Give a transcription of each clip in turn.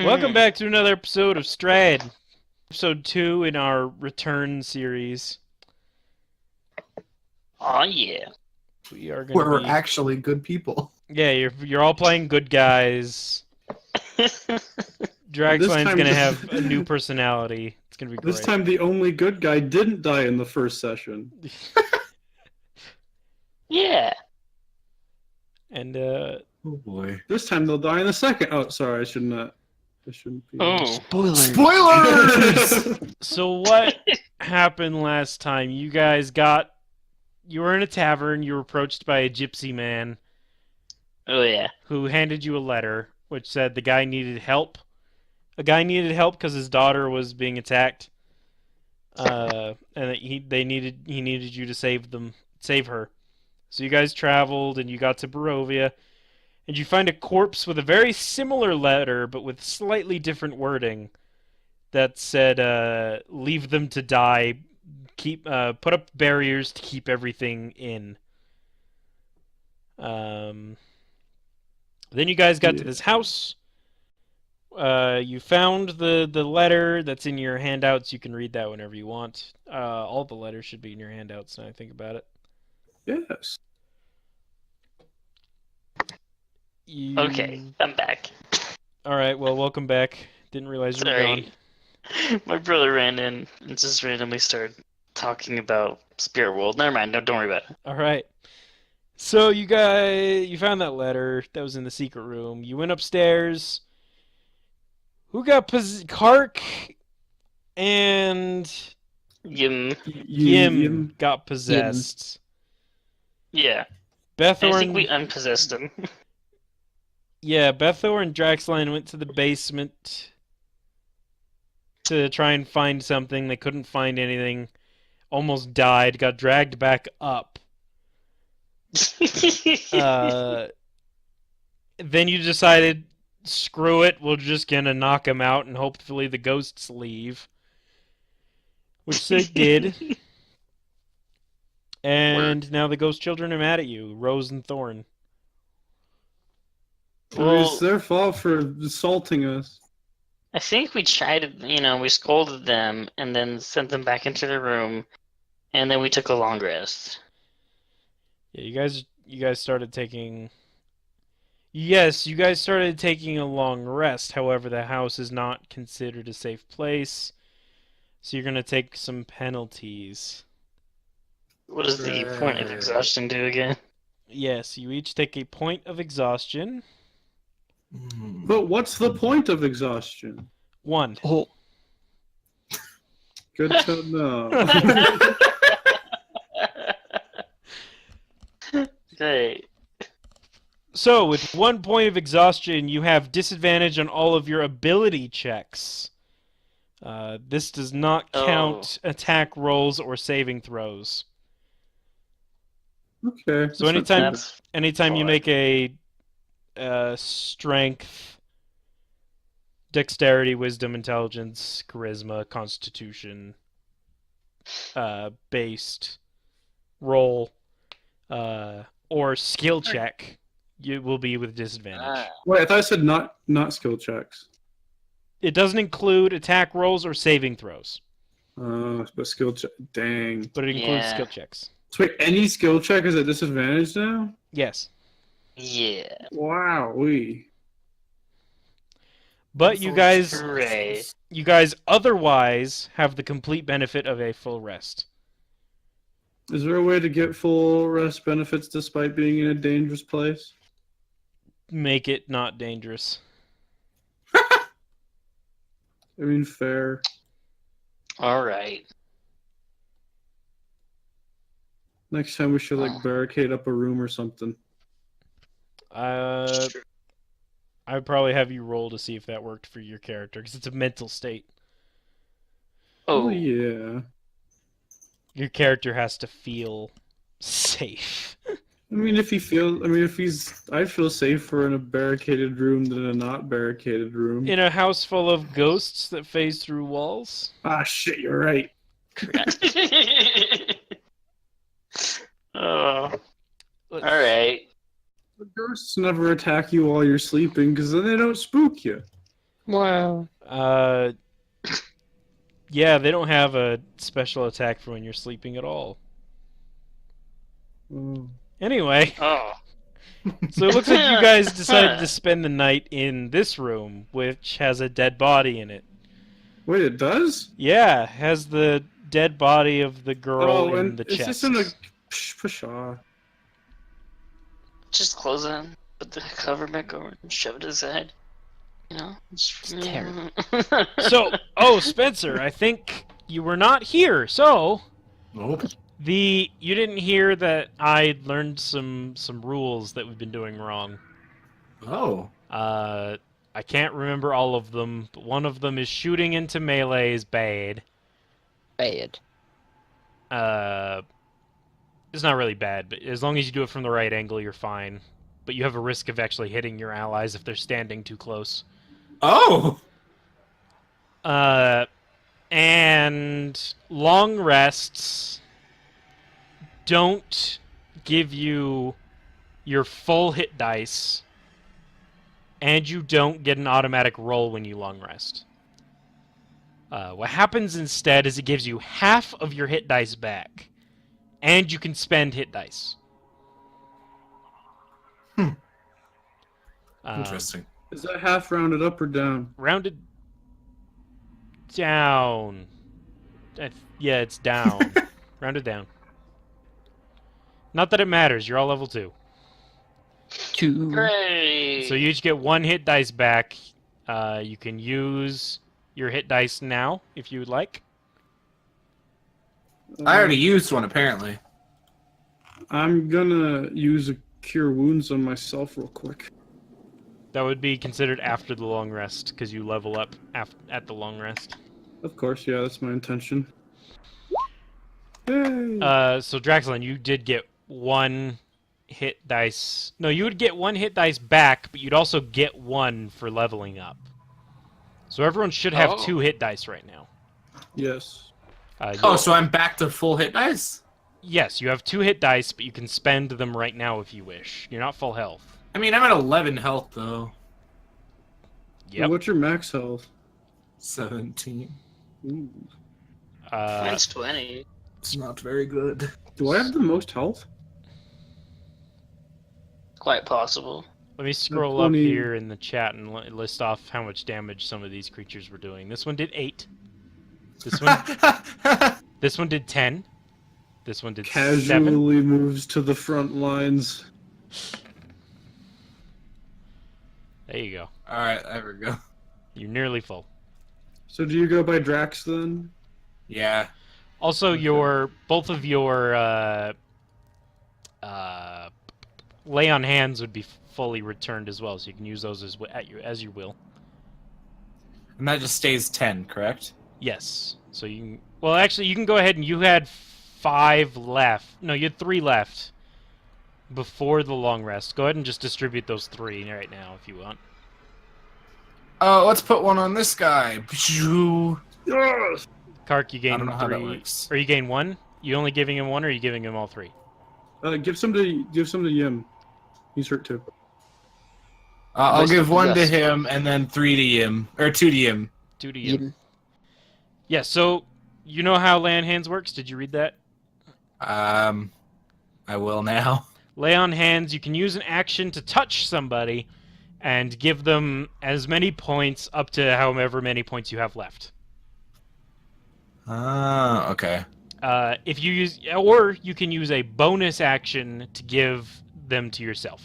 Welcome back to another episode of Strahd. Episode 2 in our return series. Oh yeah. We are Where going we're to be... actually good people. Yeah, you're all playing good guys. Draxline's going to have a new personality. It's going to be great. This time the only good guy didn't die in the first session. Yeah. And, Oh boy. This time they'll die in the second. Oh, sorry, I shouldn't be. Oh. Spoilers! so what happened last time? You were in a tavern, you were approached by a gypsy man Oh yeah. who handed you a letter which said the guy needed help. A guy needed help because his daughter was being attacked, and that he needed you to save her. So you guys traveled and you got to Barovia, and you find a corpse with a very similar letter but with slightly different wording that said, "Leave them to die. Put up barriers to keep everything in." Then you guys got to this house. You found the letter that's in your handouts. You can read that whenever you want. All the letters should be in your handouts now I think about it. Yes. Okay, I'm back. Alright, well, welcome back. Didn't realize you were Sorry. gone. My brother ran in and just randomly started talking about Spirit World. Never mind, don't worry about it. Alright. So you found that letter that was in the secret room. You went upstairs. Who got Kark and Yim. Yim got possessed. Yeah. Bethor I think we unpossessed him. Yeah, Bethor and Draxline went to the basement to try and find something. They couldn't find anything. Almost died. Got dragged back up. Then you decided, screw it, we're just gonna knock him out and hopefully the ghosts leave. Which they did. And now the ghost children are mad at you, Rose and Thorn. It's their fault for assaulting us. I think we tried, we scolded them and then sent them back into their room, and then we took a long rest. Yeah, you guys started taking... Yes, you guys started taking a long rest. However, the house is not considered a safe place, so you're gonna take some penalties. What does the point of exhaustion do again? Yes, you each take a point of exhaustion. But what's the point of exhaustion? 1. Oh. Good to know. Great. So, with 1 point of exhaustion, you have disadvantage on all of your ability checks. This does not count attack rolls or saving throws. Okay. So anytime you fine. make a strength, dexterity, wisdom, intelligence, charisma, constitution based roll or skill check, you will be with disadvantage. Wait, I thought I said not skill checks. It doesn't include attack rolls or saving throws, But skill check. Dang. but it includes Yeah. skill checks. So wait, any skill check is at disadvantage now? Yes. Yeah. Wow, But Hooray. you guys otherwise have the complete benefit of a full rest. Is there a way to get full rest benefits despite being in a dangerous place? Make it not dangerous. I mean, fair. Alright. Next time we should barricade up a room or something. I'd probably have you roll to see if that worked for your character, because it's a mental state. Oh Oh, yeah. Your character has to feel safe. I mean, I'd feel safer in a barricaded room than a not barricaded room. In a house full of ghosts that phase through walls? Ah, shit, you're right. oh. Alright. The ghosts never attack you while you're sleeping, because then they don't spook you. Wow. Yeah, they don't have a special attack for when you're sleeping at all. Oh. Anyway, Oh. so it looks like you guys decided to spend the night in this room, which has a dead body in it. Wait, it does? Yeah, has the dead body of the girl Oh, in and the it's chest. just in a pshaw. Just close it, put the cover back over, and shove it aside. You know, it's terrible. So, Spencer, I think you were not here. So, Nope. you didn't hear that I learned some rules that we've been doing wrong. Oh. I can't remember all of them, but one of them is shooting into melee is bad. Bad. It's not really bad, but as long as you do it from the right angle, you're fine. But you have a risk of actually hitting your allies if they're standing too close. Oh. And long rests don't give you your full hit dice, and you don't get an automatic roll when you long rest. What happens instead is it gives you half of your hit dice back, and you can spend hit dice. Interesting. Is that half rounded up or down? Rounded down. Yeah, it's down. Rounded down. Not that it matters. You're all level 2. 2. Hooray! So you each get 1 hit dice back. You can use your hit dice now if you would like. I already used one, apparently. I'm gonna use a cure wounds on myself real quick. That would be considered after the long rest because you level up at the long rest. Of course, yeah, that's my intention. Yay! So Draxlin, you did get 1 hit dice. No, you would get 1 hit dice back, but you'd also get 1 for leveling up. So everyone should have 2 hit dice right now. Yes. Oh, so I'm back to full hit dice? Yes, you have 2 hit dice, but you can spend them right now if you wish. You're not full health. I mean, I'm at 11 health, though. Yep. What's your max health? 17. Ooh. Mine's 20. It's not very good. Do I have the most health? Quite possible. Let me scroll up 20. here in the chat and list off how much damage some of these creatures were doing. This one did 8. This one did 10. This one did 7. Casually moves to the front lines. There you go. Alright, there we go. You're nearly full. So do you go by Drax then? Yeah. Also, both of your lay on hands would be fully returned as well, so you can use those as you will. And that just stays 10, correct? Yes. So you can. Well, actually, you can go ahead and you had 5 left. No, you had 3 left before the long rest. Go ahead and just distribute those 3 right now if you want. Let's put one on this guy. Yes! Kark, you gain I don't know how that 3. works. Or you gain 1? You only giving him 1, or are you giving him all 3? Give some to Yim. He's hurt too. I'll give 1 to Yes. him and then 3 to Yim. Or 2 to Yim. 2 to you. Yeah, so you know how lay on hands works? Did you read that? I will now. Lay on hands, you can use an action to touch somebody and give them as many points up to however many points you have left. Okay. If you use, or you can use a bonus action to give them to yourself.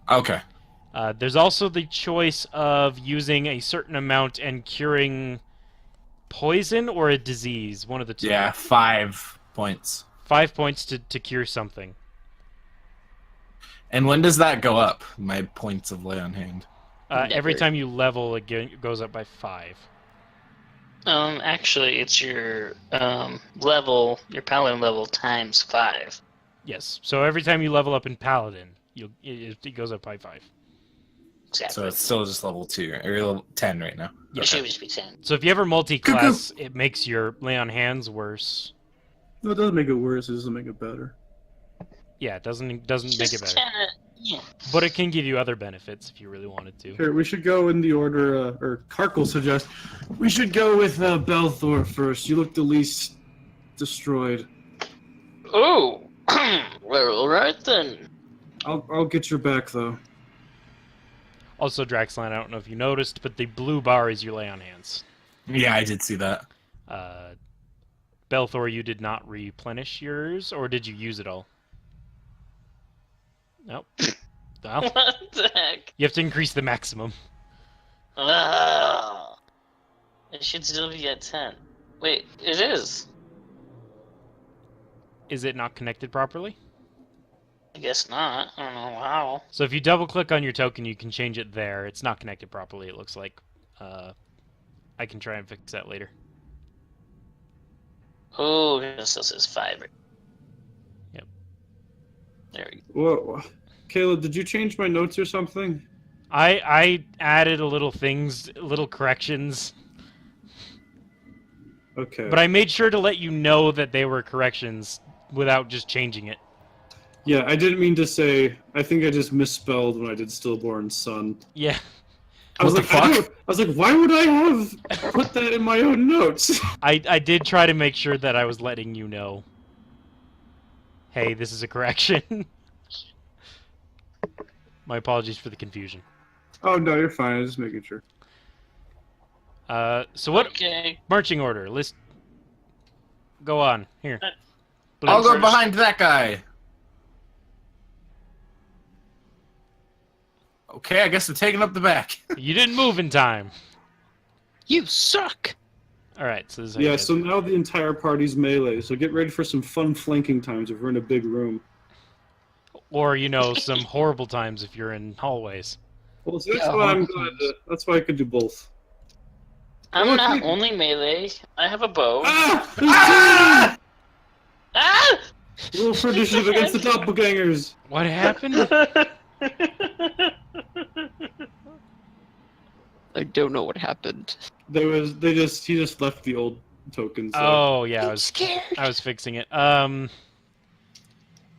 Okay. There's also the choice of using a certain amount and curing poison or a disease, one of the two. Yeah, 5 points. 5 points to cure something. And when does that go up? My points of lay on hand. Every Never. time you level, it goes up by 5. Actually, it's your level, your paladin level times 5. Yes. So every time you level up in Paladin, it goes up by 5. Exactly. So it's still just level 2, or level 10 right now. It should just be 10. So if you ever multi-class, it makes your lay on hands worse. No, it doesn't make it worse. It doesn't make it better. Yeah, it doesn't make it Just better. kinda, Yeah. But it can give you other benefits if you really wanted to. Here, we should go in the order, or Karkle suggests, we should go with Belthor first. You look the least destroyed. Oh, well, all right then. I'll get your back, though. Also, Draxline, I don't know if you noticed, but the blue bar is your lay on hands. Yeah, I did see that. Belthor, you did not replenish yours, or did you use it all? Nope. Well, What the heck? you have to increase the maximum. Ah, it should still be at 10. Wait, it is. Is it not connected properly? I guess not. I don't know how. So if you double click on your token, you can change it there. It's not connected properly, it looks like. I can try and fix that later. Oh, it still says 5. Yep. There we go. Whoa. Caleb, did you change my notes or something? I added little corrections, Okay. but I made sure to let you know that they were corrections without just changing it. Yeah, I didn't mean to say. I think I just misspelled when I did stillborn son. Yeah. I was What like, the fuck? I was like, why would I have put that in my own notes? I did try to make sure that I was letting you know. Hey, this is a correction. My apologies for the confusion. Oh no, you're fine. I was just making sure. So what Okay. marching order? List. Go on here. I'll Blue. go behind that guy. Okay, I guess they're taking up the back. You didn't move in time. You suck! All right, so this is how you Yeah, guys so do it. now the entire party's melee. So get ready for some fun flanking times if we're in a big room. Or some horrible times if you're in hallways. Well, so that's Yeah, why I'm hard glad. That's why I could do both. I'm Oh, not okay. only melee. I have a bow. Ah! There's Ah! Ah! two! Roll for initiative against the doppelgangers. What happened? I don't know what happened. He just left the old tokens. Oh yeah, I'm scared. I was fixing it.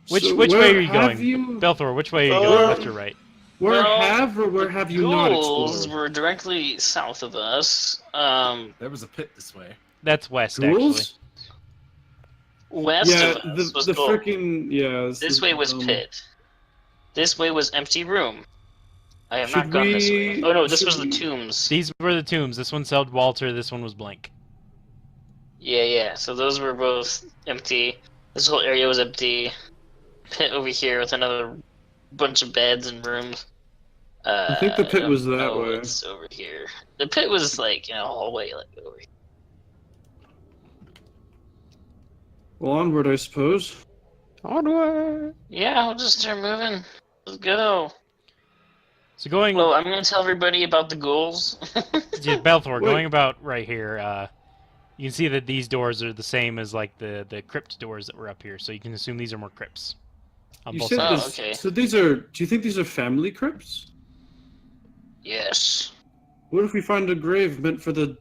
Which So way where are you have going, you- Belthor? Which way are you going, Um, left or right? Where Well, have you not Ghouls explored? were directly south of us. There was a pit this way. That's west, Ghouls? West Yeah, of us was the gold. freaking yeah. This way was pit. This way was empty room. I have Should not gone this way. we- Oh no, this should was the we- tombs. actually. These were the tombs. This one said Walter. This one was blank. Yeah. So those were both empty. This whole area was empty. Pit over here with another bunch of beds and rooms. I think the pit was that oh, way. It's over here. The pit was like in a hallway, like over here. Well, onward, I suppose. Onward! Yeah, we'll just start moving. Let's go. So going, Well, I'm gonna tell everybody about the ghouls. yeah, Belthor, Wait. going about right here. You can see that these doors are the same as like the crypt doors that were up here. So you can assume these are more crypts. On You both said sides. Oh, this. okay. So these are. Do you think these are family crypts? Yes. What if we find a grave meant for the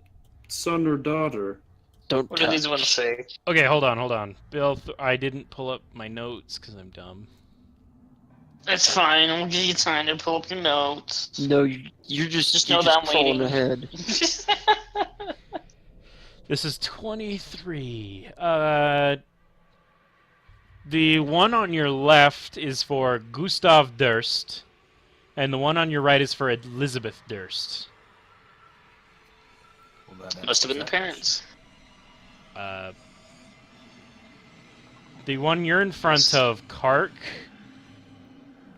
son or daughter? Don't What do these ones say? Okay, hold on. I didn't pull up my notes because I'm dumb. It's fine. I'll give you time to pull up your notes. No, you're Just you're know that I'm crawling waiting. ahead. This is 23. The one on your left is for Gustav Durst, and the one on your right is for Elizabeth Durst. Must have been the parents. The one you're in front of, Kark.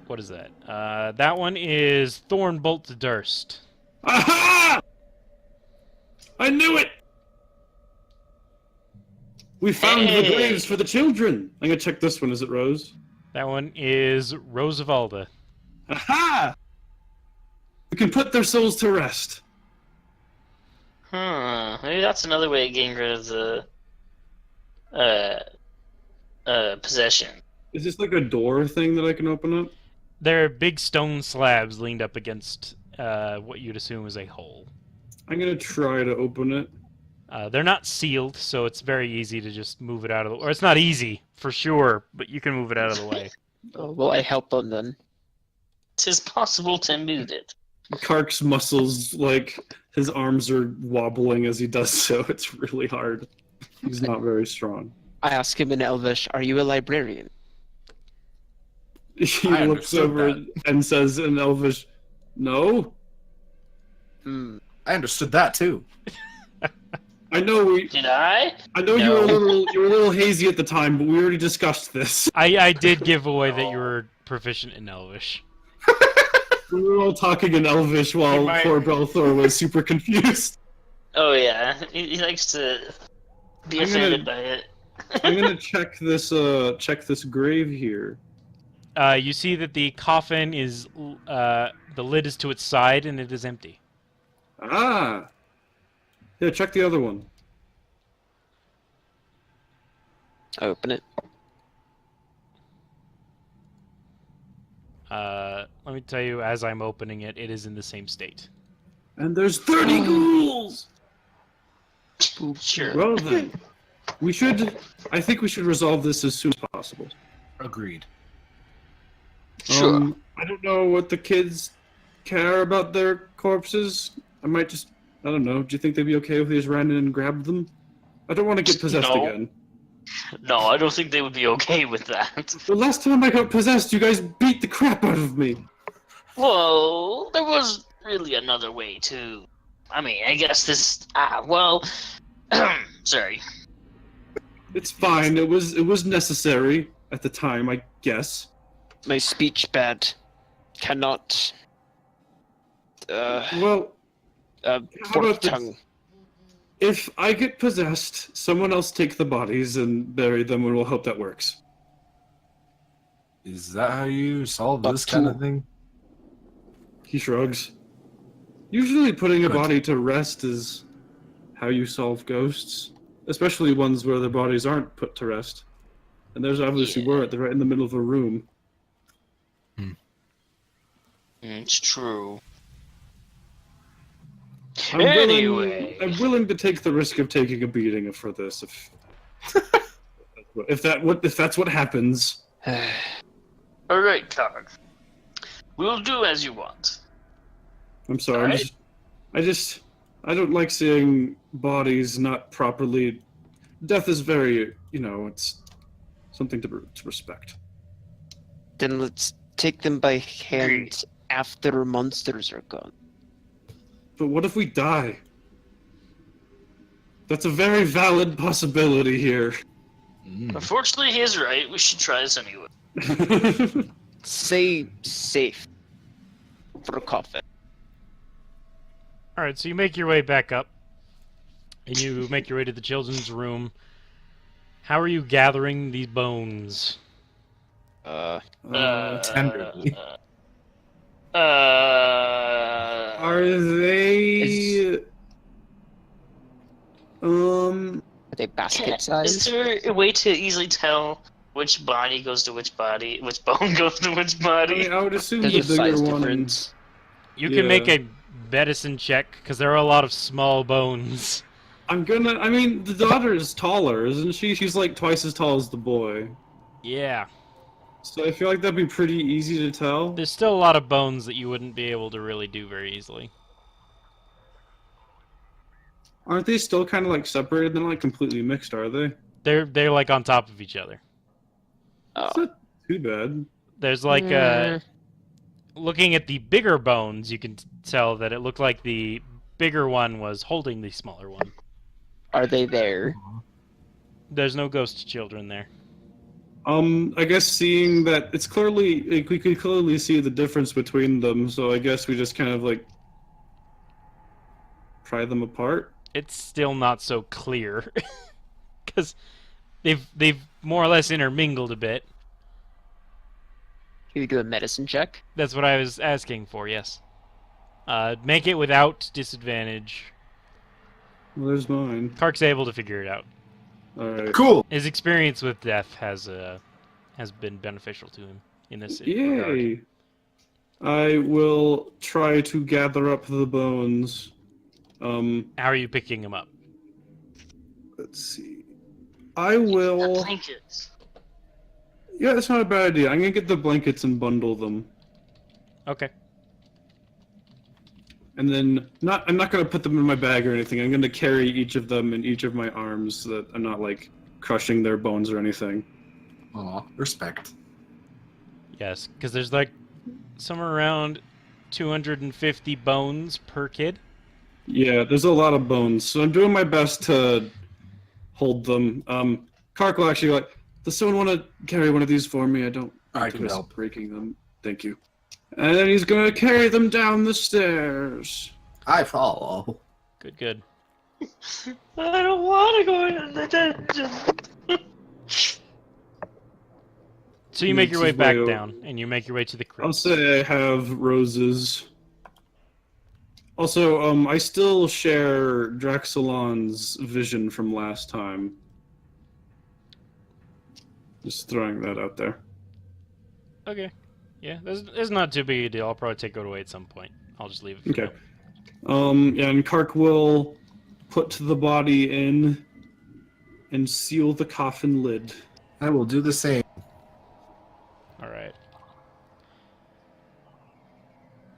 What is that? That one is Thornbolt Durst. Aha! I knew it. We found the Hey. graves for the children. I'm gonna check this one. Is it Rose? That one is Rosavalda. Aha! We can put their souls to rest. Maybe that's another way of getting rid of the possession. Is this like a door thing that I can open up? There are big stone slabs leaned up against what you'd assume is a hole. I'm gonna try to open it. They're not sealed, so it's very easy to just move it out of the... Or it's not easy, for sure, but you can move it out of the way. Oh, well, I help them then. 'tis possible to move it. Kark's muscles, like, his arms are wobbling as he does so. It's really hard. He's not very strong. I ask him in Elvish, "Are you a librarian?" He I looks understood over that. and says in Elvish, "No, Hmm. I understood that too. I know Did I? I know No. you were a little hazy at the time, but we already discussed this. I did give away that you were proficient in Elvish. We were all talking in Elvish while might- poor Belthor was super confused. Oh yeah, he likes to be I'm gonna- offended by it. I'm gonna check this grave here. You see that the coffin is the lid is to its side and it is empty. Ah, yeah. Check the other one. I open it. Let me tell you, as I'm opening it, it is in the same state. And there's 30 ghouls. Sure. Well then, I think we should resolve this as soon as possible. Agreed. Sure. I don't know what the kids care about their corpses. I don't know. Do you think they'd be okay if we just ran in and grabbed them? I don't want to get possessed No. again. No, I don't think they would be okay with that. The last time I got possessed, you guys beat the crap out of me. Well, there was really another way too. I mean, I guess this. Sorry. It's fine. It was necessary at the time, I guess. My speech bad. Cannot. Well, how Forked about this? tongue. If I get possessed, someone else take the bodies and bury them, and we'll hope that works. Is that how you solve But this kind two- of thing? He shrugs. Usually putting a Good. body to rest is how you solve ghosts. Especially ones where their bodies aren't put to rest. And there's obviously Yeah. were. They're right in the middle of a room. It's true. I'm Anyway. willing to take the risk of taking a beating for this if that's what happens. Alright, Karg. We'll do as you want. I'm sorry. Alright. I don't like seeing bodies not properly. Death is very, it's something to respect. Then let's take them by hand Agreed. after monsters are gone. But what if we die? That's a very valid possibility here. Unfortunately, he is right. We should try this anyway. Say safe for a coffin. All right, so you make your way back up, and you make your way to the children's room. How are you gathering these bones? Tenderly. Are they? Are they basket Is size? there a way to easily tell which body goes to which body, which bone goes to which I body? mean, I would assume There's the a size bigger one. difference. You Yeah. can make a medicine check because there are a lot of small bones. I mean, the daughter is taller, isn't she? She's like twice as tall as the boy. Yeah, So I feel like that'd be pretty easy to tell. there's still a lot of bones that you wouldn't be able to really do very easily. Aren't they still kind of like separated? They're not like completely mixed, are they? They're like on top of each other. Oh. It's not too bad. There's like looking at the bigger bones, you can tell that it looked like the bigger one was holding the smaller one. Are they there? There's no ghost children there. I guess seeing that it's clearly, like, we could clearly see the difference between them, so I guess we just kind of like pry them apart. It's still not so clear because they've more or less intermingled a bit. Can we do a medicine check? That's what I was asking for. Yes. Make it without disadvantage. Well, there's mine. Kark's able to figure it out. All right. Cool. His experience with death has been beneficial to him in this regard. Yay! I will try to gather up the bones. How are you picking them up? Let's see. I will. Blankets. Yeah, that's not a bad idea. I'm gonna get the blankets and bundle them. Okay. And then I'm not gonna put them in my bag or anything. I'm gonna carry each of them in each of my arms so that I'm not like crushing their bones or anything. Aw, respect. Yes, because there's like somewhere around 250 bones per kid. Yeah, there's a lot of bones, so I'm doing my best to hold them. Kark will actually like, does someone want to carry one of these for me? I don't I want to can risk help. breaking them. Thank you. And then he's gonna carry them down the stairs. I follow. Good, good. I don't want to go into the dungeon. So you make Makes your way his back way down, and you make your way to the I'll crypt. say I have roses. Also, I still share Draxelon's vision from last time. Just throwing that out there. Okay. Yeah, that's not too big a deal. I'll probably take it away at some point. I'll just leave it for Okay. now. Yeah, and Kark will put the body in and seal the coffin lid. I will do the same. All right.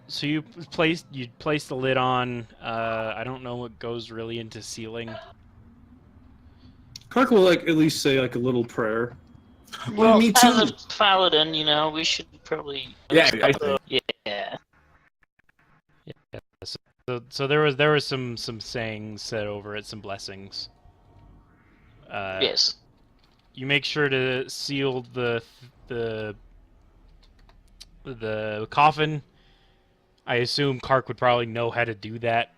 So you place the lid on. I don't know what goes really into sealing. Kark will like at least say like a little prayer. Well, me as too. a paladin, you know, we should probably. Yeah, I think. Yeah. So there was some sayings said over it, some blessings. Yes. You make sure to seal the coffin. I assume Kark would probably know how to do that.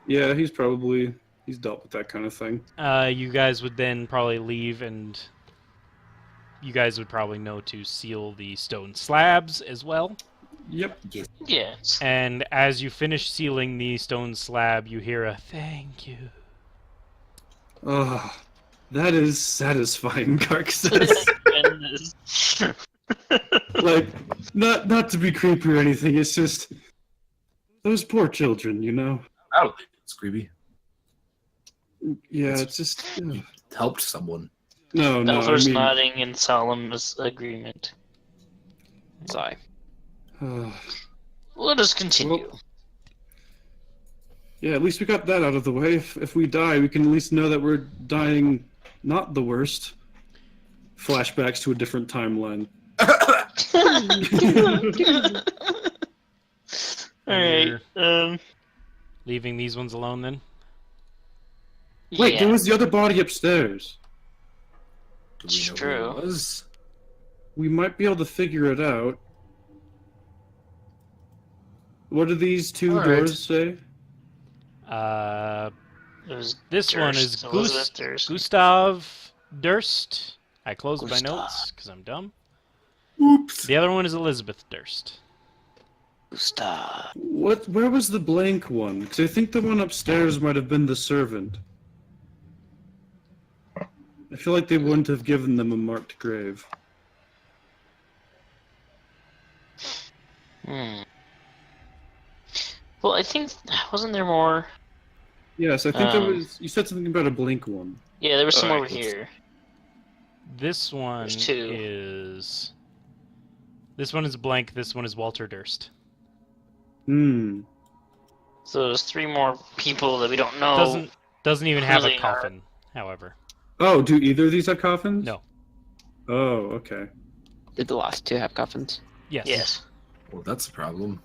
Yeah, he's dealt with that kind of thing. You guys would then probably leave, and you guys would probably know to seal the stone slabs as well. Yep. Yes. And as you finish sealing the stone slab, you hear a thank you. Ah, that is satisfying, Kark says. Goodness. Like, not to be creepy or anything, it's just those poor children, you know? I don't think it's creepy. Yeah, it's just Helped someone. no, I Elder's mean, nodding in solemn agreement. Sigh. Let us continue. Well, yeah, at least we got that out of the way. If we die, we can at least know that we're dying not the worst. Flashbacks to a different timeline. Alright, Leaving these ones alone then? Wait, yeah. there was the other body upstairs. Do we It's know true. who it was? We might be able to figure it out. What do these two All right. doors say? It was This one is Durst, Elizabeth Durst. Gustav Durst. I closed my Gustav. notes because I'm dumb. Oops. The other one is Elizabeth Durst. Gustav. Where was the blank one? Because I think the one upstairs might have been the servant. I feel like they wouldn't have given them a marked grave. Well, I think wasn't there more? Yes, I think there was. You said something about a blank one. Yeah, there was some Alright, over let's- here. This one There's two. is. This one is blank. This one is Walter Durst. Hmm. So there's three more people that we don't know. Doesn't even who have they a are. coffin. However, Oh, do either of these have coffins? no. Oh, okay. Did the last two have coffins? Yes. Yes. Well, that's a problem.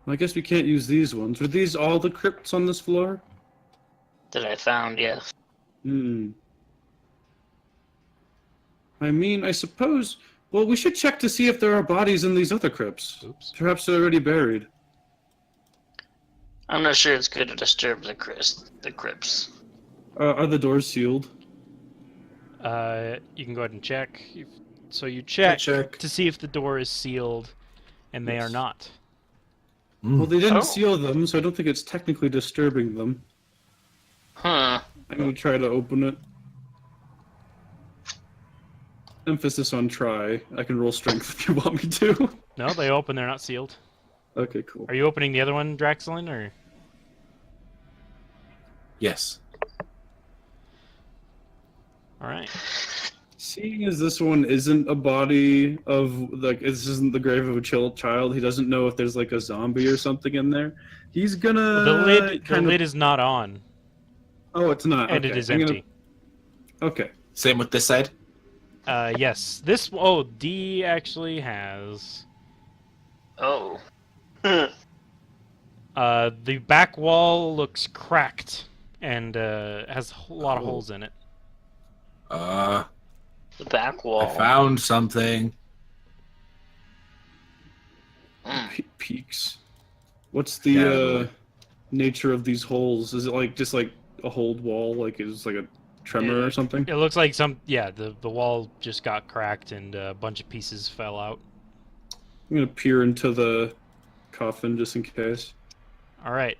Well, I guess we can't use these ones. Were these all the crypts on this floor? That I found. Yes. Hmm. I mean, I suppose. Well, we should check to see if there are bodies in these other crypts. Oops. Perhaps they're already buried. I'm not sure it's good to disturb the crypts. Are the doors sealed? You can go ahead and check. So you check Check. to see if the door is sealed, and they are Yes. not. Well, they didn't Oh. seal them, so I don't think it's technically disturbing them. Huh. I'm gonna try to open it. Emphasis on try. I can roll strength if you want me to. No, they open. They're not sealed. Okay, cool. Are you opening the other one, Draxelin, or? Yes. All right. Seeing as this one isn't a body of like this isn't the grave of a child, he doesn't know if there's like a zombie or something in there. He's gonna The lid is not on, Oh, it's not. and Okay. it is I'm empty. Okay. Same with this side. Yes. This. Oh, D actually has. Oh. The back wall looks cracked and has a lot of Oh. holes in it. The back wall. I found something. Peaks. What's the Yeah. nature of these holes? Is it like just like a hold wall, like it's like a tremor or something? It looks like the wall just got cracked and a bunch of pieces fell out. I'm gonna peer into the coffin just in case. All right.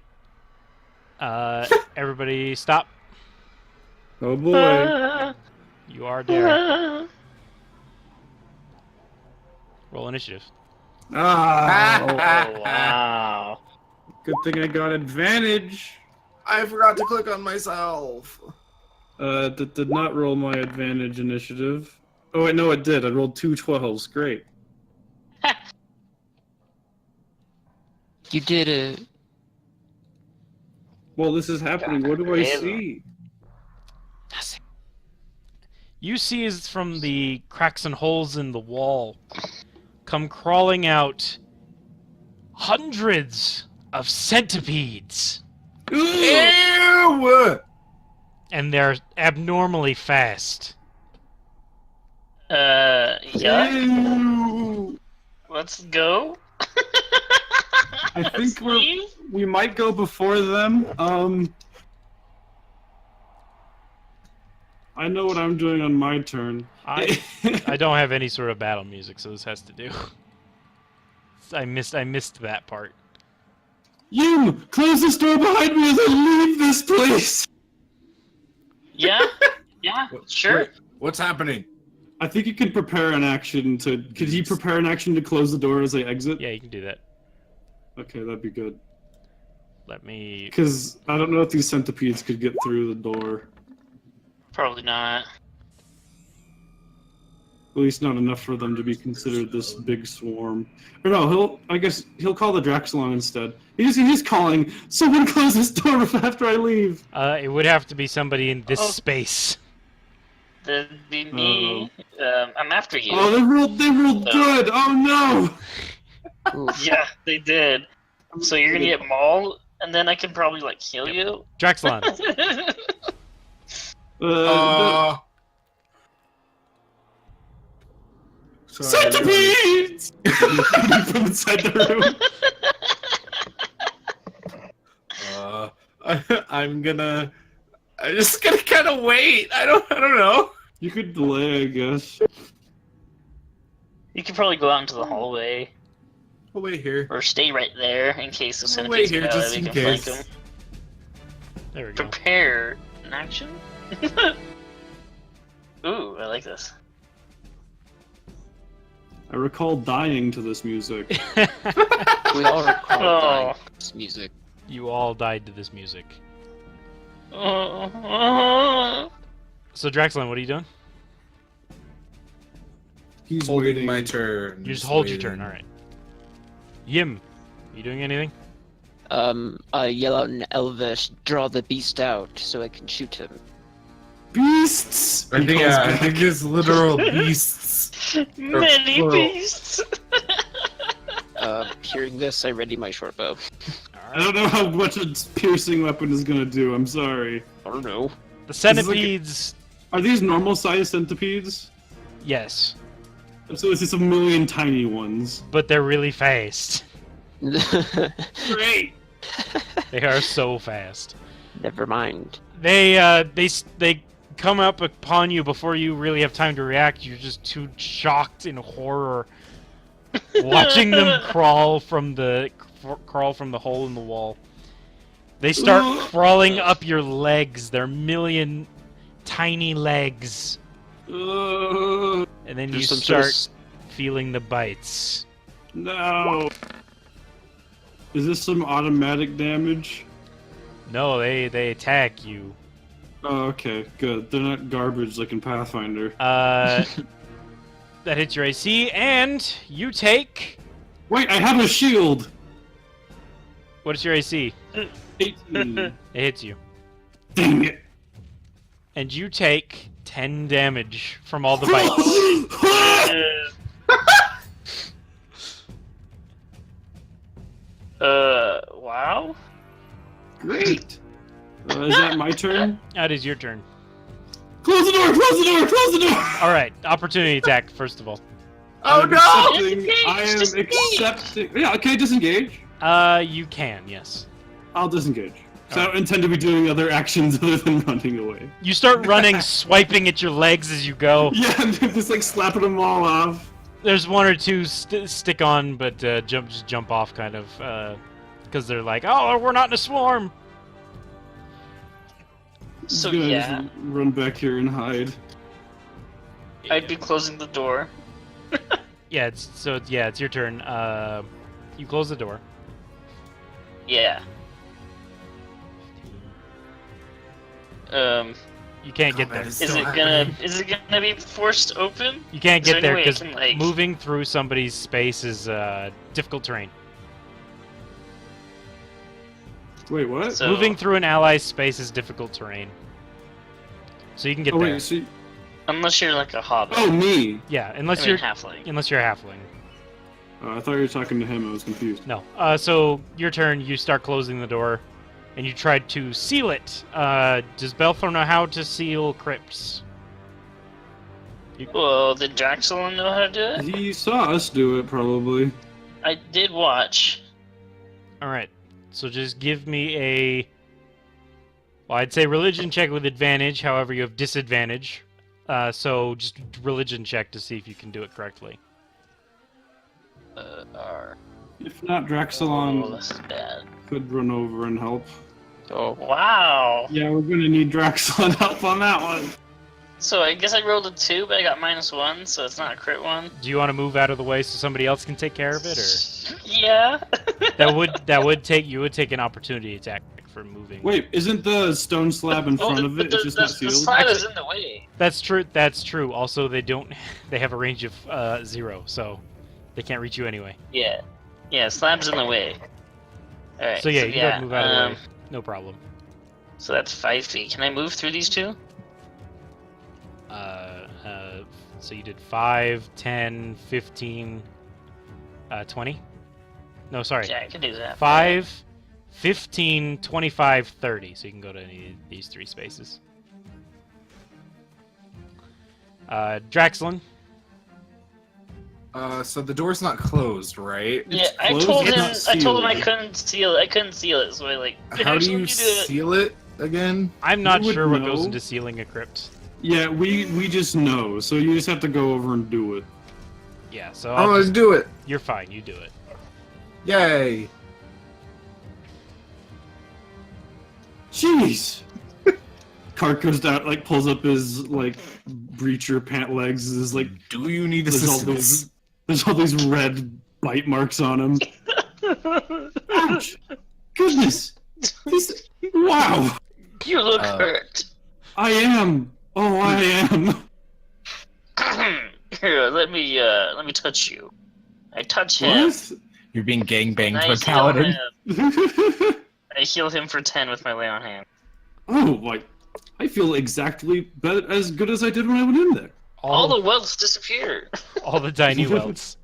Everybody stop. Oh boy. You are there. Roll initiative. Ah! Oh, wow. Good thing I got advantage. I forgot to click on myself. That did not roll my advantage initiative. Oh wait, no, it did. I rolled 2 12s. Great. You did a. Well, this is happening. What do I see? Nothing. You see is from the cracks and holes in the wall come crawling out hundreds of centipedes, Ew! and they're abnormally fast. Yeah. Ew. Let's go. I think Let's leave. we might go before them. I know what I'm doing on my turn. I don't have any sort of battle music, so this has to do. I missed that part. Yim, close this door behind me as I leave this place. Yeah. Yeah. Sure. Wait, what's happening? I think you can prepare an action to. Could he prepare an action to close the door as I exit? Yeah, you can do that. Okay, that'd be good. Let me. Because I don't know if these centipedes could get through the door. Probably not. At least not enough for them to be considered this big swarm. Or no, I guess he'll call the Draxlon instead. He's calling, someone close this door after I leave. It would have to be somebody in this Oh. space. That'd be me. I'm after you. Oh, they rolled good. Oh no. Ooh. Yeah, they did. So you're gonna get mauled, and then I can probably like heal you. Draxlon. Sorry, Centipedes! From inside the room. I'm just gonna kind of wait. I don't know. You could delay, I guess. You could probably go out into the hallway, I'll wait here. or stay right there in case the I'll wait centipedes here get out. just We in can flank case. them. There we go. Prepare an action. Ooh, I like this. I recall dying to this music. We all recall Oh. dying to this music. You all died to this music. Oh. So Draxlon, what are you doing? He's Holding waiting. my turn. You just hold your turn. All right. Yim, you doing anything? I yell out in Elvish, draw the beast out so I can shoot him. Beasts! I He think, calls I back. think it's literal beasts. Many plural. beasts. Hearing this, I ready my short bow. All I right. don't know how much a piercing weapon is gonna do. I'm sorry. I don't know. The centipedes. Are these normal sized centipedes? Yes, So it's just a million tiny ones. but they're really fast. Great. They are so fast. Never mind. They come up upon you before you really have time to react. You're just too shocked in horror, watching them crawl from the hole in the wall. They start crawling up your legs. They're million tiny legs, Uh, and then you There's some sort of start feeling the bites. no. Is this some automatic damage? No, they attack you. Oh, okay, good. They're not garbage like in Pathfinder. That hits your AC, and you take. Wait, I have a shield! What is your AC? 18. It hits you, Dang it! and you take 10 damage from all the bites. Wow. Great! Is that my turn? That is your turn. Close the door! Close the door! Close the door! All right, opportunity attack first of all. Oh I'm no! accepting- I am Disengage! accepting. Yeah, okay, disengage. You can, yes. I'll disengage. So I don't intend to be doing other actions other than running away. You start running, swiping at your legs as you go. Yeah, I'm just like slapping them all off. There's one or two stick on, but just jump off, kind of, because they're like, "Oh, we're not in a swarm." So Just gonna yeah, just run back here and hide. I'd be closing the door. Yeah, it's your turn. You close the door. Yeah. You can't get there. Combat is Is still it happening. gonna be forced open? You can't Is get there there any way I because can, like- moving through somebody's space is difficult terrain. Wait, what? So- Moving through an ally's space is difficult terrain. So you can get Oh there. wait, so Unless you're like a hobbit. oh me. Yeah, I unless mean, you're halfling. a halfling. I thought you were talking to him. I was confused. No. So your turn. You start closing the door, and you tried to seal it. Does Belthor know how to seal crypts? Well, did Draxel know how to do it? He saw us do it, probably. I did watch. All right. So just give me a. Well, I'd say religion check with advantage. However, you have disadvantage. So just religion check to see if you can do it correctly. R. If not, Oh, Draxelon this is bad. could run over and help. Oh, Wow. Yeah, we're gonna need Draxelon help on that one. So I guess I rolled a 2, but I got -1, so it's not a crit one. Do you want to move out of the way so somebody else can take care of it, or Yeah. that would take you would take an opportunity attack for moving? Wait, isn't the stone slab in front of it? It's just not the sealed. slide is in the way. That's true. That's true. Also, they don't. They have a range of 0, so they can't reach you anyway. Yeah. Yeah, slab's in the way. Alright. So yeah, you gotta move out of the way. No problem. So that's 5 feet. Can I move through these two? So you did 5, 10, 15, 20? No, sorry. Yeah, I can do that. 5, 15, 25, 30. So you can go to any of these 3 spaces. Draxlin. So the door's not closed, right? Yeah, It's I closed, told it's him. not I told him I sealed. couldn't seal it. I couldn't seal it, so I like. How do you do it? seal it again? I'm not You would sure what goes know. into sealing a crypt. Yeah, we just know, so you just have to go over and do it. Yeah, so Oh, let's do it! you're fine. You do it. Yay! Jeez! Cart goes down, like pulls up his like breacher pant legs. Is like Do you need there's all assistance? these there's all these red bite marks on him. Ouch! Goodness! Wow! You look Uh, hurt. I am. Oh, I am. Here, let me touch you. I touch him. What? You're being gangbanged I by heal Paladin. him. I heal him for 10 with my lay on hand. Oh, like I feel exactly as good as I did when I went in there. All the welts disappear. all the tiny welts.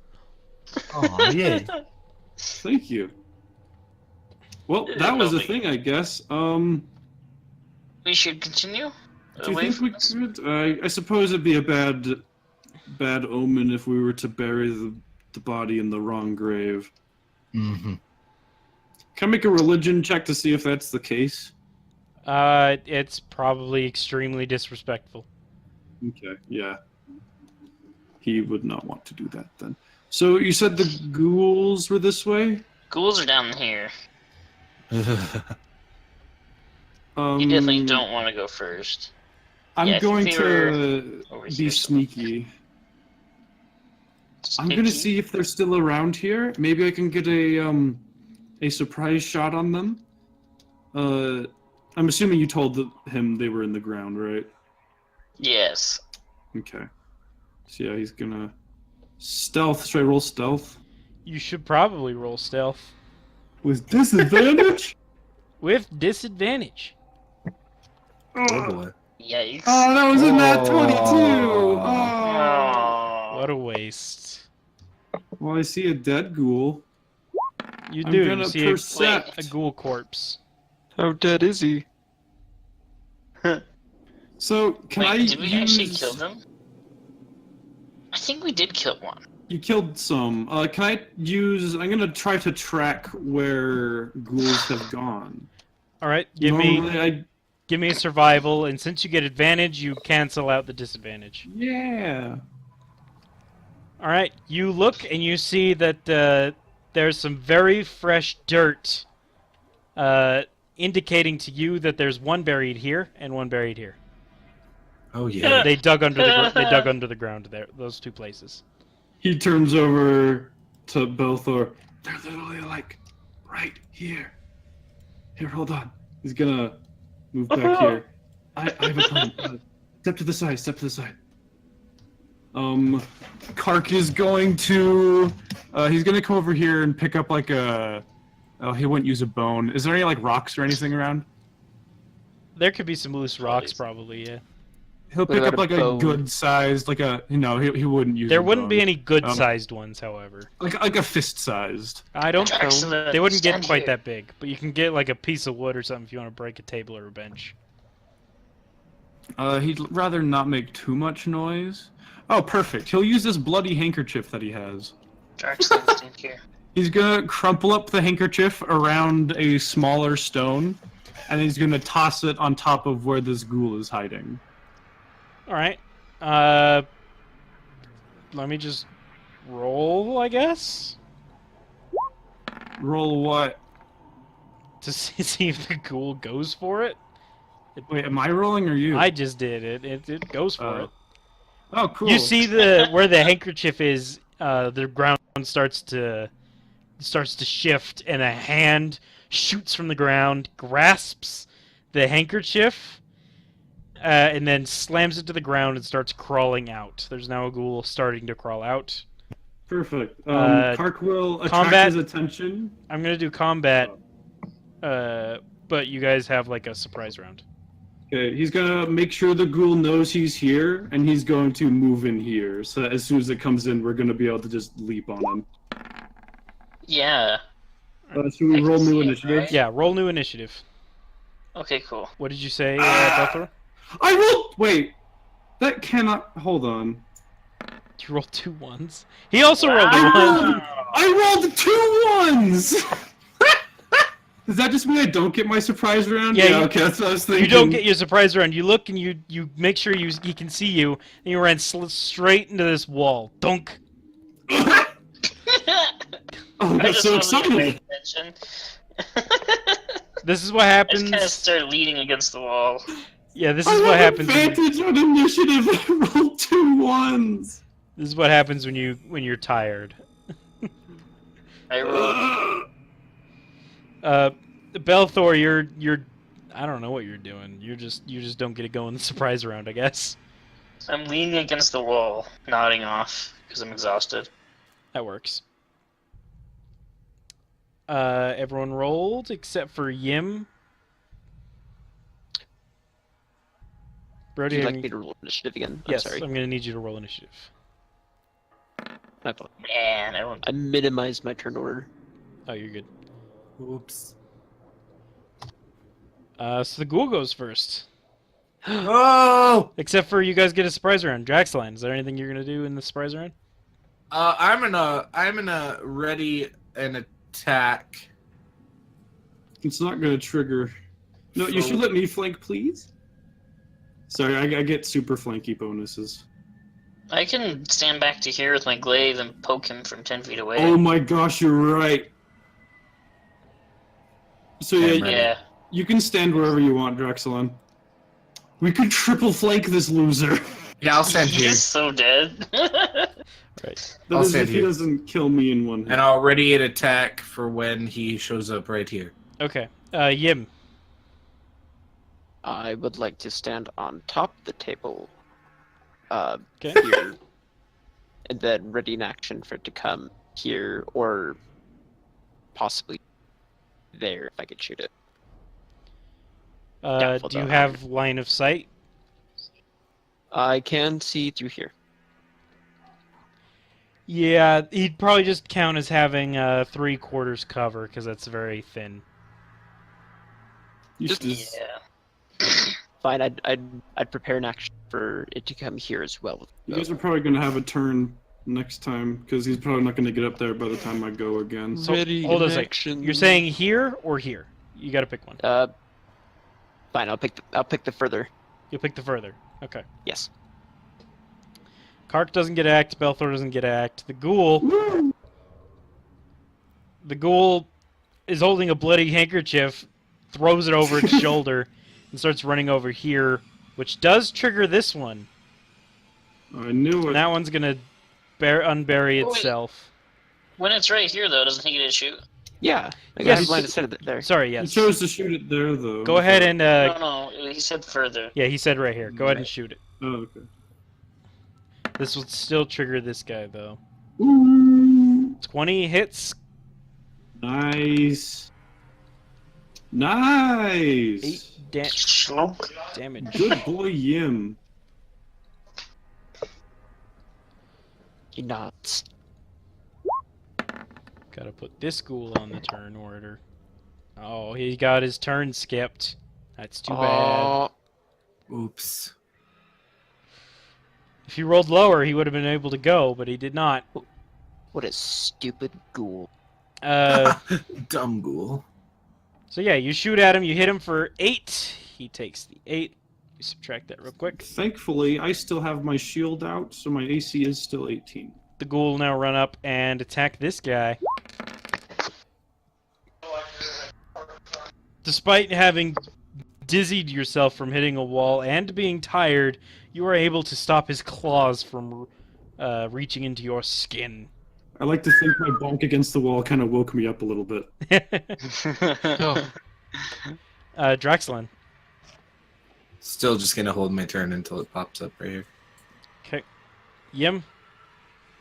Oh, yay. Thank you. Well, that was a thing, I guess. We should continue. Do you Away think we from this? could? I suppose it'd be a bad omen if we were to bury the body in the wrong grave. Mm-hmm. Can I make a religion check to see if that's the case? It's probably extremely disrespectful. Okay, yeah. He would not want to do that then. So you said the ghouls were this way? Ghouls are down here. Um, You definitely don't want to go first. I'm Yeah, I think going they to over be here somewhere. sneaky. I'm gonna Sneaky. see if they're still around here. Maybe I can get a surprise shot on them. I'm assuming you told him they were in the ground, right? Yes. Okay. So yeah, he's gonna stealth. Should I roll stealth You should probably roll stealth with disadvantage? with disadvantage. Oh boy. Yikes. Oh, that was a nat 22. Oh. Oh. What a waste. Well, I see a dead ghoul. You I'm do. You gonna see percept. a ghoul corpse. How dead is he? So can Wait, I did we actually kill them? I think we did kill one. You killed some. Can I use? I'm gonna try to track where ghouls have gone. All right, Normally, give me a survival, and since you get advantage, you cancel out the disadvantage. Yeah. All right, you look and you see that there's some very fresh dirt, indicating to you that there's one buried here and one buried here. Oh yeah. They dug under the ground there. Those two places. He turns over to Belthor. They're literally like right here. Here, hold on. He's gonna move back here. I have a plan. Step to the side. Step to the side. Kark is going to. He's gonna come over here and pick up like a. Oh, he wouldn't use a bone. Is there any like rocks or anything around? There could be some loose rocks, probably. Yeah. He'll pick about up like a a bone? good sized, like a. He wouldn't use. There a wouldn't be bone. any good-sized ones, however. Like a fist sized. I don't know. Excellent. They wouldn't get Stand quite here. that big, but you can get like a piece of wood or something if you want to break a table or a bench. He'd rather not make too much noise. Oh, perfect. He'll use this bloody handkerchief that he has. Draxton, stand here. He's gonna crumple up the handkerchief around a smaller stone, and he's gonna toss it on top of where this ghoul is hiding. All right. Let me just roll, I guess, Roll what? to see if the ghoul goes for it. Wait, am I rolling or you? I just did it. It goes for it. Oh, cool. You see where the handkerchief is. The ground starts to shift, and a hand shoots from the ground, grasps the handkerchief, and then slams it to the ground and starts crawling out. There's now a ghoul starting to crawl out. Perfect. Uh, Kark will attract combat- his attention. I'm gonna do combat, but you guys have like a surprise round. Okay, he's gonna make sure the ghoul knows he's here, and he's going to move in here. So that as soon as it comes in, we're gonna be able to just leap on him. Yeah. Should we I can roll see new it, initiative? right? Yeah, roll new initiative. Okay, cool. What did you say, Ah! Belthor? I rolled. Wait, that cannot. Hold on. You rolled 2 1s. He also rolled a I 1. rolled. I rolled 2 1s. Does that just mean I don't get my surprise round? Yeah, Okay, that's what I was thinking. You don't get your surprise round. You look and you make sure he can see you, and you ran straight into this wall. Dunk. Oh, I I got just so wasn't paying excited. attention. This is what I just happens. kind of started leaning against the wall. Yeah, this I is what have happens. When, advantage on initiative. I rolled 2 1s. this is what happens when you're tired. I rolled. Belthor, you're I don't know what you're doing. You just don't get to go in the surprise round, I guess. I'm leaning against the wall, nodding off because I'm exhausted. That works. Everyone rolled except for Yim. Would Brody, you like me to roll initiative again? I'm yes, sorry. I'm gonna need you to roll initiative. My fault. Man, I don't. I minimized my turn order. Oh, you're good. Oops. So the ghoul goes first. Oh! Except for you guys get a surprise round. Draxline, is there anything you're gonna do in the surprise round? I'm gonna ready an attack. It's not gonna trigger. No, you should let me flank, please. Sorry, I get super flanky bonuses. I can stand back to here with my glaive and poke him from 10 feet away. Oh my gosh, you're right. So yeah, Right. Yeah. you can stand wherever you want, Draxelon. We could triple flank this loser. Yeah, I'll stand here, He's so dead. Right. That I'll is stand if he here. doesn't kill me in one hit. and I'll ready an attack for when he shows up right here. Okay. Yim. I would like to stand on top of the table. Okay. Here. And then ready in action for it to come here or possibly there if I could shoot it. Doubtful, Do you though. have line of sight? I can see through here. Yeah, he'd probably just count as having 3/4 cover because that's very thin. You should Just- just, Fine, I'd prepare an action for it to come here as well. you guys are probably gonna have a turn next time because he's probably not gonna get up there by the time I go again. So, Ready hold on in a sec. action. You're saying here or here? You got to pick one. Fine, I'll pick the further. You'll pick the further. Okay. Yes. Kark doesn't get act. Belthor doesn't get act. The ghoul is holding a bloody handkerchief, throws it over its shoulder, and starts running over here, which does trigger this one. I knew it. And that one's gonna unbury Oh, wait. itself. When it's right here, though, doesn't he get to shoot? Yeah. I Yes. have line of sight of it there. Sorry, He yes. chose to shoot it there, though. Go ahead and No, he said further. yeah, he said right here. Go ahead and shoot it. Oh, okay. This will still trigger this guy though. Ooh, 20 hits, nice. Nice. 8 Slump. damage. Good boy, Yim. He nods. Gotta put this ghoul on the turn order. Oh, he got his turn skipped. That's too bad. Oops. If he rolled lower, he would have been able to go, but he did not. What a stupid ghoul. Dumb ghoul. So yeah, you shoot at him, you hit him for 8. He takes the 8. You subtract that real quick. Thankfully, I still have my shield out, so my AC is still 18. The ghoul will now run up and attack this guy. Despite having dizzied yourself from hitting a wall and being tired, you are able to stop his claws from reaching into your skin. I like to think my bonk against the wall kind of woke me up a little bit. Draxlin. Still just gonna hold my turn until it pops up right here. Okay. Yim.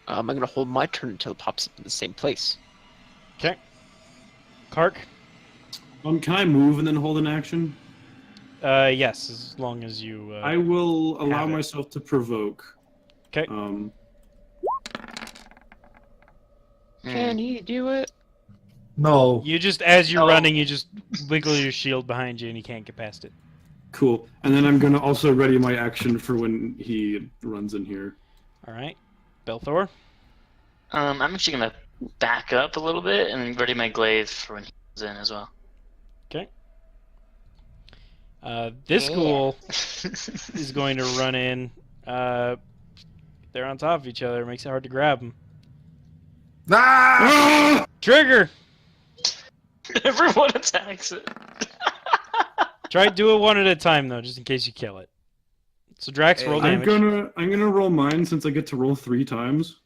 I'm gonna hold my turn until it pops up in the same place. Okay. Kark. Can I move and then hold an action? Yes, as long as you. I will allow have it. myself to provoke. Okay. Can he do it? No. You just, as you're Oh. running, you just wiggle your shield behind you and you can't get past it. Cool. And then I'm gonna also ready my action for when he runs in here. Alright. Belthor. I'm actually gonna back up a little bit and ready my glaive for when he comes in as well. Okay. This Yeah. ghoul is going to run in. They're on top of each other. It makes it hard to grab them. Ah! Trigger! Everyone attacks it. Try to do it one at a time, though, just in case you kill it. So Drax, roll Hey. damage. I'm gonna roll mine since I get to roll 3 times.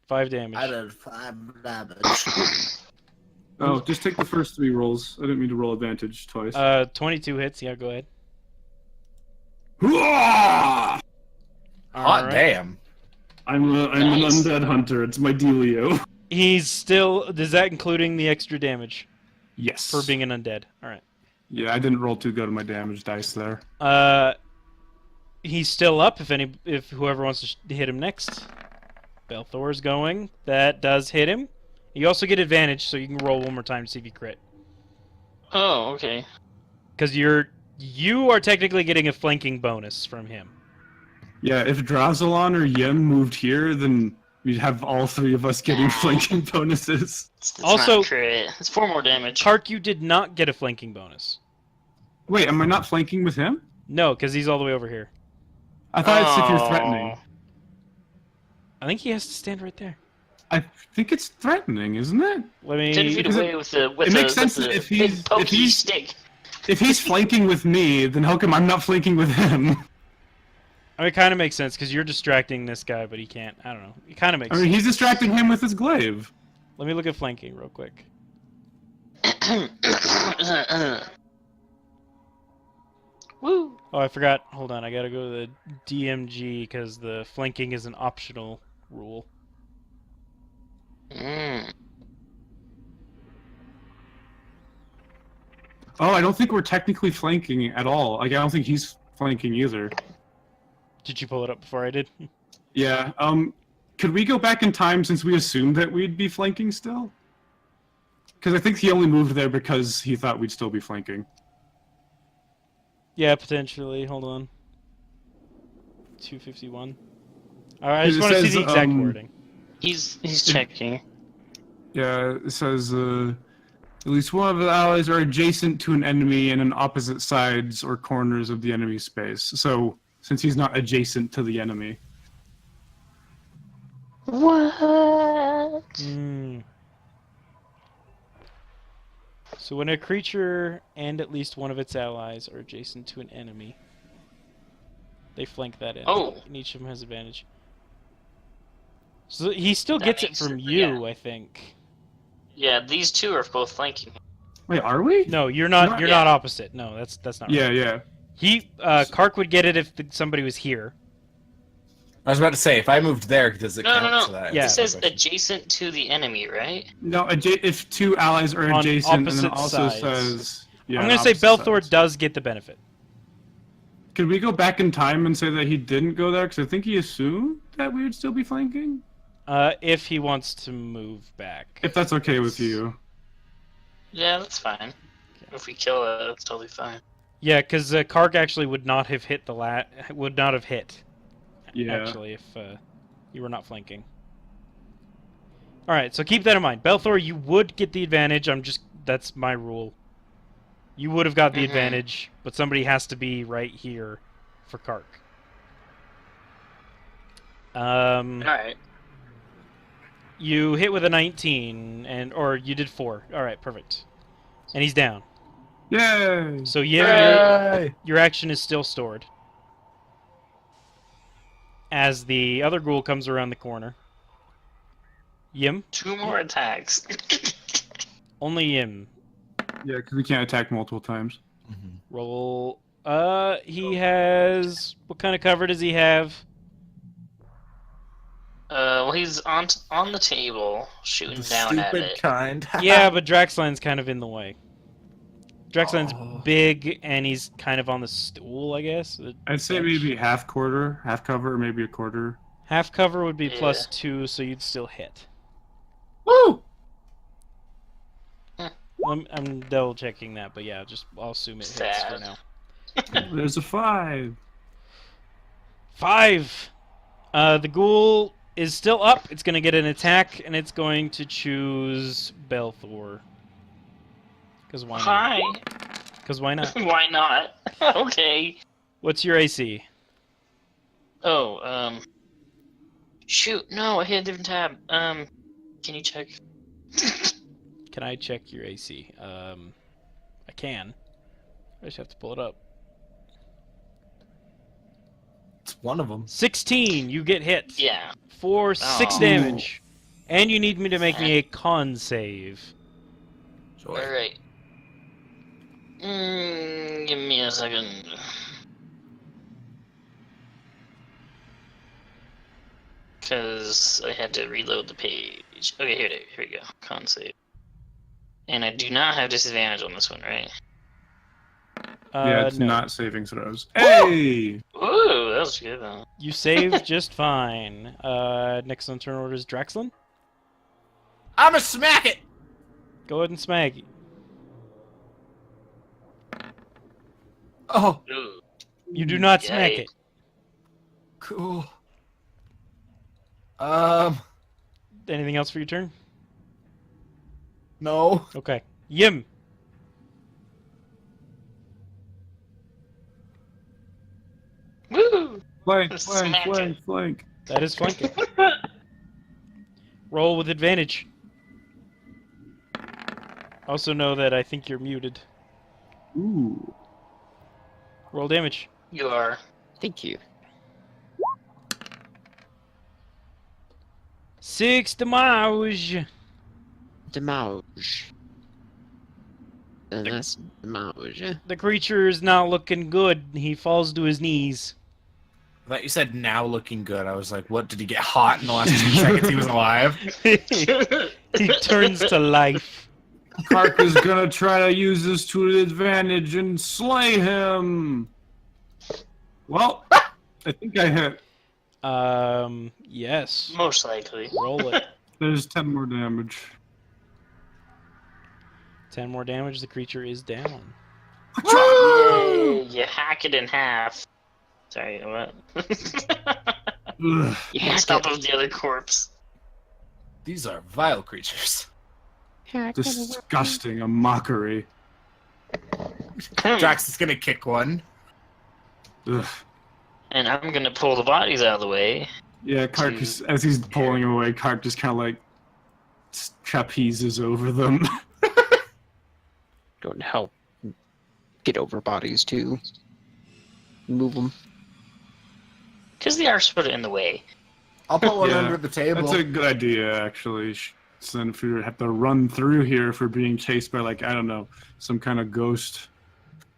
5 damage. I did 5 damage. Oh, just take the first 3 rolls. I didn't mean to roll advantage twice. 22 hits. Yeah, go ahead. Hot Alright. Damn. I'm an Nice. undead hunter. It's my dealio. He's still. Is that including the extra damage Yes. for being an undead? Alright. Yeah, I didn't roll too good on my damage dice there. He's still up if whoever wants to hit him next. Belthor's going. That does hit him. You also get advantage, so you can roll one more time to see if you crit. Oh, okay. Because you are technically getting a flanking bonus from him. Yeah, if Drazalon or Yem moved here, then we'd have all 3 of us getting flanking bonuses. It's Also- not crit. It's 4 more damage. Kark, you did not get a flanking bonus. Wait, am I not flanking with him? No, because he's all the way over here. I thought it's if Oh. you're threatening. I think he has to stand right there. I think it's threatening, isn't it? Let 10 me. feet because away with the it makes sense with the if he's- big pokey if he's- stick. If he's flanking with me, then how come I'm not flanking with him? I mean, it kind of makes sense because you're distracting this guy, but he can't. I don't know. It kind of makes I mean, sense. he's distracting him with his glaive. Let me look at flanking real quick. Woo! Oh, I forgot. Hold on, I gotta go to the DMG because the flanking is an optional rule. Mm. Oh, I don't think we're technically flanking at all. Like, I don't think he's flanking either. Did you pull it up before I did? Yeah. Could we go back in time since we assumed that we'd be flanking still? Because I think he only moved there because he thought we'd still be flanking. Yeah, potentially. Hold on. 251. Alright, I just It want to see says, the exact wording. He's checking. Yeah, it says at least one of the allies are adjacent to an enemy and on opposite sides or corners of the enemy space. So, since he's not adjacent to the enemy. What? Hmm. So when a creature and at least one of its allies are adjacent to an enemy, they flank that enemy. Oh. And each of them has advantage. So he still That gets it makes from it- you, yeah. I think. Yeah, these two are both flanking. Wait, are we? No, you're not. Not- You're Yeah. not opposite. No, that's not. Yeah, right. yeah. He Kark would get it if somebody was here. I was about to say, if I moved there, does it No, count? no, So no. that Yeah. It answers my says question. adjacent to the enemy, right? No, if two allies are On adjacent, and then it opposite also sides. says. Yeah, I'm on gonna say opposite Belthor sides. does get the benefit. Could we go back in time and say that he didn't go there? Because I think he assumed that we would still be flanking? If he wants to move back. If that's okay with you. Yeah, that's fine. If we kill it, that's totally fine. Yeah, because Kark actually would not have hit would not have hit. Yeah. Actually, if you were not flanking. All right, so keep that in mind. Belthor, you would get the advantage. That's my rule. You would have got the Mhm. advantage, but somebody has to be right here for Kark. Alright. You hit with a 19, or you did 4. All right, perfect. And he's down. Yay! So yeah, Yay! your action is still stored. As the other ghoul comes around the corner. Yim? 2 more attacks. Only Yim. Yeah, because we can't attack multiple times. Mhm. Roll. He has. What kind of cover does he have? Well, he's on the table, shooting The down at stupid it. kind. Yeah, but Draxline's kind of in the way. Draxline's Oh. big, and he's kind of on the stool, I guess. The I'd say bench. maybe half quarter, half cover, or maybe a quarter. Half cover would be Yeah. +2, so you'd still hit. Woo! I'm double checking that, but yeah, I'll assume it hits for Sad. now. There's a 5. 5! The ghoul is still up. It's going to get an attack, and it's going to choose Belthor. Because why not? Hi. Because why not? Why not? Okay. What's your AC? Oh, shoot, no, I hit a different tab. Can you check? Can I check your AC? I can. I just have to pull it up. It's one of them. 16! You get hit. Yeah. For 6 Oh. damage. And you need me to make me a con save. Alright. Give me a second. Because I had to reload the page. Okay, here we go. Con save. And I do not have disadvantage on this one, right? Yeah, it's no. not saving throws. Hey! Ooh, that was good though. You saved just fine. Next on turn order is Draxlin. I'ma smack it! Go ahead and smack. Oh, Ooh. You do not smack Yay. it. cool. Anything else for your turn? No. Okay. Yim. Woo! Flank, Smack flank, flank, flank. That is flanking. Roll with advantage. Also know that I think you're muted. Ooh. Roll damage. You are. Thank you. 6 damage. Damage. And that's them out, would you? The creature is not looking good. He falls to his knees. I thought you said now looking good. I was like, what, did he get hot in the last 2 seconds he was alive? He turns to life. Kark is gonna try to use this to his advantage and slay him. Well, I think I hit. Yes. Most likely. Roll it. There's 10 more damage. 10 more damage. The creature is down. Yay, you hack it in half. Sorry, what? Ugh. On top of the other corpse. These are vile creatures. Disgusting, a mockery. Drax is gonna kick one. Ugh. And I'm gonna pull the bodies out of the way. Yeah, Kark, as he's pulling him away, Kark just kind of like trapezes over them. Don't help get over bodies too. Move them. Because they are sort of in the way. I'll put one Yeah, under the table. That's a good idea, actually. So then if we have to run through here for being chased by, like, I don't know, some kind of ghost,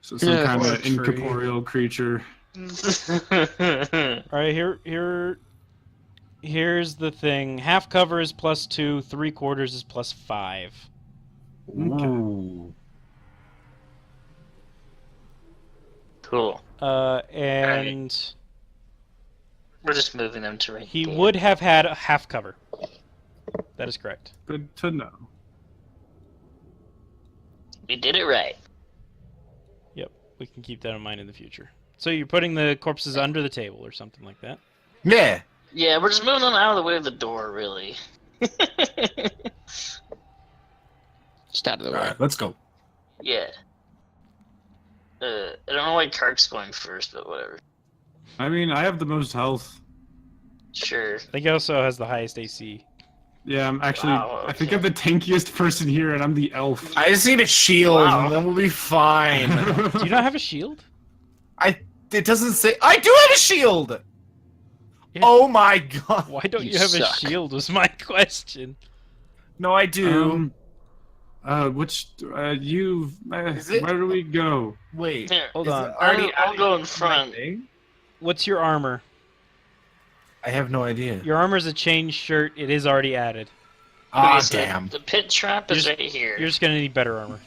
so some Yeah, kind or a of tree. incorporeal creature. All right, here's the thing. Half cover is +2. 3/4 is +5. Ooh. Cool. And We're just moving them to right he there. would have had a half cover. That is correct. Good to know. We did it right. Yep, we can keep that in mind in the future. So you're putting the corpses under the table or something like that? Yeah. Yeah, we're just moving them out of the way of the door, really. Just out of the way. Alright, let's go. Yeah. I don't know why Kark's going first, but whatever. I mean, I have the most health. Sure. I think he also has the highest AC. Yeah, I'm actually. Wow, I think okay. I'm the tankiest person here, and I'm the elf. I just need a shield, Wow. and then we'll be fine. Do you not have a shield? It doesn't say. I do have a shield! Yeah. Oh my god. Why don't You you have suck. a shield was my question. No, I do. Which you? Is it- Where do we go? Wait. Here, Hold is on. it already I'll added go in to front. my thing? What's your armor? I have no idea. Your armor's a chain shirt. It is already added. Ah, Okay, so damn. The pit trap is right here. You're just gonna need better armor.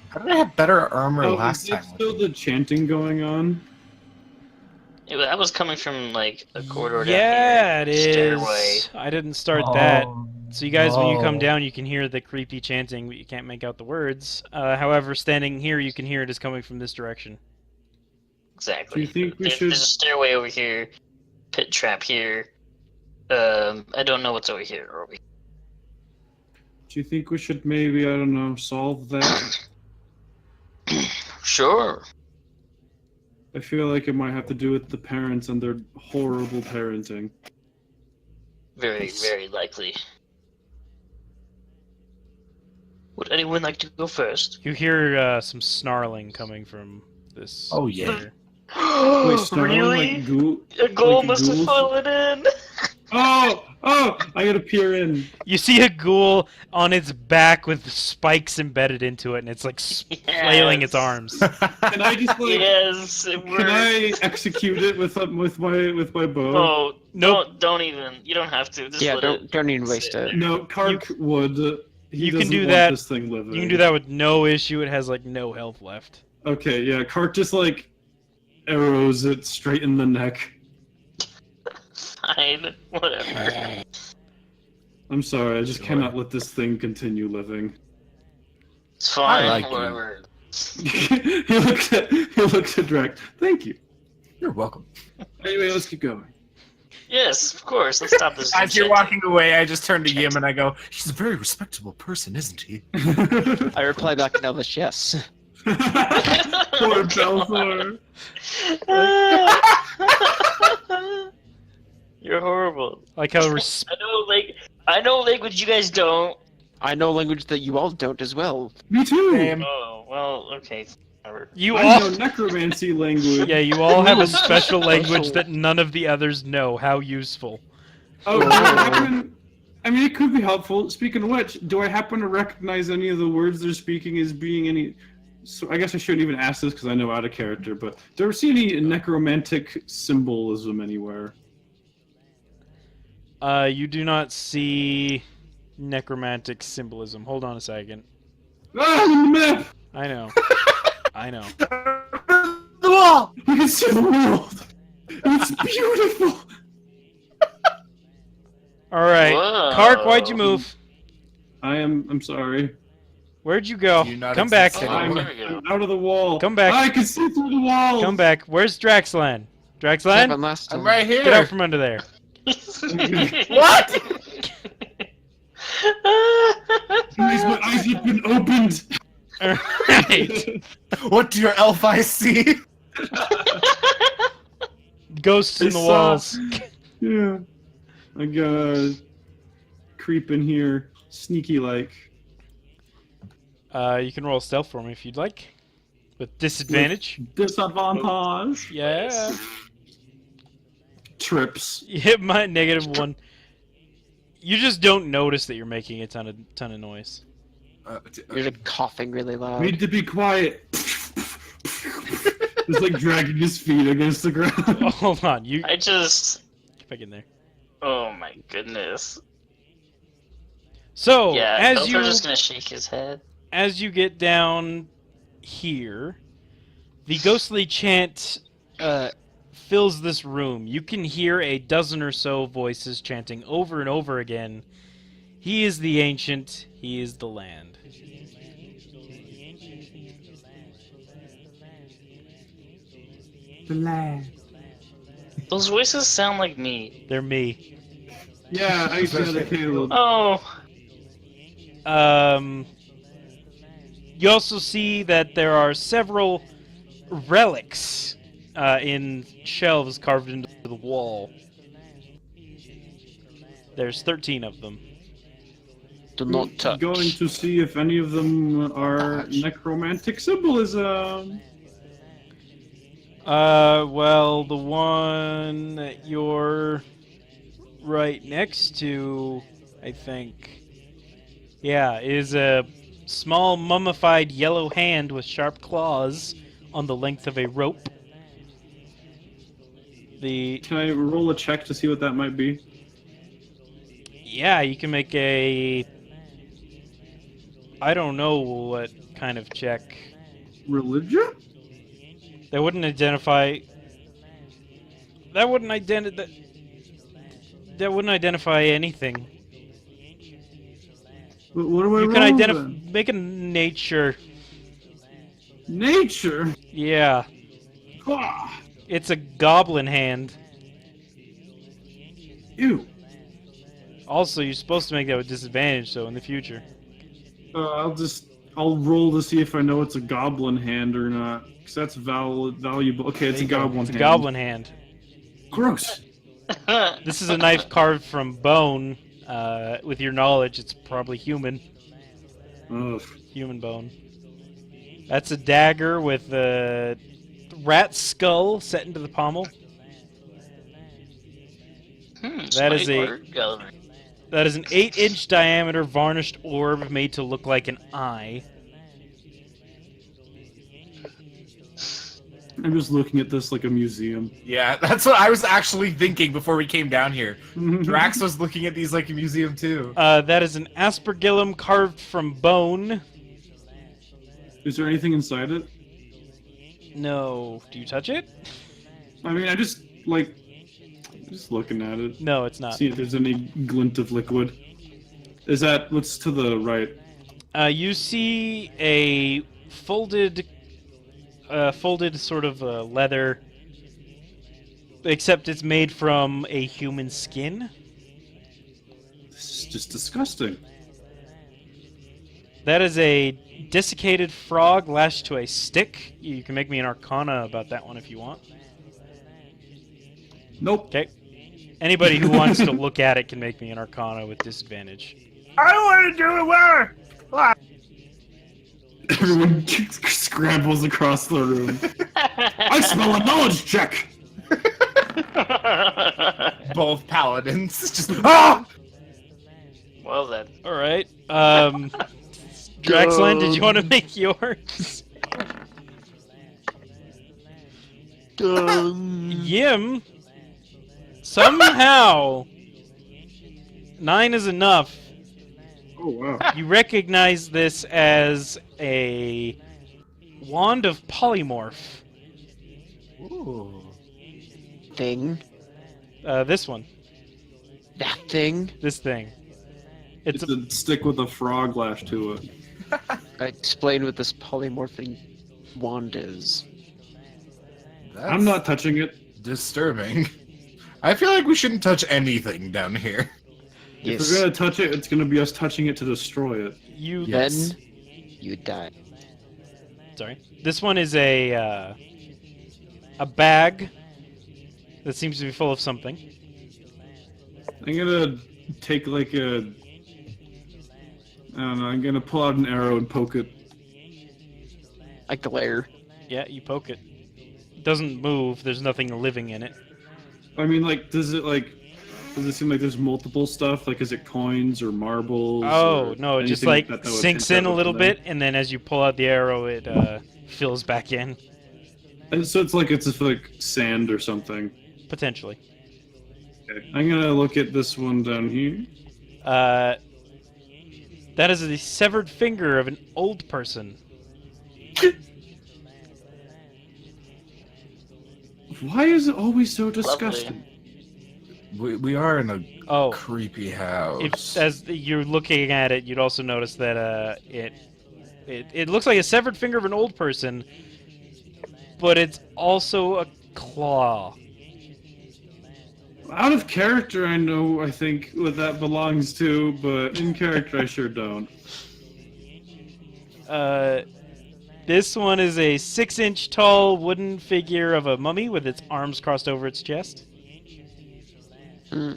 How did I have better armor Oh, last is there time? still the chanting going on? Yeah, but that was coming from like a corridor Yeah, down it here. is. Stairway. I didn't start that. So you guys, when you come no. down, you can hear the creepy chanting, but you can't make out the words. However, standing here, you can hear it is coming from this direction. Exactly. Do you think we There's should- a stairway over here, pit trap here. I don't know what's over here. Or over here. Do you think we should maybe, I don't know, solve that? Sure. I feel like it might have to do with the parents and their horrible parenting. Very, very likely. Would anyone like to go first? You hear some snarling coming from this. Oh, yeah. here. Wait, snarling really? like ghoul? A goal like a must have ghoul? fallen in. Oh! Oh! I gotta peer in. You see a ghoul on its back with spikes embedded into it, and it's like flailing its Yes. arms. Can I just like? Yes, it worked. Can I execute it with my bow? Oh, Nope. don't even. You don't have to. Just Yeah, let don't even sit waste it. No, Kark would. He you can doesn't do want that- This thing living. You can do that with no issue. It has like no health left. Okay, yeah. Kark just like arrows it straight in the neck. Fine, whatever. I'm sorry, I just Sure. cannot let this thing continue living. It's fine, like you. whatever. he looks at Drac. Thank you. You're welcome. Anyway, let's keep going. Yes, of course. Let's stop this. As you're chanting. walking away, I just turn to Yim and I go, "He's a very respectable person, isn't he?" I reply back in Elvish, yes. Poor Oh, Belthor. You're horrible. Like how I know language you guys don't. I know language that you all don't as well. Me too. Same. Oh, well, okay. Whatever. you I all. know necromancy language. Yeah, you all have a special language that none of the others know. How useful. Oh, do I happen? I mean, it could be helpful. Speaking of which, do I happen to recognize any of the words they're speaking as being any So I guess I shouldn't even ask this because I know out of character, but do you ever see any necromantic symbolism anywhere? You do not see necromantic symbolism. Hold on a second. Ah, on the map! I know. I know. The wall! You can see the world! It's beautiful! Alright. Whoa. Kark, why'd you move? I'm sorry. Where'd you go? Do you not Come back. exist Oh, anymore? there we go. I'm out of the wall. Come back. I can see through the wall. Come back. Where's Draxlan? Draxlan? Seven last I'm time. right here. Get out from under there. What? Guys, my eyes have been opened. Alright. What do your elf eyes see? Ghosts in the I saw- walls. Yeah. I gotta creep in here, sneaky like. You can roll stealth for me if you'd like. With disadvantage. Disadvantage. Yeah. Trips. You hit my -1. You just don't notice that you're making a ton of noise. You're like coughing really loud. Need to be quiet. Just like dragging his feet against the ground. Oh, hold on. You I just. get back in there. Oh my goodness. So Yeah, as Belthor's you just gonna shake his head. as you get down here, the ghostly chant fills this room. You can hear a dozen or so voices chanting over and over again. He is the ancient, he is the land. The land. Those voices sound like me. They're me. Yeah, I used to have a Caleb. Oh. You also see that there are several relics in shelves carved into the wall. There's 13 of them. Do not touch. Going to see if any of them are necromantic symbolism. Well, the one that you're right next to, I think, yeah, is a small mummified yellow hand with sharp claws on the length of a rope. Can I roll a check to see what that might be? Yeah, you can make a... I don't know what kind of check. Religion? That wouldn't identify... That wouldn't identify anything. But what do I You roll can identify... then? Make a nature. Nature? Yeah. Ah, It's a goblin hand. ew. Also, you're supposed to make that with disadvantage, so in the future. I'll roll to see if I know it's a goblin hand or not. Because that's valuable. Okay, it's a goblin It's a hand. goblin hand. Gross. This is a knife carved from bone. With your knowledge, it's probably human. Ugh. Human bone. That's a dagger with a rat skull set into the pommel. That is a- gallery. That is an 8-inch diameter varnished orb made to look like an eye. I'm just looking at this like a museum. Yeah, that's what I was actually thinking before we came down here. Drax was looking at these like a museum too. That is an aspergillum carved from bone. Is there anything inside it? No. Do you touch it? I mean, just looking at it. No, it's not. See if there's any glint of liquid. Is that what's to the right? You see a folded sort of leather, except it's made from a human skin. This is just disgusting. That is a desiccated frog lashed to a stick. You can make me an arcana about that one if you want. Nope. Okay. Anybody who wants to look at it can make me an arcana with disadvantage. I want to do it where? Everyone scrambles across the room. I smell a knowledge check. Both paladins. Just Well then. All right. Draxland, did you want to make yours? Yim, somehow, 9 is enough. Oh wow. You recognize this as a wand of polymorph. Ooh. Thing. This one. That thing. This thing. It's It's a stick with a frog lash to it. Explain what this polymorphing wand is. That's I'm not touching it. disturbing. I feel like we shouldn't touch anything down here. If we're gonna touch it, it's gonna be us touching it to destroy it. you. Yes. Then you die. Sorry. This one is a bag that seems to be full of something. I'm gonna take like a. I don't know. I'm gonna pull out an arrow and poke it. I glare. Yeah, you poke it. It doesn't move. There's nothing living in it. I mean, like, does it seem like there's multiple stuff? Like, is it coins or marbles? Oh or no! It just anything like that would sinks hint in at a what's little there? bit, and then as you pull out the arrow, it fills back in. And so it's like sand or something. Potentially. Okay. I'm gonna look at this one down here. That is the severed finger of an old person. Why is it always so disgusting? We are in a Oh, creepy house. if as you're looking at it, you'd also notice that it looks like a severed finger of an old person, but it's also a claw. Out of character, I think what that belongs to, but in character, I sure don't. This one is a 6-inch tall wooden figure of a mummy with its arms crossed over its chest. Hmm.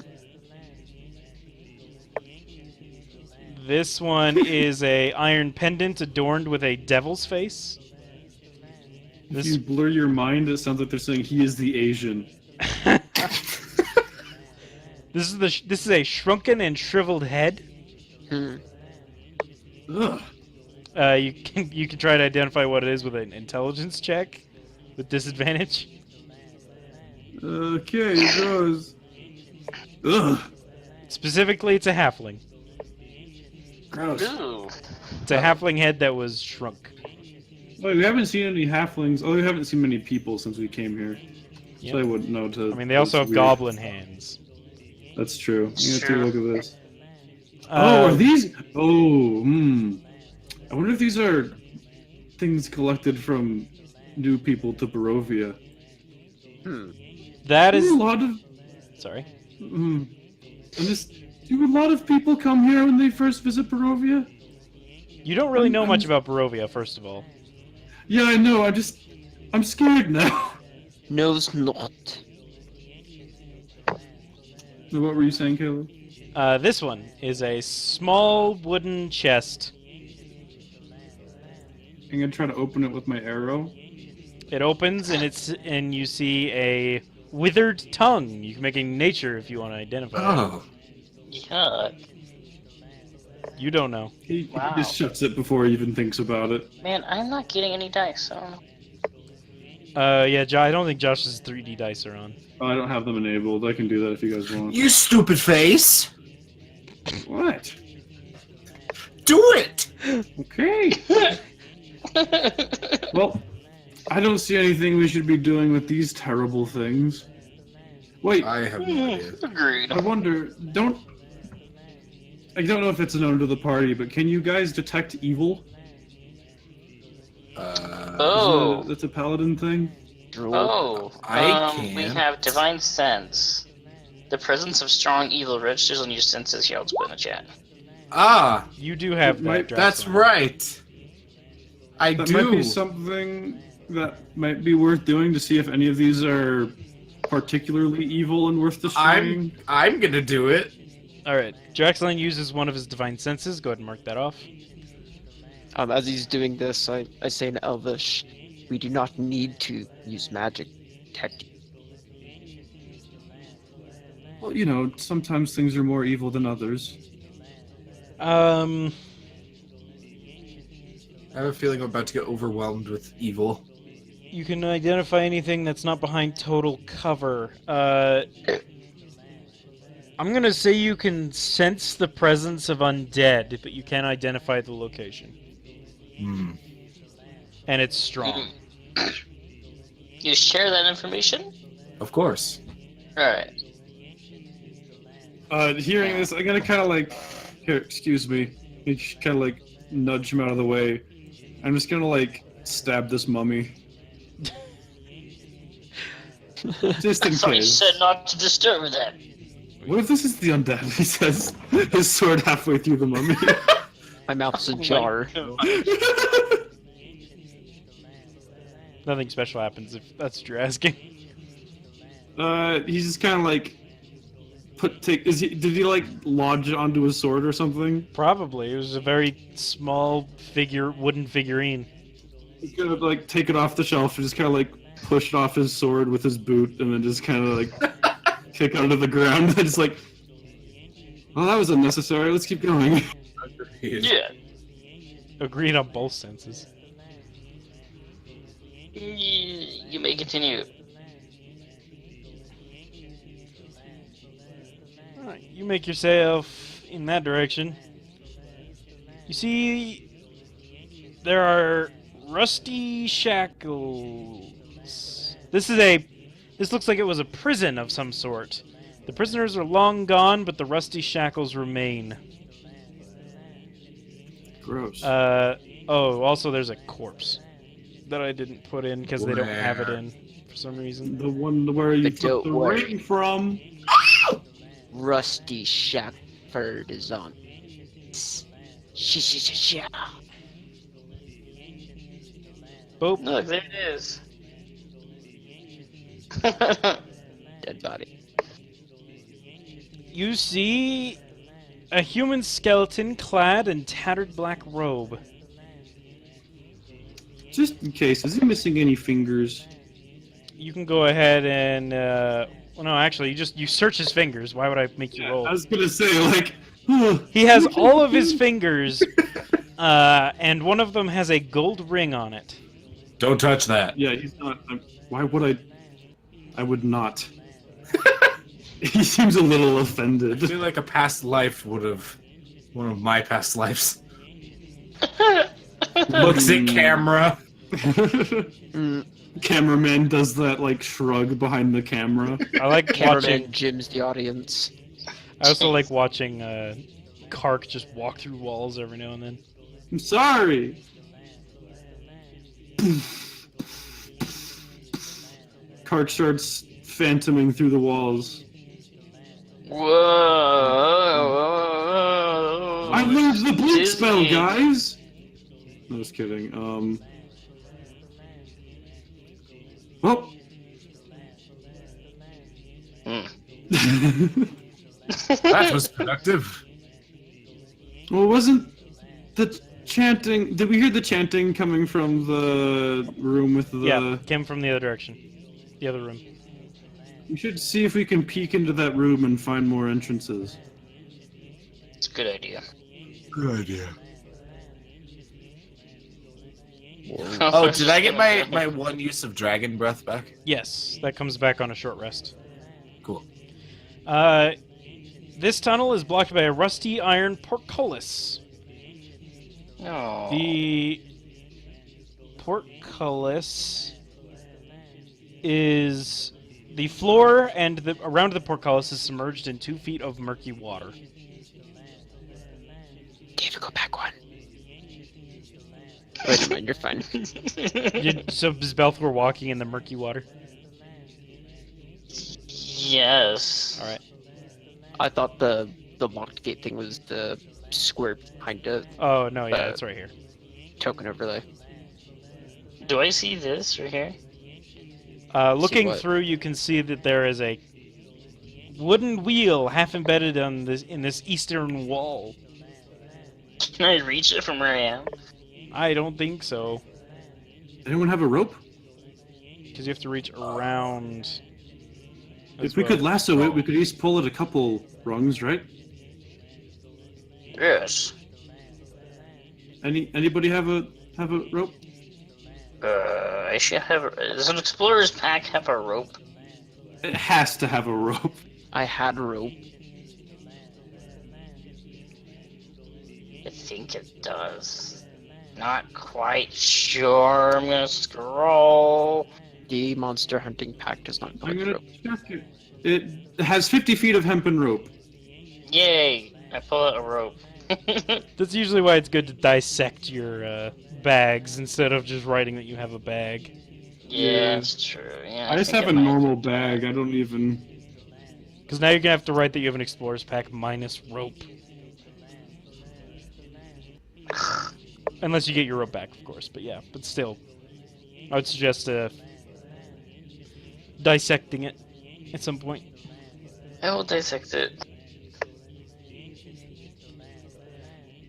This one is a iron pendant adorned with a devil's face. If This you blur your mind, it sounds like they're saying he is the Asian. this is a shrunken and shriveled head. Hmm. Ugh. You can try to identify what it is with an intelligence check with disadvantage. Okay, here goes. Ugh. Specifically, it's a halfling. Gross. Ooh. It's a halfling head that was shrunk. Wait, we haven't seen any halflings. Oh, we haven't seen many people since we came here. Yep. So I wouldn't know to. I mean, they also have weird. goblin hands. That's true. It's You have to true. look at this. Oh, are Um, these? Oh, I wonder if these are things collected from new people to Barovia. Hmm. that is. Do a lot of. Sorry. And this. Do a lot of people come here when they first visit Barovia? You don't really know I'm- much about Barovia, first of all. Yeah, I know. I'm scared now. Knows not. So what were you saying, Caleb? This one is a small wooden chest. I'm gonna try to open it with my arrow. It opens and you see a withered tongue. You can make a nature if you want to identify it. Oh. Yuck. You don't know. He Wow. just shuts it before he even thinks about it. Man, I'm not getting any dice. I don't know. Yeah, I don't think Josh's 3D dice are on. Oh, I don't have them enabled. I can do that if you guys want. You stupid face! What? Do it! Okay. Well, I don't see anything we should be doing with these terrible things. Wait, I have no idea. Agreed. I wonder, I don't know if it's known to the party, but can you guys detect evil? Oh. That's a paladin thing? Oh. I We can. have Divine Sense. The presence of strong evil registers on your senses. Yelled in the chat. Ah, You do have that. that's Draston. right. I That do. might be something that might be worth doing to see if any of these are particularly evil and worth destroying. I'm gonna do it. Alright. Draxline uses one of his divine senses. Go ahead and mark that off. As he's doing this, I say in Elvish, we do not need to use magic tech. Well, you know, sometimes things are more evil than others. Um, I have a feeling I'm about to get overwhelmed with evil. You can identify anything that's not behind total cover. I'm gonna say you can sense the presence of undead, but you can't identify the location. Hmm. And it's strong. You share that information? Of course. Alright. Hearing this, I'm gonna kind of like, here, excuse me. Kind of like nudge him out of the way. I'm just gonna like stab this mummy. Just in So you case. said not to disturb them. What if this is the undead? He says, his sword halfway through the mummy. My mouth's ajar. Nothing special happens if that's what you're asking. He's just kind of like did he like lodge onto his sword or something? Probably. It was a very small wooden figurine. He's gonna like take it off the shelf and just kind of like push off his sword with his boot and then just kind of like kick onto the ground and just like, well, that was unnecessary. Let's keep going. Yeah. Agreed on both senses. You may continue. Alright, you make yourself in that direction. You see, there are rusty shackles. This looks like it was a prison of some sort. The prisoners are long gone, but the rusty shackles remain. Gross. Also there's a corpse that I didn't put in because they don't have it Where? in for some reason. The one where you But took don't the worry. ring from. Rusty Shackford is on. Shh. Boop. Look, there it is. Dead body. You see a human skeleton clad in tattered black robe. Just in case, is he missing any fingers? You can go ahead and well, no, actually, you search his fingers. Why would I make you roll? I was gonna say like. He has all of his fingers, and one of them has a gold ring on it. Don't touch that. Yeah, he's not. Why would I? I would not. He seems a little I offended. feel like a past life would have. One of my past lives. Looks at camera. Cameraman does that like shrug behind the camera. I like Cameraman watching. Jim's the audience. I also like watching Kark just walk through walls every now and then. I'm sorry. Cart starts phantoming through the walls. Whoa! I learned the blink Disney. spell, guys. No, just kidding. Well. That was productive. Well, wasn't the chanting? Did we hear the chanting coming from the room with the? Yeah, came from the other direction, the other room. We should see if we can peek into that room and find more entrances. It's a good idea. Good idea. Oh, did I get my one use of dragon breath back? Yes, that comes back on a short rest. Cool. This tunnel is blocked by a rusty iron portcullis. No. The portcullis is the floor and around the portcullis is submerged in 2 feet of murky water. David, go back one. Wait a minute, you're fine. So is Belthor walking in the murky water? Yes. All right. I thought the locked gate thing was the square behind the Oh no, yeah, it's right here. token overlay. Do I see this right here? Looking what? through, you can see that there is a wooden wheel half embedded in this eastern wall. Can I reach it from where I am? I don't think so, Anyone have a rope? because you have to reach around. as If we well. could lasso it, we could at least pull it a couple rungs, right? Yes. Anybody have a rope? I I should have. Does an explorer's pack have a rope? It has to have a rope. I had rope. I think it does. Not quite sure. I'm gonna scroll. The monster hunting pack does not come I'm with gonna rope. check it. It has 50 feet of hempen rope. Yay! I pull out a rope. That's usually why it's good to dissect your bags instead of just writing that you have a bag. Yeah, that's true. Yeah, I just think have it a might- normal bag. I don't even. Because now you're gonna have to write that you have an explorer's pack minus rope. Unless you get your rope back, of course. But yeah, but still, I would suggest dissecting it at some point. I will dissect it.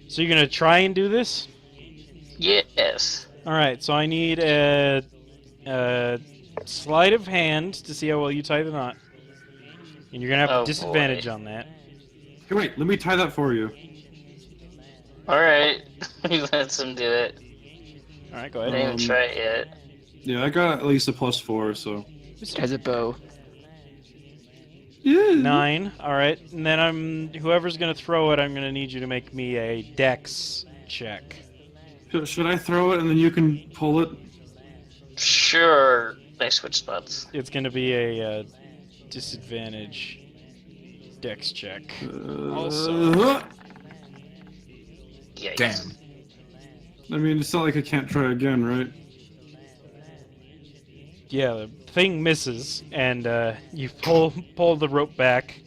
So you're gonna try and do this? Yes. All right. So I need a sleight of hand to see how well you tie the knot, and you're gonna have Oh, disadvantage boy. on that. Hey, wait, let me tie that for you. Alright. Let him do it. All right, go I ahead. didn't even try it yet. Yeah, I got at least a +4, so. It has a bow. Yeah. 9. All right, and then whoever's gonna throw it. I'm gonna need you to make me a Dex check. Should I throw it and then you can pull it? Sure. I switch spots. It's gonna be a disadvantage Dex check. Also. Yikes. Damn. I mean, it's not like I can't try again, right? Yeah, the thing misses, and you pull the rope back.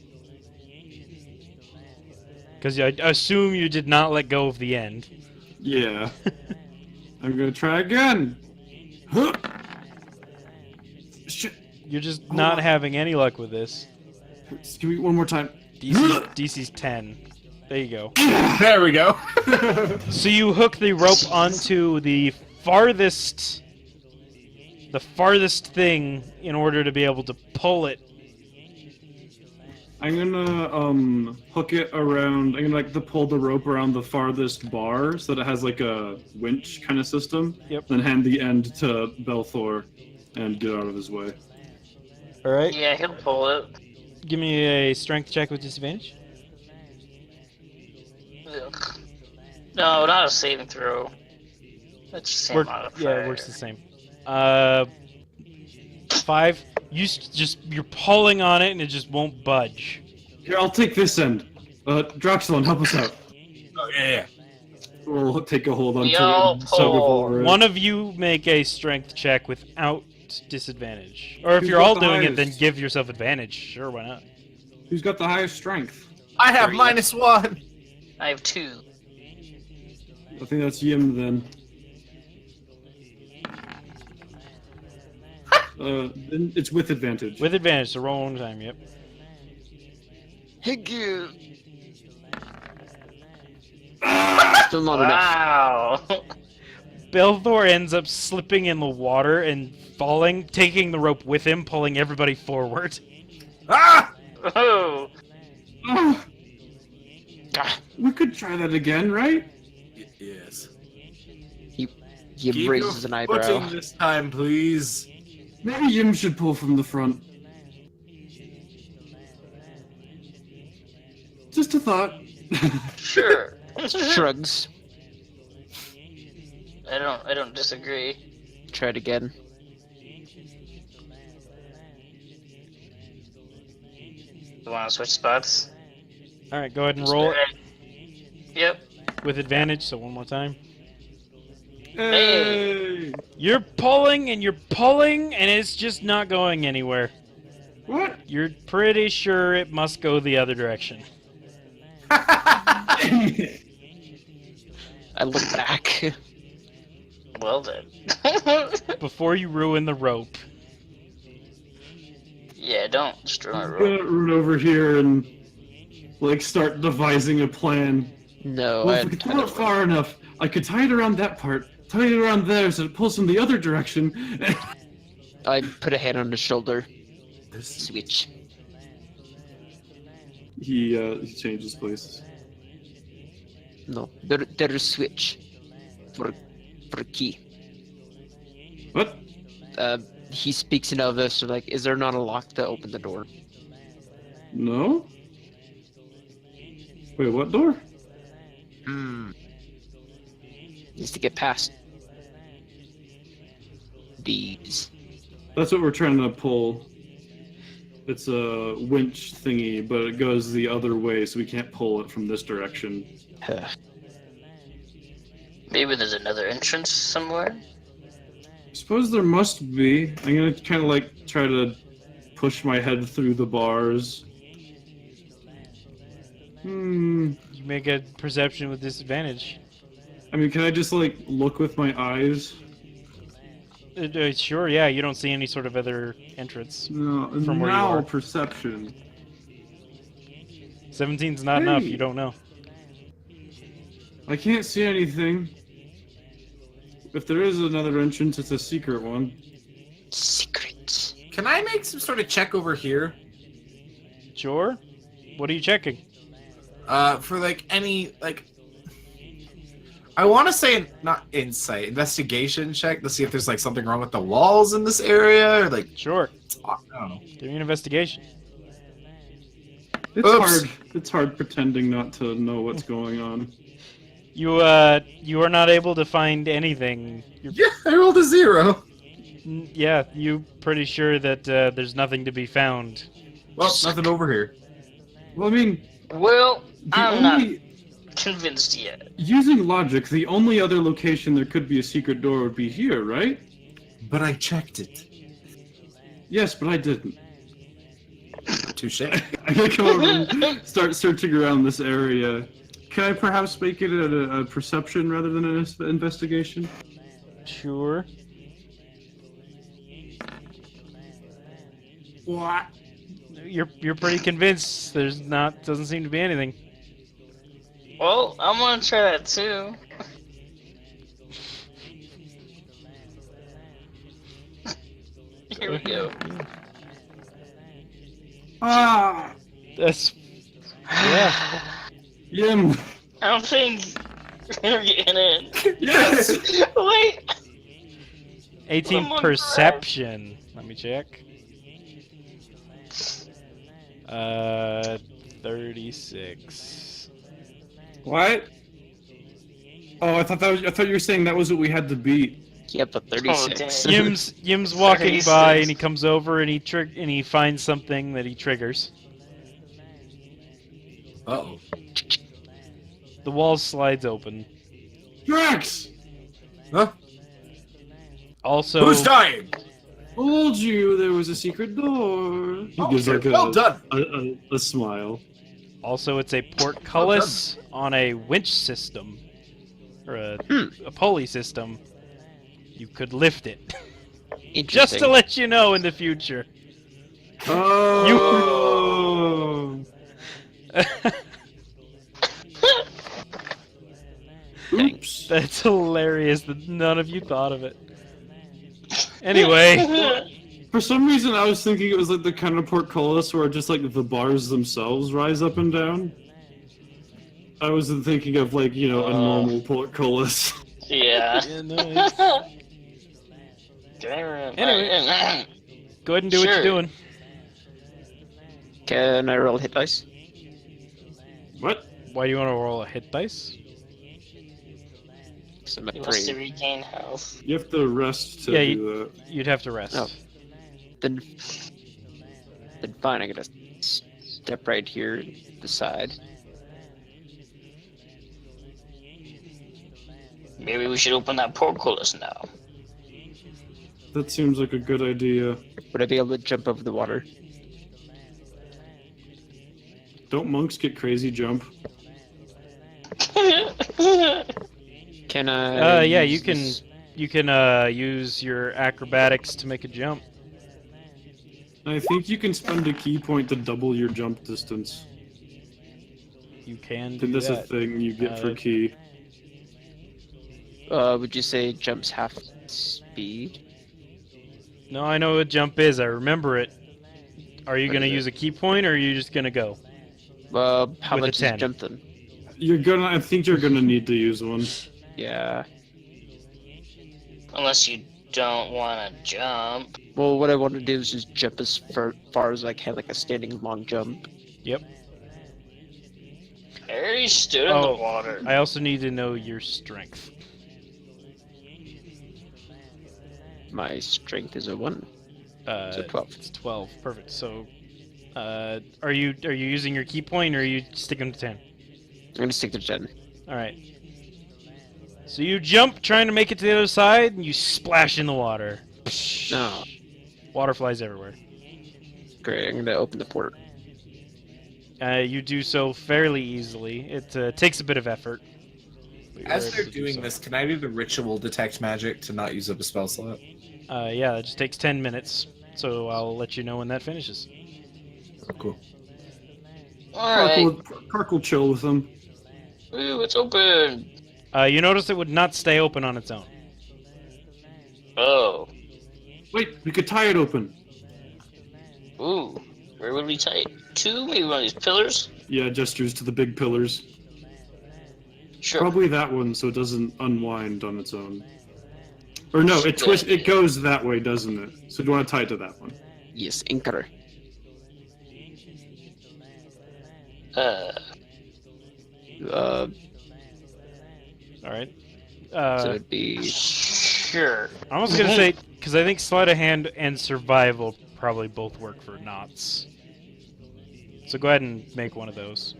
Because I assume you did not let go of the end. Yeah. I'm gonna try again. Huh. Shit. You're just Hold not on. having any luck with this. Give me one more time. DC's 10. There you go. There we go. So you hook the rope onto the farthest thing in order to be able to pull it. I'm gonna hook it around. I'm gonna pull the rope around the farthest bar so that it has like a winch kind of system. Yep. Then hand the end to Belthor and get out of his way. All right. Yeah, he'll pull it. Give me a strength check with disadvantage. Ugh. No, not a saving throw. That's the same modifier. Yeah, it works the same. 5. You're pulling on it and it just won't budge. Here, I'll take this end. Droxelon, help us out. Oh, yeah. We'll take a hold on We to all it. And pull. shove it over it. One of you make a strength check without disadvantage. Or if Who's you're got all the doing it, then highest? give yourself advantage. Sure, why not? Who's got the highest strength? I have Three. -1. I have 2. I think that's Yim then. Then it's with advantage. With advantage, so roll one time, yep. Higgy. Still not enough. Wow. Belthor ends up slipping in the water and falling, taking the rope with him, pulling everybody forward. Ah! Oh. Ah, Ah, we could try that again, right? Yes. he Keep raises your an eyebrow. footing this time, please. Maybe Yim should pull from the front. Just a thought. Sure. Shrugs. I don't disagree. Try it again. You want to switch spots? Alright, go ahead and roll it Yep. with advantage, so one more time. Hey! You're pulling, and it's just not going anywhere. What? You're pretty sure it must go the other direction. I look back. Well done. Before you ruin the rope. Yeah, don't destroy my I'm rope. gonna run over here and start devising a plan. No, Well, I if we had could throw it far enough, I could tie it around that part, tie it around there so it pulls from the other direction. I put a hand on his shoulder. Switch. He changes places. No, there is switch for key. What? He speaks in Elvish, so like, is there not a lock to open the door? No? Wait, what door? Needs to get past these. That's what we're trying to pull. It's a winch thingy, but it goes the other way, so we can't pull it from this direction. Maybe there's another entrance somewhere. I suppose there must be. I'm gonna kind of like try to push my head through the bars. You make a perception with disadvantage. I mean, can I just like look with my eyes? Sure, yeah, you don't see any sort of other entrance. No, From where you now are. perception. 17's not enough, Hey. you don't know. I can't see anything. If there is another entrance, it's a secret one. Secrets. Can I make some sort of check over here? Sure? What are you checking? For like any like. I want to say not insight, investigation check to see if there's like something wrong with the walls in this area or like. Sure. I don't know. Give me an investigation. It's Oops. hard. It's hard pretending not to know what's going on. You are not able to find anything. Yeah, I rolled a 0. Yeah, you pretty sure that there's nothing to be found. Well, nothing over here. Well, I mean, Well, the I'm not only convinced yet. using logic, the only other location there could be a secret door would be here, right? But I checked it. Yes, but I didn't. Touche. I'm gonna come over and start searching around this area. Can I perhaps make it a perception rather than an investigation? Sure. What? You're pretty convinced doesn't seem to be anything. Well, I'm gonna try that too. Here we go. Ah! That's yeah. Yim! I don't think we're getting in. Yes! Wait. 18 I'm on perception. Let me check. 36. What? Oh, I thought you were saying that was what we had to beat. Yeah, but 36. damn. Yim's walking by 36. and he comes over and he finds something that he triggers. Uh-oh. The wall slides open. Drax! Huh? Also, Who's dying? Told you there was a secret door. He gives like well done. a smile. also it's a portcullis on a winch system, or a pulley system. You could lift it. Interesting. Just to let you know in the future. Oh! Oops. That's hilarious that none of you thought of it. Anyway, For some reason, I was thinking it was like the kind of portcullis where just like the bars themselves rise up and down. I wasn't thinking of like, you know, a normal portcullis. Yeah. yeah, no, it's- Anyway. go ahead and do what Sure. you're doing. Can I roll hit dice? What? Why do you want to roll a hit dice? So I'm at He wants to 3. regain health. You have to rest to Yeah, do that. You'd have to rest. Oh. Then fine, I gotta step right here, the side. Maybe we should open that portcullis now. That seems like a good idea. Would I be able to jump over the water? Don't monks get crazy jump? Can I? Yeah, use you can. this- You can use your acrobatics to make a jump. I think you can spend a key point to double your jump distance. You can I do think that's a that. thing you get for Uh, key. Would you say jumps half speed? No, I know what jump is. I remember it. Are you What gonna is it? use a key point, or are you just gonna go? How With a much 10. is jump then? I think you're gonna need to use one. Yeah. Unless you don't want to jump. Well, what I want to do is just jump as far as I can, like a standing long jump. Yep. I already stood in the water. I also need to know your strength. My strength is a 1. So 12. It's 12. Perfect. So, are you using your key point, or are you sticking to 10? I'm gonna stick to 10. All right. So you jump, trying to make it to the other side, and you splash in the water. No. Water flies everywhere. Great, I'm gonna open the port. You do so fairly easily. It takes a bit of effort. but you're As able they're to do doing so. this, can I do the ritual detect magic to not use up a spell slot? Yeah, it just takes 10 minutes. So I'll let you know when that finishes. Oh, cool. Alright. Kark will chill with them. Ooh, it's open. You notice it would not stay open on its own. Oh. Wait, we could tie it open. Ooh. Where would we tie it to? Maybe one of these pillars? Yeah, gestures to the big pillars. Sure. Probably that one, so it doesn't unwind on its own. Or no, it Yeah. twists. It goes that way, doesn't it? So do you want to tie it to that one? Yes, anchor. Uh, All right. So it'd be sure. I'm almost gonna say, because I think sleight of hand and survival probably both work for knots. So go ahead and make one of those.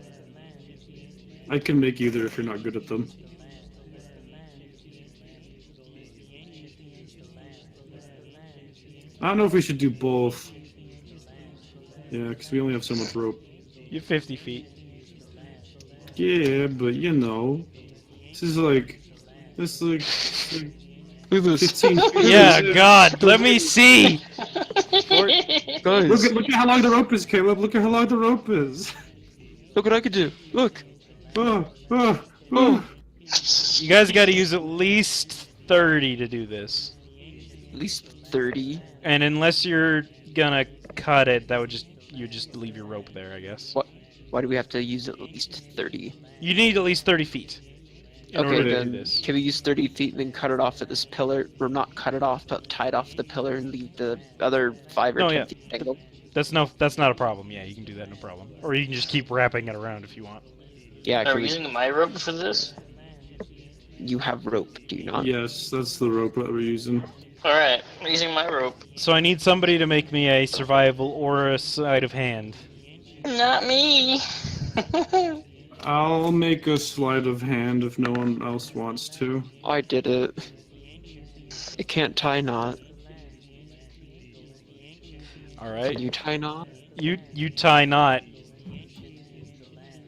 I can make either if you're not good at them. I don't know if we should do both. Yeah, because we only have so much rope. You're 50 feet. Yeah, but you know, this is like 15 feet. Yeah, God, let me see. guys. Look at how long the rope is, Caleb. Look at how long the rope is. Look what I could do. Look. Oh, oh, oh. You guys got to use at least 30 to do this. At least 30. And unless you're gonna cut it, that would you just leave your rope there, I guess. What? Why do we have to use at least 30? You need at least 30 feet in order Okay, to do then this. can we use 30 feet and then cut it off at this pillar? Or not cut it off, but tie it off the pillar and leave the other 5 or No, 10 yeah. feet tangled? That's not a problem. Yeah, you can do that, no problem. Or you can just keep wrapping it around if you want. Yeah, Are can we we, using my rope for this? you have rope, do you not? Yes, that's the rope that we're using. Alright, I'm using my rope. So I need somebody to make me a survival or a sleight of hand. Not me. I'll make a sleight of hand if no one else wants to. I did it. It can't tie knot. All right. Can you tie knot? You tie knot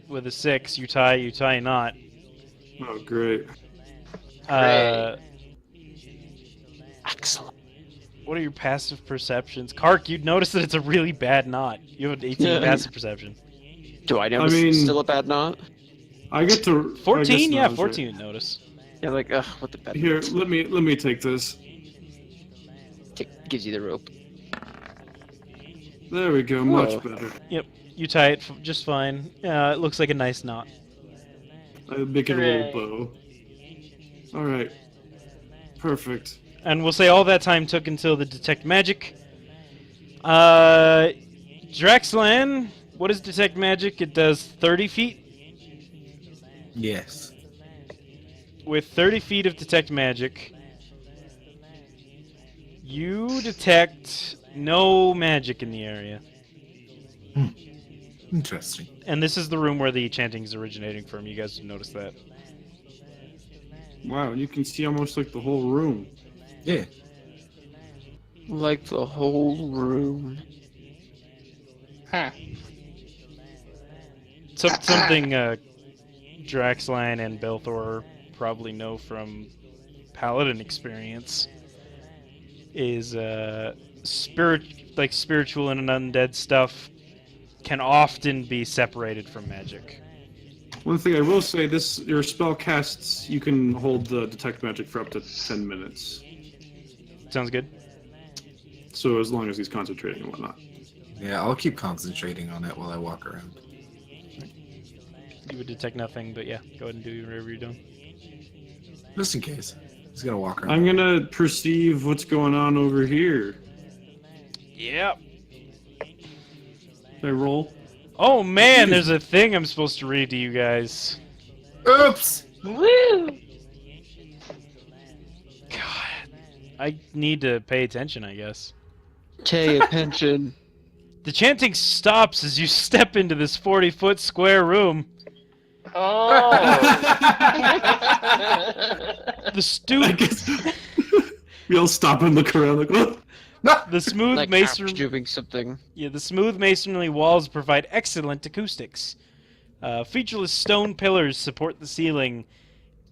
with a 6. You tie knot. Oh, great. Excellent. What are your passive perceptions? Kark, you'd notice that it's a really bad knot. You have an 18 Yeah. passive perception. Do I notice mean- it's still a bad knot? I get to 14? I guess Yeah, not, is 14 would notice. Yeah, like, ugh, what the bad Here, let me take this. gives you the rope. There we go. Whoa. Much better. You tie it just fine. It looks like a nice knot. I make it a little Hooray. bow. All right. Perfect. And we'll say all that time took until the detect magic. Draxlan, what is detect magic? It does 30 feet. Yes. With 30 feet of detect magic, you detect no magic in the area. Interesting. And this is the room where the chanting is originating from. You guys noticed that. Wow, you can see almost like the whole room. Yeah. Like the whole room. Huh. Something Draxlan and Belthor probably know from Paladin experience is spiritual and undead stuff can often be separated from magic. One thing I will say, your spell casts, you can hold the detect magic for up to 10 minutes. Sounds good? So as long as he's concentrating and whatnot. Yeah, I'll keep concentrating on it while I walk around. You would detect nothing, but yeah, go ahead and do whatever you're doing. Just in case. He's gonna walk around. I'm gonna perceive what's going on over here. Yep. Did I roll? Oh man, there's a thing I'm supposed to read to you guys. Oops! Woo! God, I need to pay attention, I guess. Pay attention. The chanting stops as you step into this 40-foot square room. Oh! The I stoop, guess we all stop and look around like, oh. the smooth Like masonry. after doing something. Yeah, the smooth masonry walls provide excellent acoustics. Featureless stone pillars support the ceiling,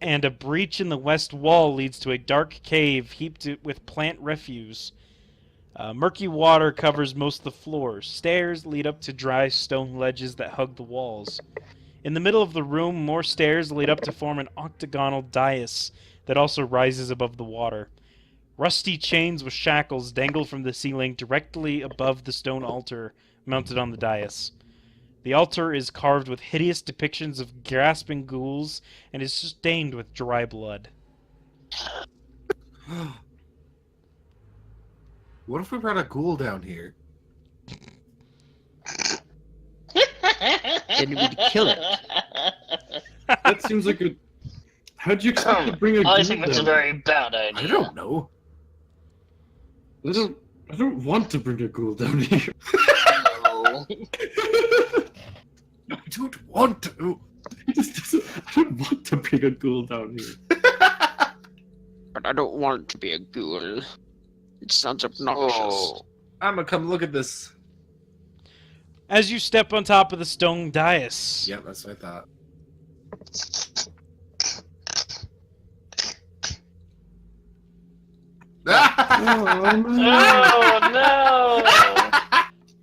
and a breach in the west wall leads to a dark cave heaped with plant refuse. Murky water covers most of the floor. Stairs lead up to dry stone ledges that hug the walls. In the middle of the room, more stairs lead up to form an octagonal dais that also rises above the water. Rusty chains with shackles dangle from the ceiling directly above the stone altar mounted on the dais. The altar is carved with hideous depictions of grasping ghouls and is stained with dry blood. What if we brought a ghoul down here? Then we'd kill it. That seems like a. How'd you expect to bring a I ghoul think that's a down? very bad idea. I don't know. I don't want to bring a ghoul down here. No. I don't want to. I don't want to bring a ghoul down here. But I don't want to be a ghoul. It sounds obnoxious. Oh. I'm gonna come look at this. As you step on top of the stone dais, Yeah, that's what I thought. Oh no!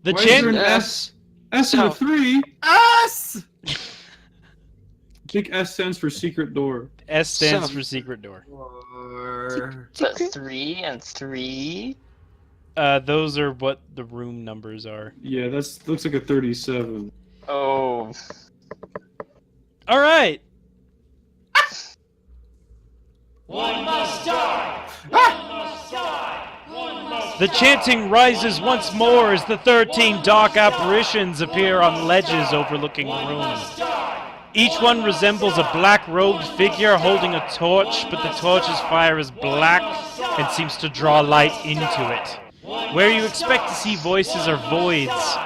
the Why is there chant an S? S and a 3? Us! I think S stands for secret door. S stands So- for secret door. Or... Is that 3 and 3? Those are what the room numbers are. Yeah, that's looks like a 37. Oh. All right. The chanting rises once more as the 13 dark apparitions appear on ledges overlooking the room. Each one resembles a black-robed figure holding a torch, but the torch's fire is black and seems to draw light into it. Where you expect to see voices are voids.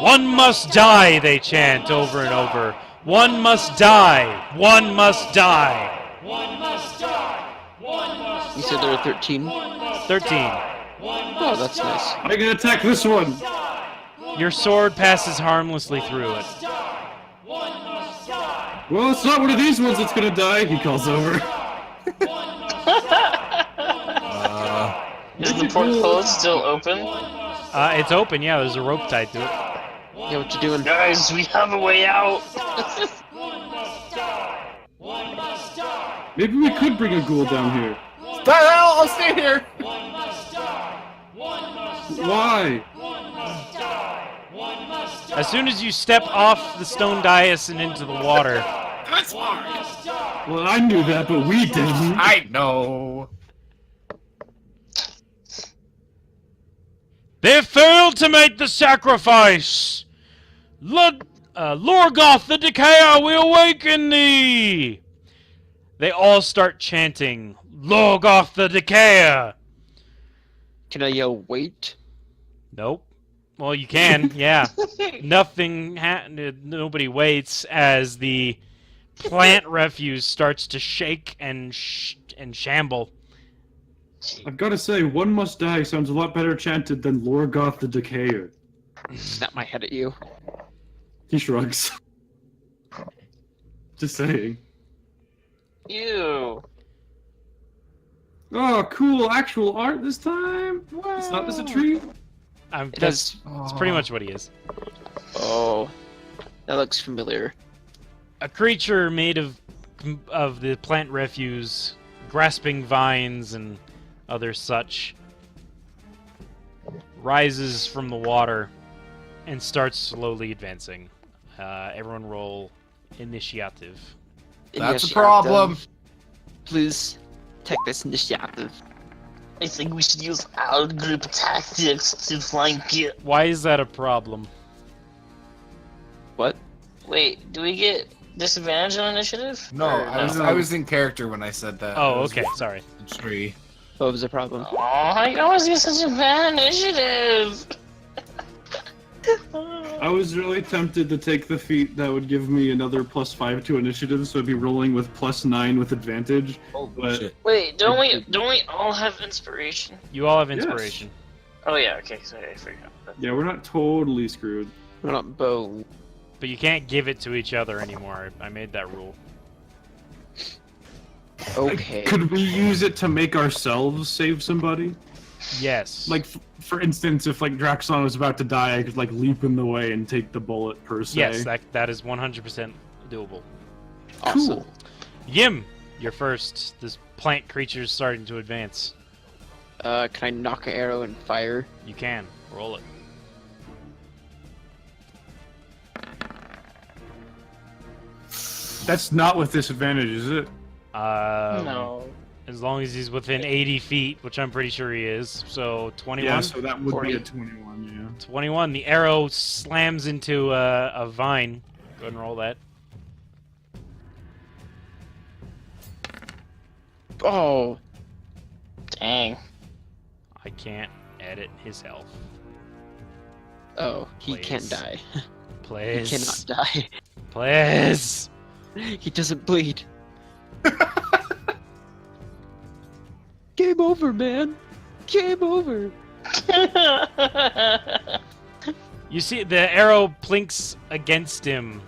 One must die, they chant over and over. One must die. One must die. You said there were 13? 13. Oh, that's nice. I can attack this one! Your sword passes harmlessly through it. Well, it's not one of these ones that's gonna die, he calls over. Is the porthole still open? It's open, yeah, there's a rope tied to it. Yeah, what you doing? Guys, we have a way out! Maybe we could bring a ghoul down here. The hell? I'll stay here! Why? As soon as you step off the stone dais and into the water, That's hard. Well, I knew that, but we didn't. I know. they failed to make the sacrifice. Lorgoth the Decayer, we awaken thee! They all start chanting, Lorgoth the Decayer! Can I yell, wait? Nope. Well, you can, yeah. Nobody waits as the plant refuse starts to shake and shamble. I've gotta say, One Must Die sounds a lot better chanted than Lorgoth the Decayer. Snap my head at you. He shrugs. Just saying. Ew. Oh, cool actual art this time? It's not just a tree? It That's has... pretty much what he is. Oh. That looks familiar. A creature made of the plant refuse, grasping vines and other such, rises from the water and starts slowly advancing. Everyone roll initiative. That's a Initiate problem. them. Please. take this initiative. I think we should use our group tactics to flank it. Why is that a problem? What? Wait, do we get disadvantage on initiative? No, Or I was in character when I said that. Oh, I was okay, sorry. Tree. What was the problem? Oh, I always get such a bad initiative. I was really tempted to take the feat that would give me another +5 to initiative, so I'd be rolling with +9 with advantage. Oh, But- shit. Wait, don't we all have inspiration? You all have Yes. inspiration. Oh yeah, okay, sorry, I forgot. Yeah, we're not totally screwed. We're not bone. But you can't give it to each other anymore. I made that rule. Okay. Could we use it to make ourselves save somebody? Yes. Like, for instance, if like Draxon was about to die, I could like leap in the way and take the bullet per se. yes, that is 100% doable. Awesome. Yim, you're first. This plant creature's starting to advance. Can I knock an arrow and fire? You can. Roll it. That's not with disadvantage, is it? No. As long as he's within 80 feet, which I'm pretty sure he is. So 21. Yeah, so that would 40. be a 21, yeah. 21. The arrow slams into a vine. Go ahead and roll that. Oh, Dang. I can't edit his health. oh, he Please. can't die. He Please. cannot die. Please. He doesn't bleed. Game over, man. Game over. You see, the arrow plinks against him.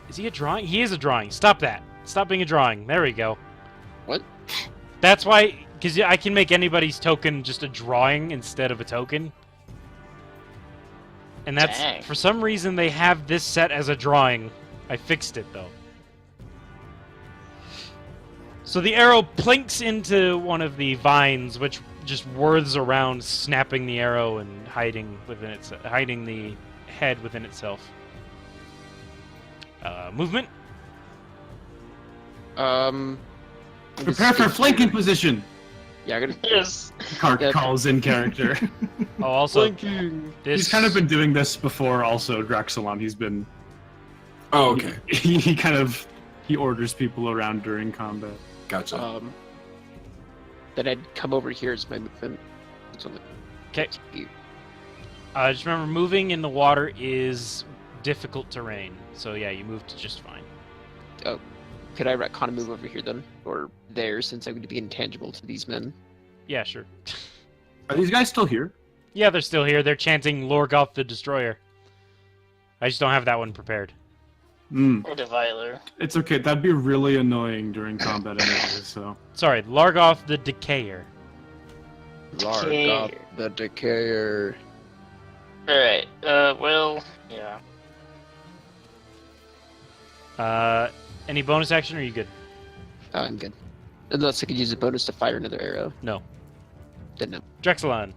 Is he a drawing? He is a drawing. Stop that. Stop being a drawing. There we go. What? That's why, because I can make anybody's token just a drawing instead of a token. And that's, Dang. for some reason, they have this set as a drawing. I fixed it, though. So the arrow plinks into one of the vines, which just whirls around, snapping the arrow and hiding the head within itself. Movement. Prepare for flanking position! Yeah, I'm gonna. Yes. Kark Yeah. calls in character. Oh, also, Flanking. this He's kind of been doing this before, also, Draxalon. He's been... Oh, okay. He kind of... He orders people around during combat. Gotcha. Then I'd come over here as my movement. It's only. 'Kay. You. Just remember, moving in the water is difficult terrain. So yeah, you moved just fine. Could I retcon a move over here then, or there, since I'm going to be intangible to these men? Yeah, sure. Are these guys still here? Yeah, they're still here. They're chanting Lorgoth the Destroyer. I just don't have that one prepared. Hmm. Or Deviler. It's okay. That'd be really annoying during combat anyway, so... Sorry, Largoth the Decayer. Largoth the Decayer. Alright, well, yeah. Any bonus action, or are you good? Oh, I'm good. Unless I could use a bonus to fire another arrow. No. Then no. Drexelon.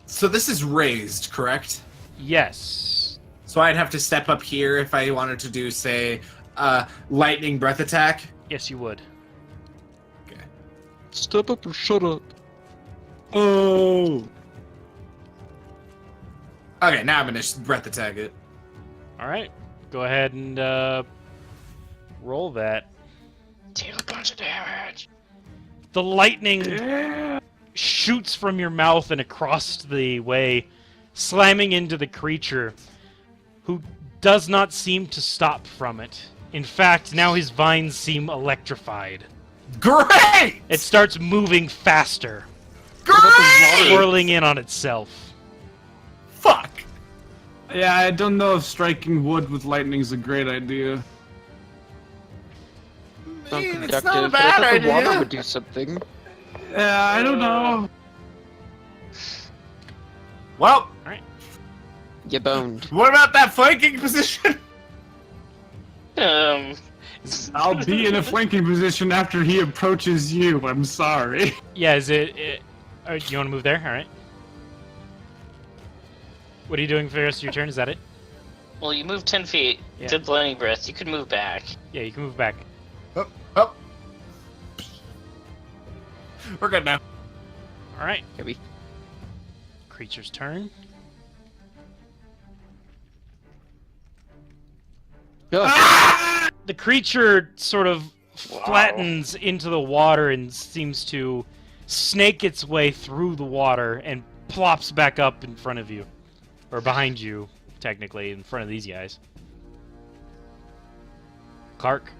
So this is raised, correct? Yes. So I'd have to step up here if I wanted to do, say, lightning breath attack. Yes, you would. Okay. Step up or shut up. Oh! Okay, now I'm gonna breath attack it. All right. Go ahead and roll that. Deal a bunch of damage. The lightning shoots from your mouth and across the way, slamming into the creature, who does not seem to stop from it. In fact, now his vines seem electrified. Great! It starts moving faster, Great! swirling in on itself. Fuck! Yeah, I don't know if striking wood with lightning is a great idea. Man, it's Non-conductive, not a but I bad thought the water idea. would do something. Yeah, I don't know. Well, You boned. what about that flanking position? I'll be in a flanking position after he approaches you. I'm sorry. Yeah, is it you want to move there? All right. What are you doing for the rest of your turn? Is that it? Well, you moved 10 feet. Yeah. Did blinding breath. You could move back. Yeah, you can move back. Oh. We're good now. All right. Can we? Creature's turn. Oh, The creature sort of flattens into the water and seems to snake its way through the water and plops back up in front of you. Or behind you, technically, in front of these guys. Clark?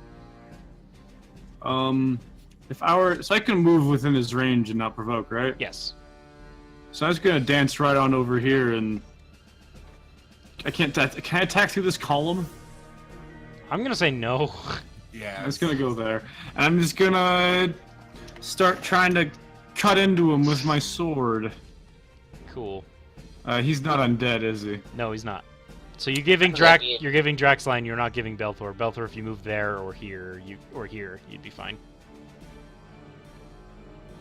If I were, so I can move within his range and not provoke, right? Yes. So I was gonna dance right on over here, and can I attack through this column? I'm gonna say no. Yeah. I'm just gonna go there, and I'm just gonna start trying to cut into him with my sword. Cool. He's not undead, is he? No, he's not. So you're giving you're giving Draxline, you're not giving Belthor. Belthor, if you move there or here, you'd be fine.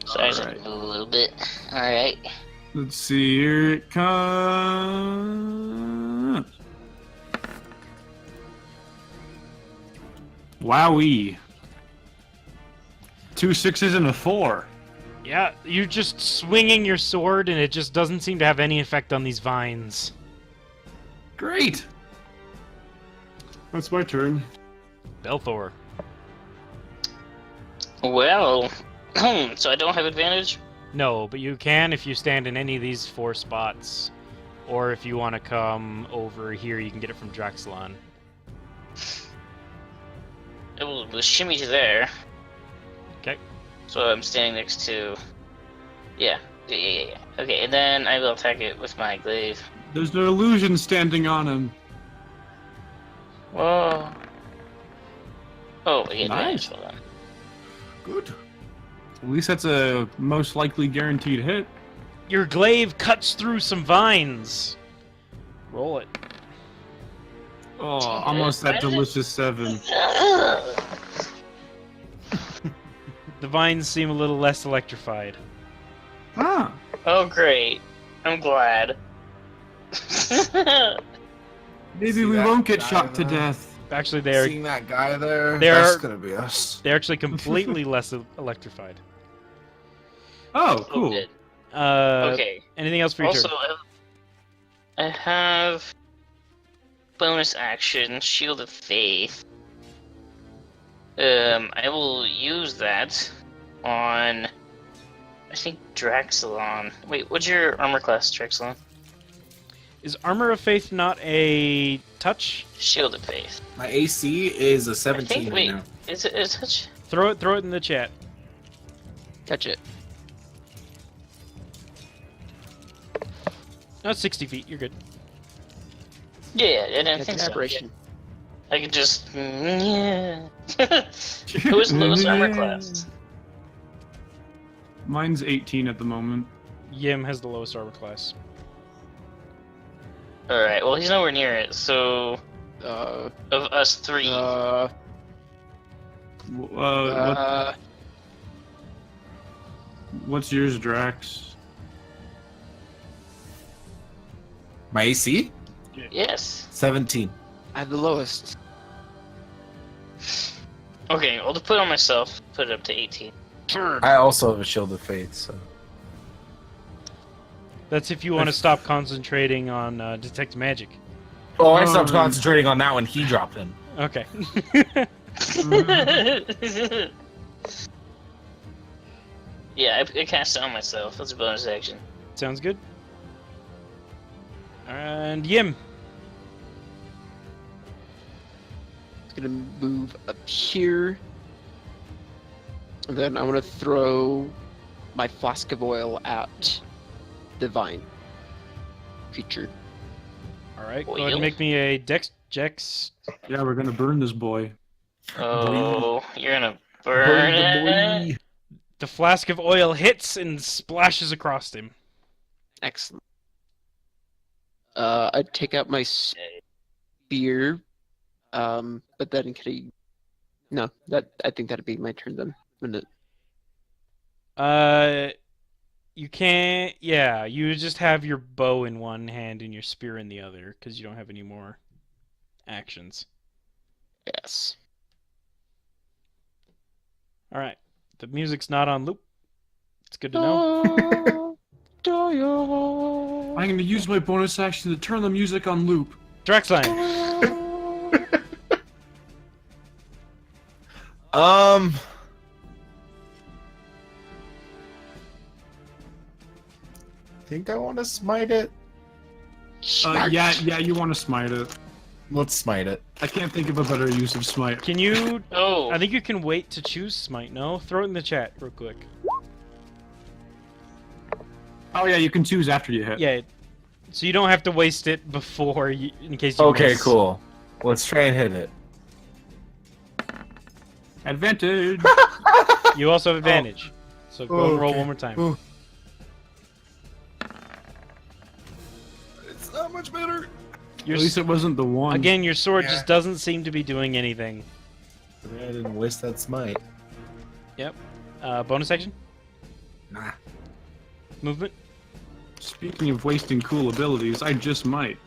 So I just move a little bit. Alright. Let's see, here it comes. Wowee. 2 6s and a 4. Yeah, you're just swinging your sword, and it just doesn't seem to have any effect on these vines. Great. That's my turn. Belthor. Well, so I don't have advantage? No, but you can if you stand in any of these 4 spots. Or if you want to come over here, you can get it from Draxlon. It will shimmy to there. Okay. So I'm standing next to... Yeah. Okay, and then I will attack it with my glaive. There's an illusion standing on him. Whoa. Oh, I get Nice. advantage. Hold on. Good. At least that's a most likely guaranteed hit. Your glaive cuts through some vines. Roll it. Oh, almost that delicious 7. The vines seem a little less electrified. Ah. Oh, great. I'm glad. Maybe See we that won't get guy shot to there? death. Actually, they're Seeing that guy there, They're- that's gonna be us. they're actually completely less electrified. Oh, cool. good. Okay. Anything else for your Also, turn? I have bonus action, Shield of Faith. I will use that on, I think, Draxilon. Wait, what's your armor class, Draxilon? Is Armor of Faith not a touch? Shield of Faith. My AC is a I 17 think, right wait, now. is it a touch? Throw it in the chat. touch it. No, 60 feet. You're good. Yeah, I didn't That's think an so. aberration. I could just... Yeah. Who is lowest armor class? Mine's 18 at the moment. Yim has the lowest armor class. Alright, well, he's nowhere near it, so... Uh, Of us 3... What's yours, Drax? My AC? yes. 17. I have the lowest. Okay, well, to put it on myself, put it up to 18. I also have a Shield of Faith, so. That's if you want to stop concentrating on detect magic. Oh, I stopped concentrating on that when he dropped in. Okay. Yeah, I cast it on myself. That's a bonus action. Sounds good. And Yim. It's gonna move up here. And then I want to throw my flask of oil at the vine creature. All right. Go Oil. ahead and make me a Dex. Yeah, we're gonna burn this boy. Oh, you're gonna burn it? The flask of oil hits and splashes across him. Excellent. I'd take out my spear, but then could I... No, I think that'd be my turn then. Wouldn't it? You can't. Yeah, you just have your bow in one hand and your spear in the other because you don't have any more. actions. Yes. All right. The music's not on loop. It's good to know. I'm going to use my bonus action to turn the music on loop. Drexline. Think I want to smite it. Yeah, you want to smite it. Let's smite it. I can't think of a better use of smite. Can you? Oh. I think you can wait to choose smite. No, throw it in the chat real quick. Oh yeah, you can choose after you hit. Yeah. So you don't have to waste it before you, in case you Okay, miss. cool. Let's try and hit it. Advantage. You also have advantage. So go and roll Okay. one more time. Oh. It's not much better. Your At least it wasn't the one. Again, your sword Yeah. just doesn't seem to be doing anything. I didn't waste that smite. Yep. Bonus action? Nah. Movement? Speaking of wasting cool abilities, I just might.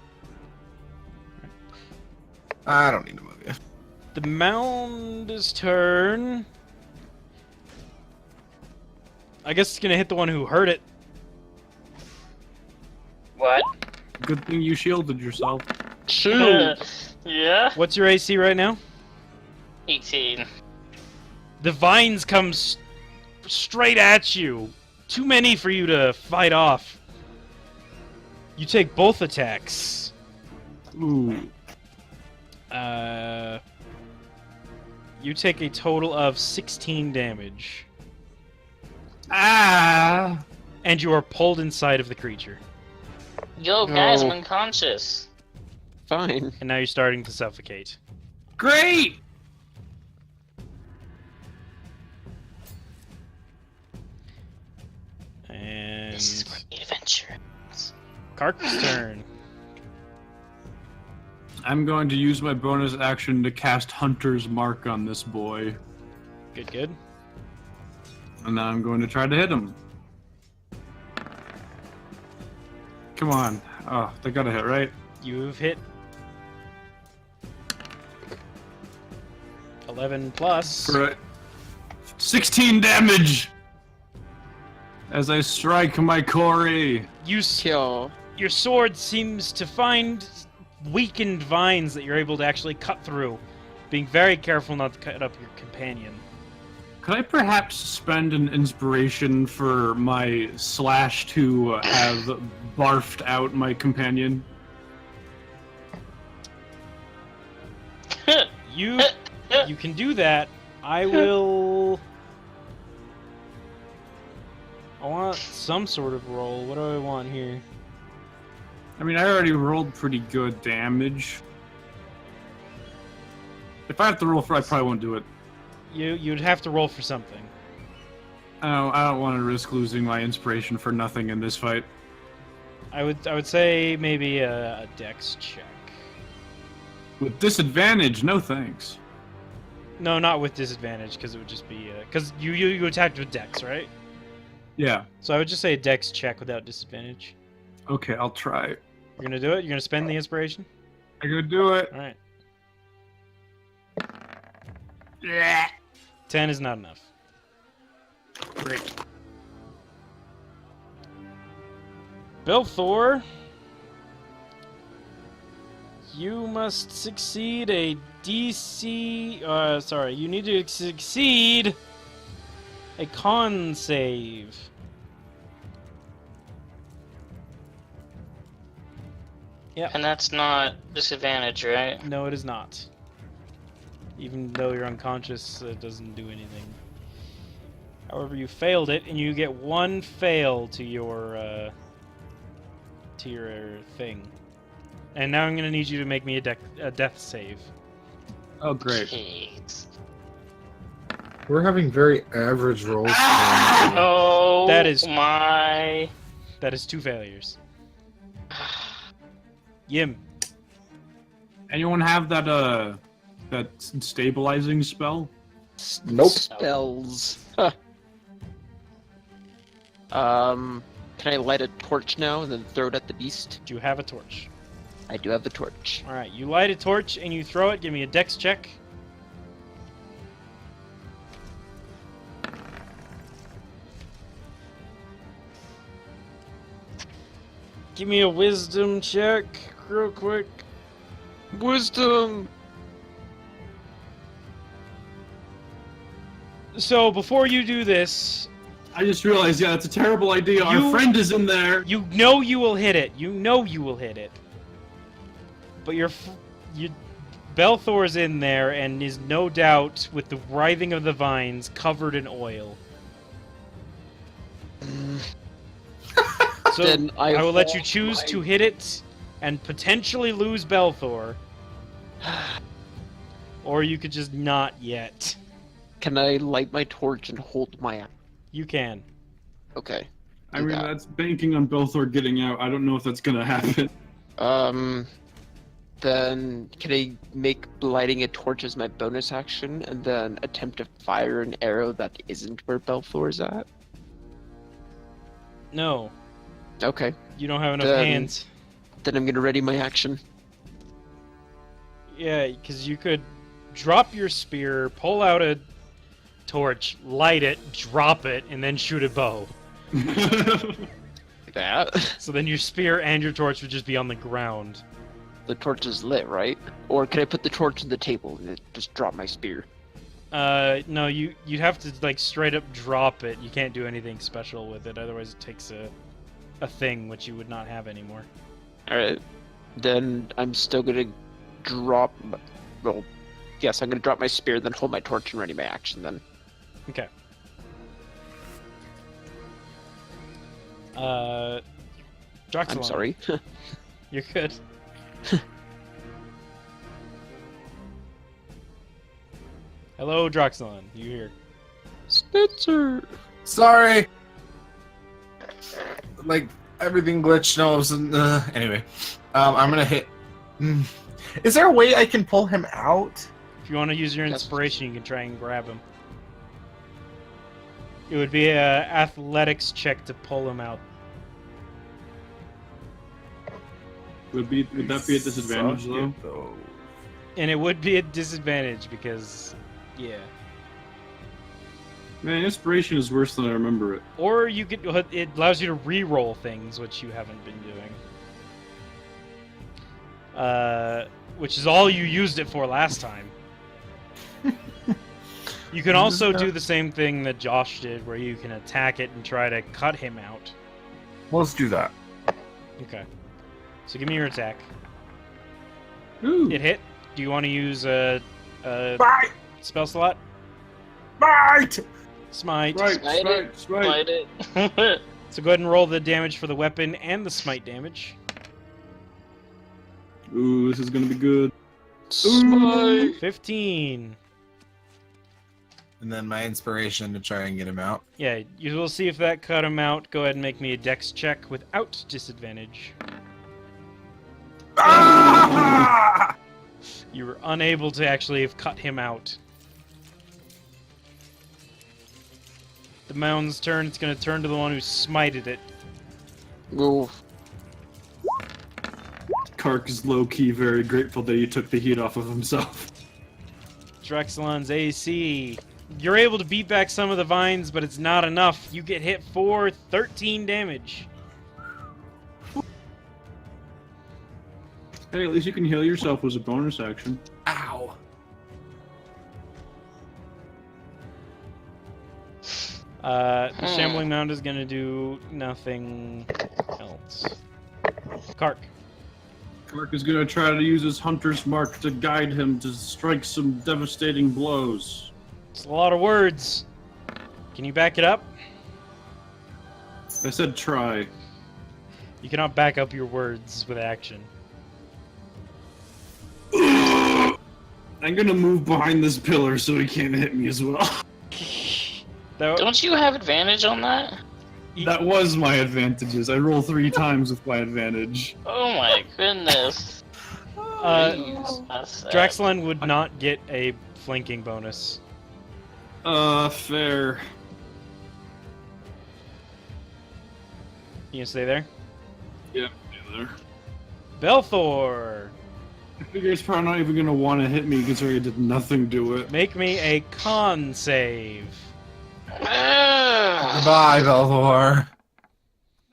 I don't need to move you. The mound's turn. I guess it's gonna hit the one who heard it. What? Good thing you shielded yourself. Yeah. What's your AC right now? 18. The vines come straight at you. Too many for you to fight off. You take both attacks. Ooh. You take a total of 16 damage. Ah! And you are pulled inside of the creature. Yo, guys, I'm No. unconscious. Fine. And now you're starting to suffocate. Great! And This is where the adventure. Kark's turn. I'm going to use my bonus action to cast Hunter's Mark on this boy. Good, good. And now I'm going to try to hit him. Come on. Oh, they got a hit, right? You've hit 11 plus. For 16 damage! As I strike my quarry. Kill. Your sword seems to find weakened vines that you're able to actually cut through, being very careful not to cut up your companion. Could I perhaps spend an inspiration for my slash to have barfed out my companion? You can do that. I will. I want some sort of roll. What do I want here? I mean, I already rolled pretty good damage. If I have to roll for it, I probably won't do it. You'd have to roll for something. I don't want to risk losing my inspiration for nothing in this fight. I would say maybe a dex check. With disadvantage, no thanks. No, not with disadvantage, because it would just be because you attacked with dex, right? Yeah. So I would just say a dex check without disadvantage. Okay, I'll try. You're gonna do it. You're gonna spend the inspiration. I'm gonna do it. All right. 10 is not enough. Great. Belthor, you must succeed a DC. Sorry, you need to succeed a con save. And that's not disadvantage, right? No, it is not. Even though you're unconscious, it doesn't do anything. However, you failed it, and you get one fail to your thing. And now I'm gonna need you to make me a death save. Oh, great. Jeez. We're having very average rolls. Oh, That is- my. That is 2 failures. Yim. Anyone have that that stabilizing spell? Nope. Spells. Can I light a torch now and then throw it at the beast? Do you have a torch? I do have the torch. All right, you light a torch and you throw it. Give me a dex check. Give me a wisdom check, real quick. Wisdom! So before you do this, I just realized, yeah, it's a terrible idea. Our friend is in there. you know you will hit it. You know you will hit it. But Belthor's in there and is no doubt, with the writhing of the vines, covered in oil. So Then I will let you hold choose my- to hit it and potentially lose Belthor. Or you could just not yet. Can I light my torch and hold my... You can. Okay. I do mean, that. that's banking on Belthor getting out. I don't know if that's gonna happen. Then can I make lighting a torch as my bonus action and then attempt to fire an arrow that isn't where Belthor's at? No, Okay. you don't have enough Then- hands. Then I'm gonna ready my action. Yeah, because you could drop your spear, pull out a torch, light it, drop it, and then shoot a bow. Like that. So then your spear and your torch would just be on the ground. The torch is lit, right? Or can I put the torch on the table and just drop my spear? No, you'd have to like straight up drop it. You can't do anything special with it, otherwise it takes a thing which you would not have anymore. Alright. Then I'm still gonna drop... Well, yes, I'm gonna drop my spear, then hold my torch and ready my action then. Okay. Droxelon. I'm sorry. You're good. Hello, Droxelon. You here? Spencer! Sorry. Like everything glitched. No, it was anyway. I'm gonna hit. Is there a way I can pull him out? If you want to use your Yes. inspiration, you can try and grab him. It would be a athletics check to pull him out. Would that be a disadvantage Suck though? it, though. And it would be a disadvantage because, yeah. Man, inspiration is worse than I remember it. Or you could. It allows you to re-roll things, which you haven't been doing. Which is all you used it for last time. You can also do the same thing that Josh did, where you can attack it and try to cut him out. Well, let's do that. Okay. So give me your attack. Ooh. It hit. Do you want to use a Bite! spell slot? Bite! Smite. Right, Smite it. right. Light it. So go ahead and roll the damage for the weapon and the smite damage. Ooh, this is gonna be good. Smite! 15. And then my inspiration to try and get him out. Yeah, you will see if that cut him out. Go ahead and make me a dex check without disadvantage. Ah! You were unable to actually have cut him out. The mound's turn. It's going to turn to the one who smited it. Ooh. Kark is low-key very grateful that he took the heat off of himself. Drexelon's AC. You're able to beat back some of the vines, but it's not enough. You get hit for 13 damage. Hey, at least you can heal yourself as a bonus action. Ow. The Shambling Mound is going to do nothing else. Kark. Kark is gonna try to use his hunter's mark to guide him to strike some devastating blows. It's a lot of words. Can you back it up? I said try. You cannot back up your words with action. I'm gonna move behind this pillar so he can't hit me as well. That, Don't you have advantage on that? That was my advantages. I roll 3 times with my advantage. Oh my goodness. That's sad. Draxlin would not get a flanking bonus. Fair. You can stay there? Yep, there. Belthor, I figure it's probably not even gonna want to hit me considering it did nothing to it. make me a con save. Goodbye, Belthor.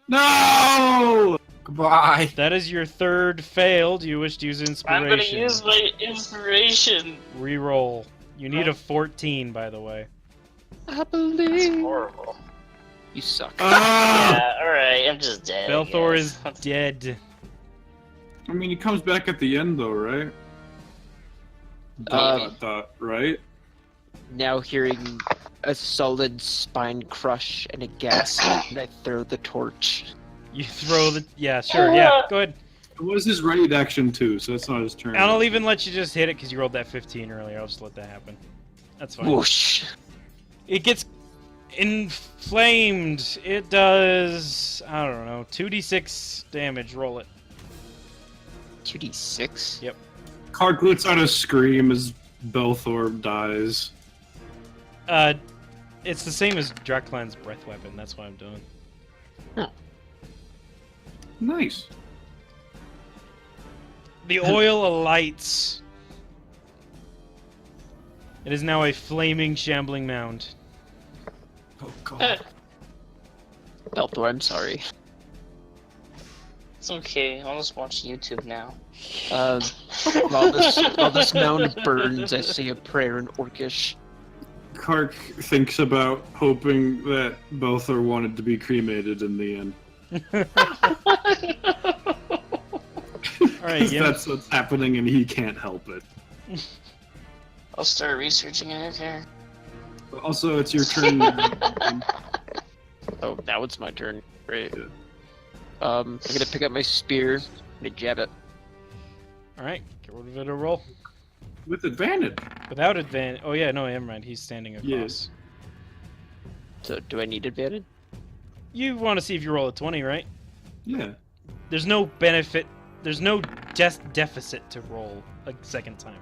No! Goodbye. That is your third fail. Do you wish to use inspiration? I'm gonna use my inspiration. Reroll. You need a 14, by the way. I That's believe horrible. you suck. Ah! Yeah, alright, I'm just dead. I Belthor guess. is dead. I mean, he comes back at the end, though, right? Right? Now hearing a solid spine crush and a gasp, and I throw the torch. You throw the... Yeah, sure, yeah. Go ahead. It was his ready action, too, so that's not his turn. I'll even let you just hit it because you rolled that 15 earlier. I'll just let that happen. That's fine. Whoosh! It gets inflamed. It does... I don't know. 2d6 damage. Roll it. 2d6? Yep. Kark lets out a scream as Belthor dies. It's the same as Draklan's breath weapon. That's what I'm doing. Nice. The oil alights. It is now a flaming, shambling mound. Oh god. Belthor, I'm sorry. It's okay, I'll just watch YouTube now. While this mound burns, I say a prayer in Orcish. Kark thinks about hoping that Belthor wanted to be cremated in the end. Alright, yeah. That's what's happening and he can't help it. I'll start researching it here. But also, it's your turn. Oh, now it's my turn. Great. I'm gonna pick up my spear and jab it. Alright, give it a roll. With advantage. Without advantage. Oh, yeah, no, never mind. He's standing across. So, do I need advantage? You want to see if you roll a 20, right? Yeah. There's no benefit. There's no deficit to roll a second time.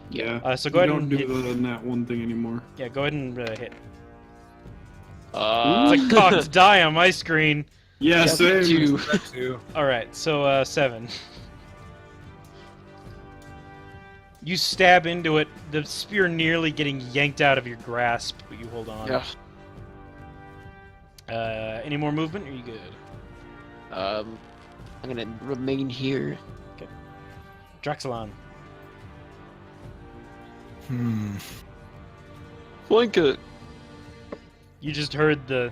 Yeah. So go ahead don't and do hit. that one thing anymore. Yeah, go ahead and hit. Uh, It's a cocked die on my screen. Yeah, same. two. Alright, so 7. You stab into it, the spear nearly getting yanked out of your grasp, but you hold on. Yeah. Any more movement? Or are you good? I'm gonna remain here. Draxalon. Flank it. You just heard the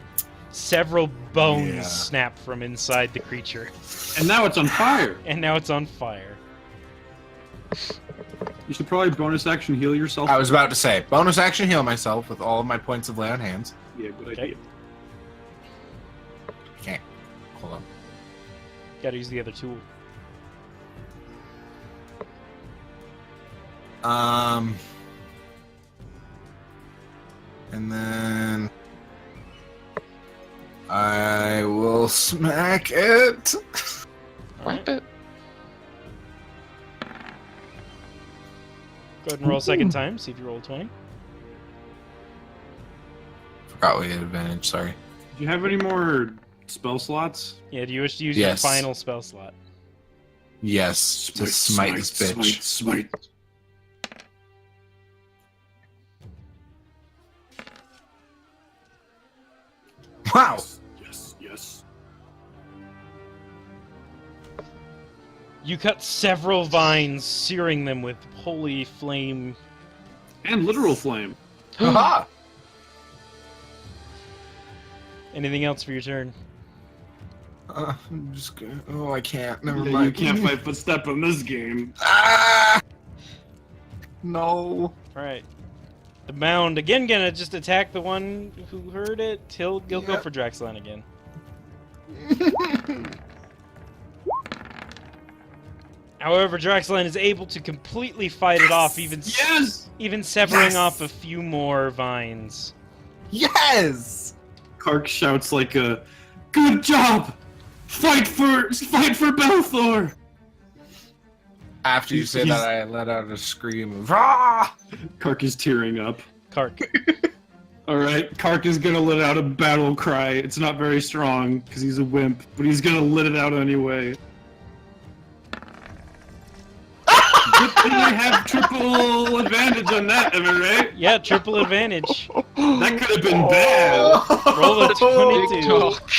several bones Yeah. snap from inside the creature, And now it's on fire. and now it's on fire. You should probably bonus action heal yourself. I was about to say, bonus action heal myself with all of my points of lay on hands. Yeah, good Okay. idea. Can't. Hold on. Gotta use the other tool. And then I will smack it. Alright. Whap it. Go ahead and roll a second time, see if you roll a 20. Forgot we had advantage. Sorry. Do you have any more spell slots? Yeah, do you wish to use your Yes. final spell slot? Yes, to smite this bitch. Smite. Wow. Yes. You cut several vines, searing them with holy flame. And literal flame. Haha. Anything else for your turn? I'm just gonna. Oh, I can't. Never Yeah, mind. you can't fight footstep in this game. Ah! No. Alright. The mound, again, gonna just attack the one who heard it. He'll go Yep. for Draxlan again. However, Draxlan is able to completely fight it off, even even severing Yes! off a few more vines. Yes. Kark shouts like a, "Good job! Fight for Belthor!" After you say He's- that, I let out a scream of "Ah!" Kark is tearing up. Kark. Alright, Kark is gonna let out a battle cry. It's not very strong, because he's a wimp, but he's gonna let it out anyway. I have triple advantage on that, am I right? Yeah, triple advantage. That could have been bad. Roll a Big 22. talk.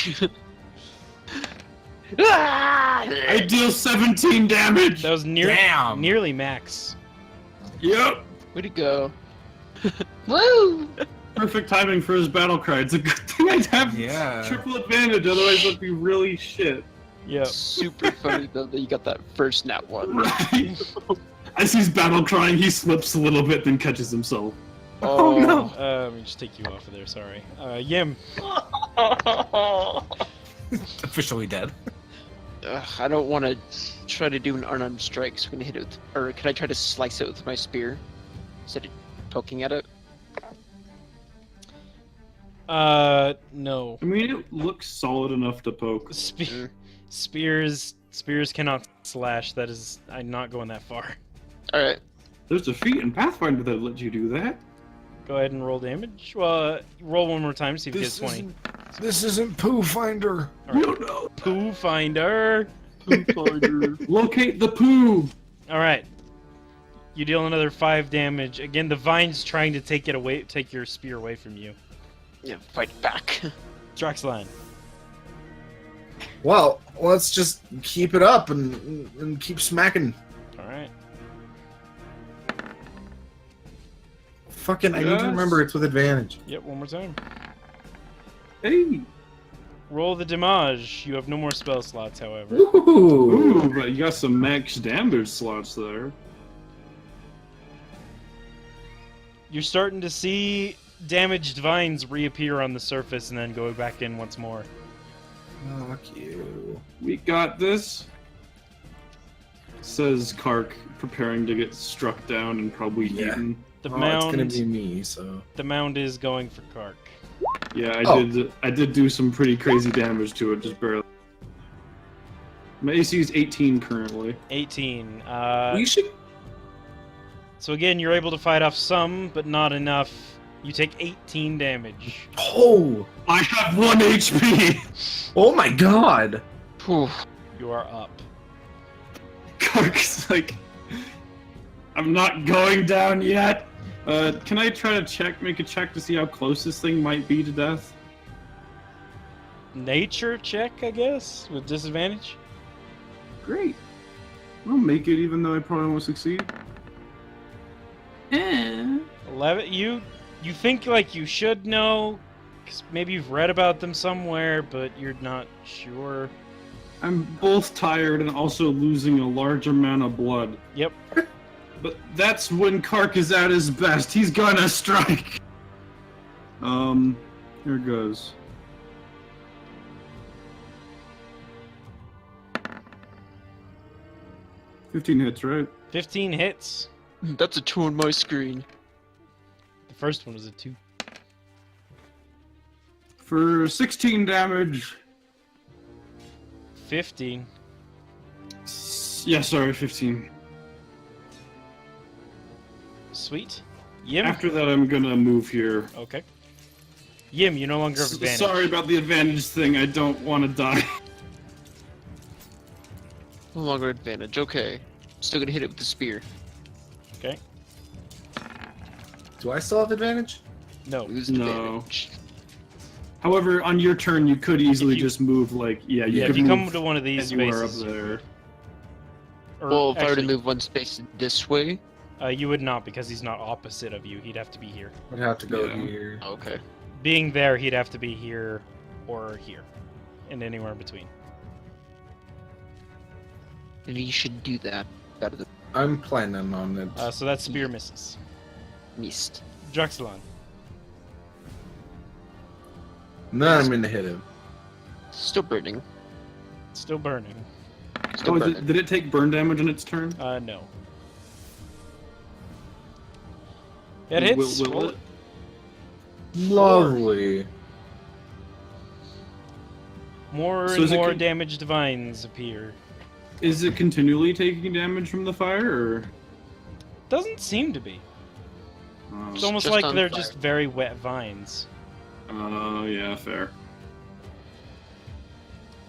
Ah! I deal 17 damage. That was Damn. nearly max. Yep. Way to go. Woo! Perfect timing for his battle cry. It's a good thing I'd have Yeah. triple advantage, otherwise that'd be really shit. Yep. Super funny though that you got that first nat one. Right? As he's battle crying, he slips a little bit, then catches himself. Oh, no. Let me just take you off of there. Sorry. Yim. Officially dead. Ugh, I don't want to try to do an unarmed strike, so I'm gonna hit it with, or can I try to slice it with my spear instead of poking at it? No. I mean, it looks solid enough to poke. Spears cannot slash. That is, I'm not going that far. All right. There's a feat in Pathfinder that lets you do that. Go ahead and roll damage. Well, roll one more time. See if you get 20. This isn't Pooh Finder. You know. Pooh finder. Locate the poo. All right. You deal another 5 damage. Again, the vine's trying to take your spear away from you. Yeah, fight back. Draxline. Well, let's just keep it up and keep smacking. All right. Fucking, I need Yes. to remember it's with advantage. Yep. One more time. Hey. Roll the damage. You have no more spell slots, however. Ooh. Ooh, but you got some max damage slots there. You're starting to see damaged vines reappear on the surface and then go back in once more. Fuck you. We got this. Says Kark, preparing to get struck down and probably Yeah. eaten. The Oh, it's gonna mound. be me, so. The mound is going for Kark. Yeah, Oh. I did do some pretty crazy damage to it, just barely. My AC is 18 currently. 18. We should. So again, you're able to fight off some, but not enough. You take 18 damage. Oh! I have 1 HP! Oh my god! Whew. You are up. Kark's like, I'm not going down yet. Can I try to make a check to see how close this thing might be to death? Nature check, I guess, with disadvantage. Great. I'll make it even though I probably won't succeed. 11. You think like you should know, 'cause maybe you've read about them somewhere, but you're not sure. I'm both tired and also losing a large amount of blood. Yep. But that's when Kark is at his best. He's gonna strike. Here goes. $15 hits, right? 15 hits. That's a 2 on my screen. The first one was a 2. For 16 damage. 15. Yeah, sorry, 15. Sweet. Yim. After that, I'm gonna move here. Okay. Yim, you no longer have advantage. Sorry about the advantage thing. I don't want to die. No longer advantage. Okay. Still gonna hit it with the spear. Okay. Do I still have advantage? No. Lose No. advantage. However, on your turn, you could easily you- just move, like, yeah, you Yeah, could if you move come to one of these anywhere spaces, up there. or Well, if I were to actually, move one space this way. you would not because he's not opposite of you. He'd have to be here. I'd have to go Yeah. here. Okay. Being there, he'd have to be here or here, and anywhere in between. Maybe you should do that. Better than I'm planning on it. So that spear misses. missed. Druxilon. Then I'm gonna hit him. Still burning. Still burning. Still Oh, burning. did it take burn damage on its turn? No. It hits. Will Roll it? Lovely. More So and is it more con- damaged vines appear. Is it continually taking damage from the fire, or? Doesn't seem to be. Oh, It's almost just like on they're fire. just very wet vines. Yeah, fair.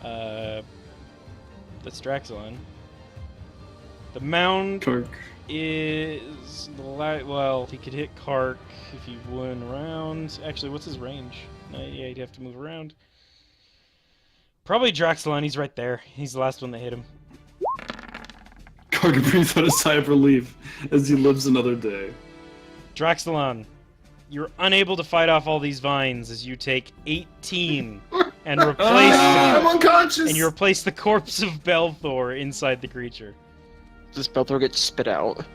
That's Draxilon. The mound Kark. is well, he could hit Kark if he went around. Actually, what's his range? Yeah, he'd have to move around. Probably Draxalon. He's right there. He's the last one that hit him. Kark breathes out a sigh of relief as he lives another day. Draxalon, you're unable to fight off all these vines as you take 18 and replace I'm unconscious. and you replace the corpse of Belthor inside the creature. Does Belthor get spit out?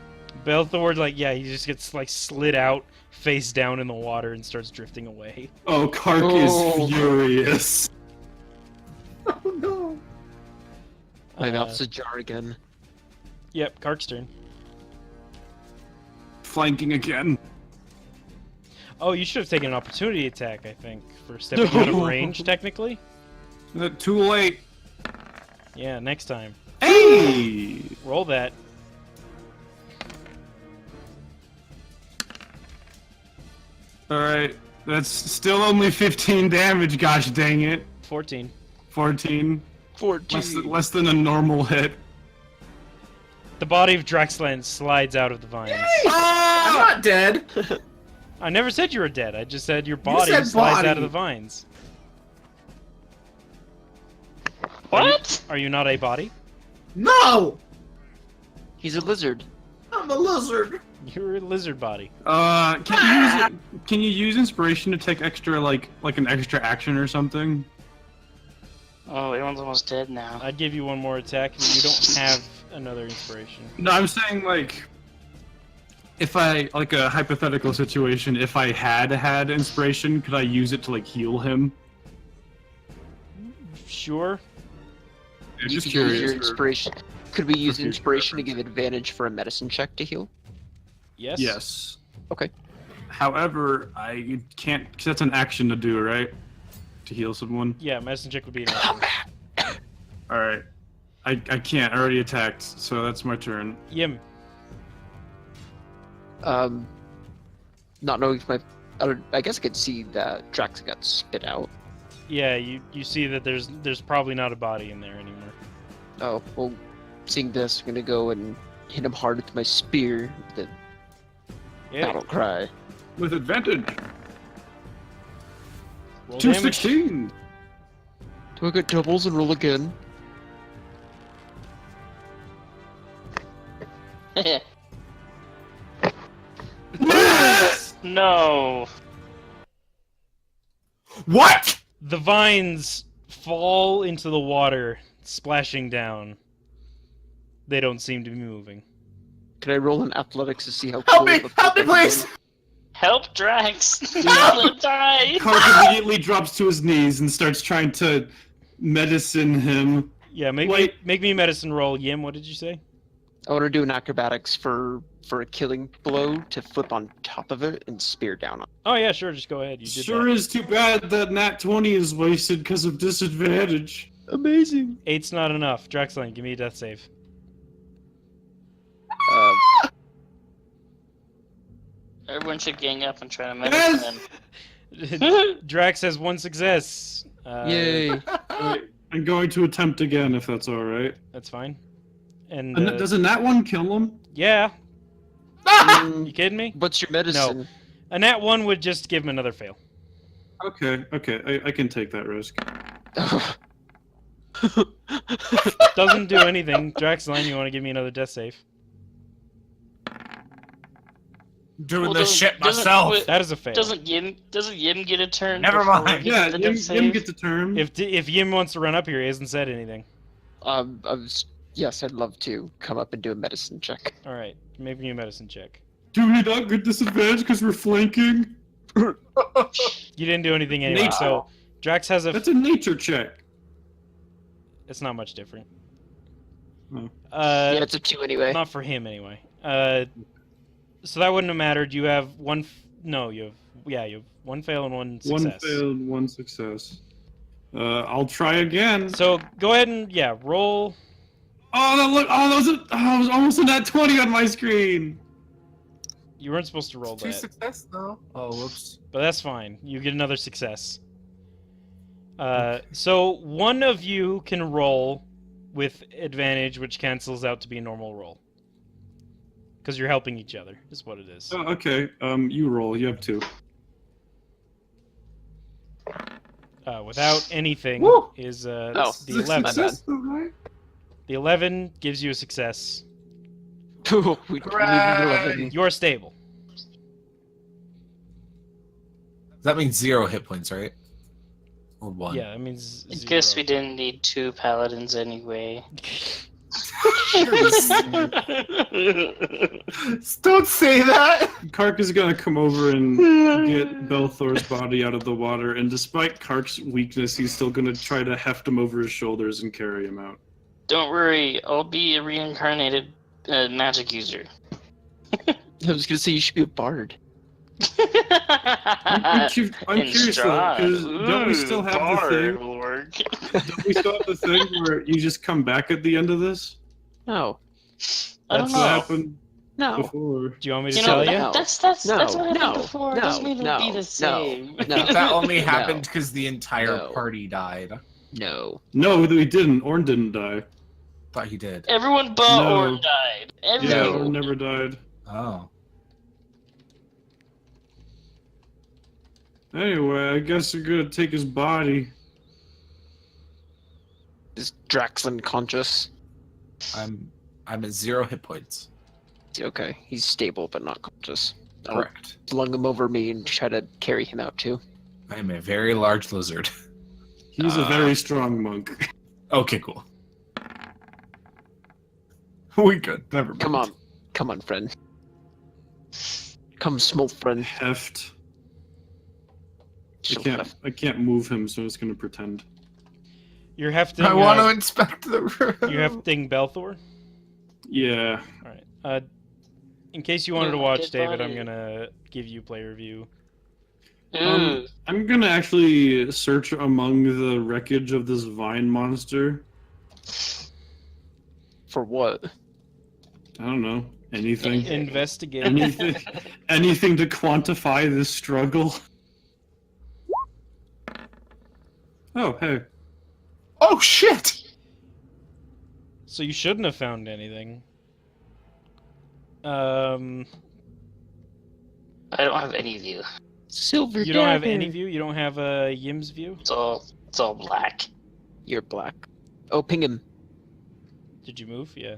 Belthor, like, yeah, he just gets like slid out, face down in the water, and starts drifting away. Oh, Kark Oh. is furious. Oh no. My mouth's ajar again. Yep, Kark's turn. Flanking again. Oh, you should have taken an opportunity attack, I think, for stepping out of range, technically. Too late. Yeah, next time. Hey! Roll that. Alright, that's still only 15 damage, gosh dang it. 14. 14. 14. Less than a normal hit. The body of Draxland slides out of the vines. I'm not dead. I never said you were dead. I just said your body said slides body. out of the vines. What? Are you not a body? No. He's a lizard. I'm a lizard. You're a lizard body. Can you use inspiration to take extra, like an extra action or something? Oh, everyone's almost dead now. I'd give you one more attack, but you don't have another inspiration. No, I'm saying, like, if I, like a hypothetical situation, if I had inspiration, could I use it to, like, heal him? Sure. Yeah, You just could use your curious. inspiration. Could we use future inspiration to give advantage for a medicine check to heal? Yes? Yes. Okay. However, I can't, cause that's an action to do, right? To heal someone? Yeah, medicine check would be an action. Alright. I can't, I already attacked, so that's my turn. Yim. Not knowing if I guess I could see that Drax got spit out. Yeah, you see that there's probably not a body in there anymore. Oh, well, seeing this, I'm gonna go and hit him hard with my spear, the Yeah. battle cry. With advantage! Roll damage. 216! Do I get doubles and roll again? No. What? The vines fall into the water, splashing down. They don't seem to be moving. Can I roll an athletics to see how Help cool me! the Help me, fuck I can please! do? Help Drax. Don't let him die. Kark immediately drops to his knees and starts trying to medicine him. Yeah, make Wait. me a medicine roll. Yim, what did you say? I want to do an acrobatics for a killing blow to flip on top of it and spear down on. Oh yeah, sure, just go ahead. You did Sure that. is too bad that nat 20 is wasted because of disadvantage. Amazing. 8's not enough. Draxline, give me a death save. Everyone should gang up and try to Yes! medicine him. Drax has one success. Yay. Alright, I'm going to attempt again if that's alright. That's fine. And Doesn't that one kill him? yeah, Mm, you kidding me? what's your medicine? A nat 1 would just give him another fail. Okay, I can take that risk. Doesn't do anything. Draxline, you want to give me another death save? Doing Well, this doesn't- shit doesn't- myself. wait, That is a fail. Doesn't Yim get a turn? Never before mind. he Yeah, gets the death Yim save? gets a turn. If Yim wants to run up here, he hasn't said anything. Yes, I'd love to come up and do a medicine check. All right, make me a medicine check. Do we not get disadvantage because we're flanking? You didn't do anything anyway, Nature. so Drax has a. That's a nature check. It's not much different. Oh. Yeah, it's a 2 anyway. Not for him anyway. So that wouldn't have mattered. You have one. You have one fail and one success. One failed, one success. I'll try again. So go ahead and roll. Oh, no, look! Oh, that was almost a nat 20 on my screen. You weren't supposed to roll Two that, success though. Oh, whoops. but that's fine. You get another success. So one of you can roll with advantage, which cancels out to be a normal roll. because you're helping each other. Is what it is. Oh, okay. You roll. You have 2. Without anything Woo! is Oh, the 11. my bad. The 11 gives you a success. We needed Hooray! 11. You're stable. That means 0 hit points, right? Or 1. Yeah, that means. I 0. guess we didn't need 2 paladins anyway. Don't say that! Kark is gonna come over and get Belthor's body out of the water, and despite Kark's weakness, he's still gonna try to heft him over his shoulders and carry him out. Don't worry, I'll be a reincarnated magic user. I was gonna say you should be a bard. I'm curious though, because Strahd. don't we still have the Bard thing? will work. Don't we still have the thing where you just come back at the end of this? No. I don't That's know. what happened No. before. Do you want me to You tell know, you? No. that's No, what happened no, before. no, It doesn't mean it'll be the same. No. That only No. happened because the entire No. party died. No. No, we didn't. Orn didn't die. Thought he did. Everyone but No. Orn died. Yeah, Everyone. Orn never died. Oh. Anyway, I guess we're gonna take his body. Is Drax unconscious? I'm at 0 hit points. Okay, he's stable but not conscious. I'll Correct. lung him over me and try to carry him out too. I am a very large lizard. He's a very strong monk. Okay, cool. We good. Never mind. Come on, friend. Come, small friend. Heft. She'll I can't move him, so I'm just gonna pretend. You're hefting. I want to inspect the room. You're hefting Belthor. Yeah. All right. In case you wanted to Yeah, watch, dead David, body. I'm gonna give you player view. Ooh. I'm gonna actually search among the wreckage of this vine monster. For what? I don't know. Anything. Investigate. Anything to quantify this struggle. Oh, hey. Oh shit! So you shouldn't have found anything. I don't have any view. Silver You don't have dagger. any view. You don't have a Yim's view. It's all black. You're black. Oh, ping him. Did you move? Yeah.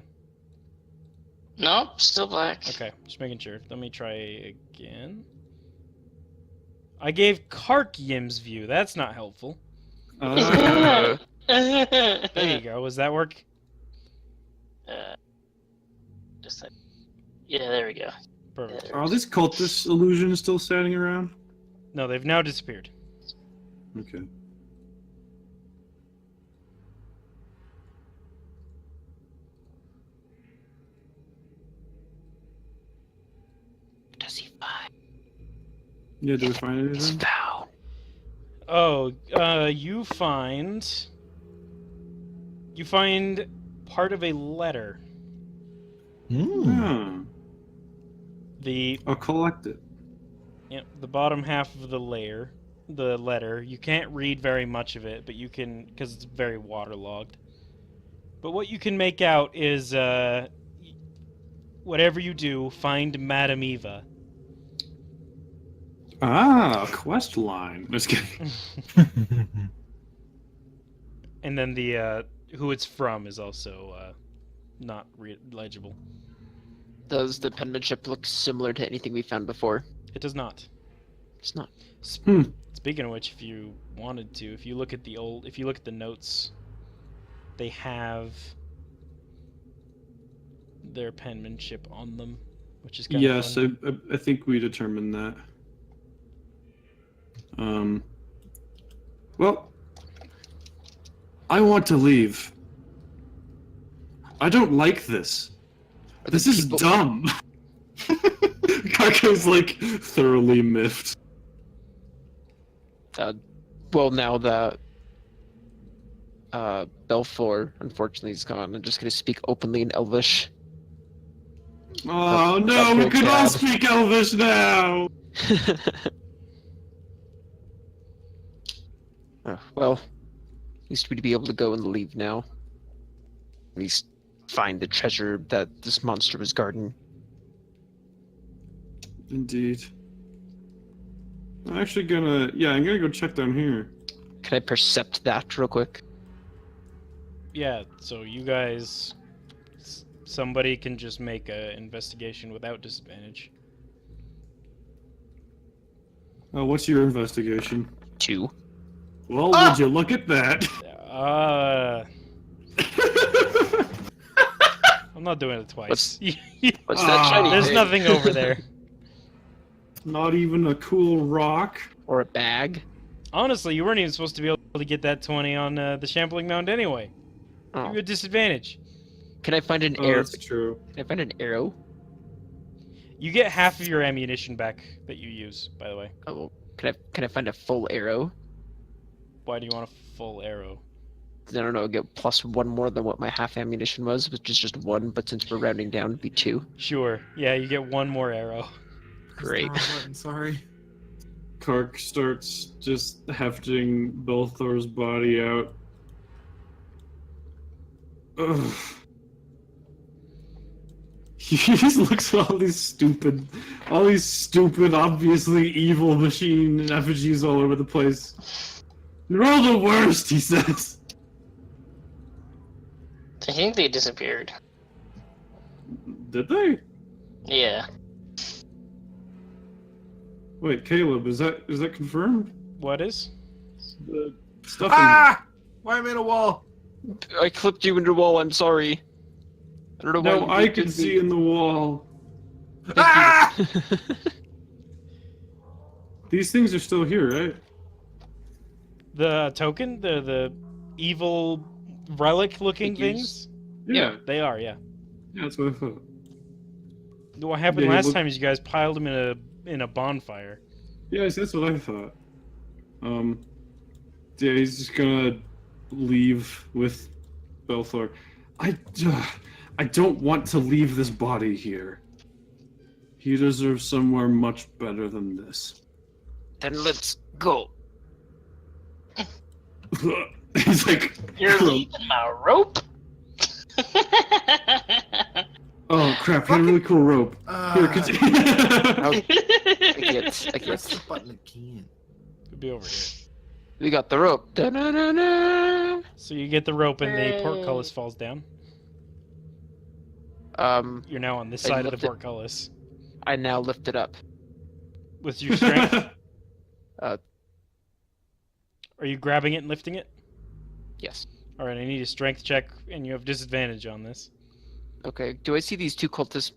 Nope, still black. Okay, just making sure. Let me try again. I gave Kark Yim's view. That's not helpful. There you go. Does that work? Just like, yeah, there we go. Perfect. Are these cultist illusions still standing around? No, they've now disappeared. Okay. Does he find? Yeah, did we find It's anything? found. Oh, you find part of a letter. Hmm. The I'll collect it. the bottom half of the letter. You can't read very much of it, but you can, because it's very waterlogged. But what you can make out is, whatever you do, find Madame Eva. Ah, a quest line. Just kidding. And then the who it's from is also not legible. Does the penmanship look similar to anything we found before? It does not. It's not. Speaking of which, if you wanted to, if you look at the notes, they have their penmanship on them, which is kind of Yes, fun. I think we determined that. Well, I want to leave. I don't like this. Are This the is people- dumb. Kako's like thoroughly miffed. Well, now that Belfour unfortunately is gone, I'm just gonna speak openly in Elvish. Oh no, that we poor can all cat. speak Elvish now! Well, at least we'd be able to go and leave now. At least find the treasure that this monster was guarding. Indeed. I'm actually gonna... Yeah, I'm gonna go check down here. Can I percept that real quick? Yeah, so you guys... Somebody can just make an investigation without disadvantage. What's your investigation? 2. Well, would you look at that? I'm not doing it twice. What's that shiny There's thing? nothing over there. Not even a cool rock? Or a bag? Honestly, you weren't even supposed to be able to get that 20 on the Shambling Mound anyway. Oh. Give you a disadvantage. Can I find an Oh, arrow? that's true. Can I find an arrow? You get half of your ammunition back that you use, by the way. Oh, can I find a full arrow? Why do you want a full arrow? I don't know, get +1 more than what my half ammunition was, which is just 1, but since we're rounding down, it'd be 2. Sure. Yeah, you get 1 more arrow. Great. I'm sorry. Kark starts just hefting Belthor's body out. Ugh. He just looks at all these stupid, obviously evil machine effigies all over the place. They're all the worst, he says. I think they disappeared. Did they? Yeah. Wait, Caleb, is that confirmed? What is? The stuff Ah! Why am I in a wall? I clipped you into a wall, I'm sorry. I don't know why No, you I did can me. see in the wall. Ah! These things are still here, right? The token? The evil relic-looking Figures? things? Yeah. They are, yeah. Yeah, that's what I thought. What happened Yeah, last look- time is you guys piled them in a bonfire. Yes, that's what I thought. Yeah, he's just gonna leave with Belthor. I don't want to leave this body here. He deserves somewhere much better than this. Then let's go. He's like, You're leaving my rope? oh crap, he had a really cool rope. Here, continue. I Press get. the button again. Could be over here. We got the rope. Da-na-na-na. So you get the rope and the portcullis falls down. You're now on this I side of the left it- portcullis. I now lift it up. With your strength? Uh, Are you grabbing it and lifting it? yes. Alright, I need a strength check, and you have disadvantage on this. Okay. Do I see these 2 cultists?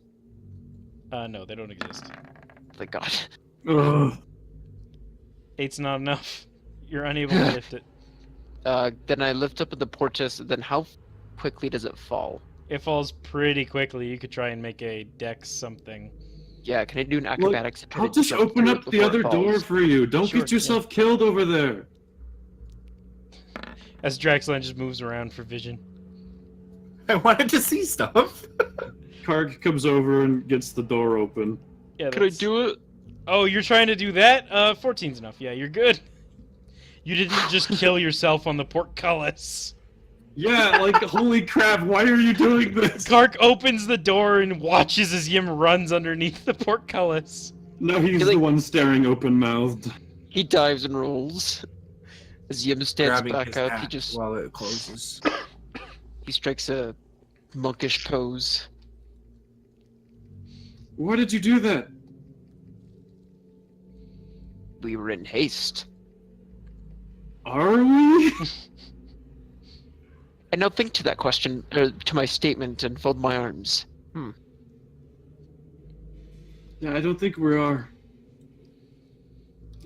No, they don't exist. Thank God. Ugh. 8's not enough. You're unable to lift it. Then I lift up the portus. Then how quickly does it fall? It falls pretty quickly. You could try and make a dex something. Yeah. Can I do an acrobatics? to try I'll to just jump open through up it the before other it door falls? for you. Don't Sure, get yourself killed over there. As Draxland just moves around for vision. I wanted to see stuff. Karg comes over and gets the door open. Yeah, Can I that's- do it? Oh, you're trying to do that? 14's enough. Yeah, you're good. You didn't just kill yourself on the portcullis. Yeah, like, holy crap, why are you doing this? Kark opens the door and watches as Yim runs underneath the portcullis. No, he's Really? the one staring open-mouthed. He dives and rolls. As Yim stands Grabbing back his up, he hat just while it closes. he strikes a monkish pose. Why did you do that? We were in haste. Are we? I now think to that question, to my statement, and fold my arms. Yeah, I don't think we are.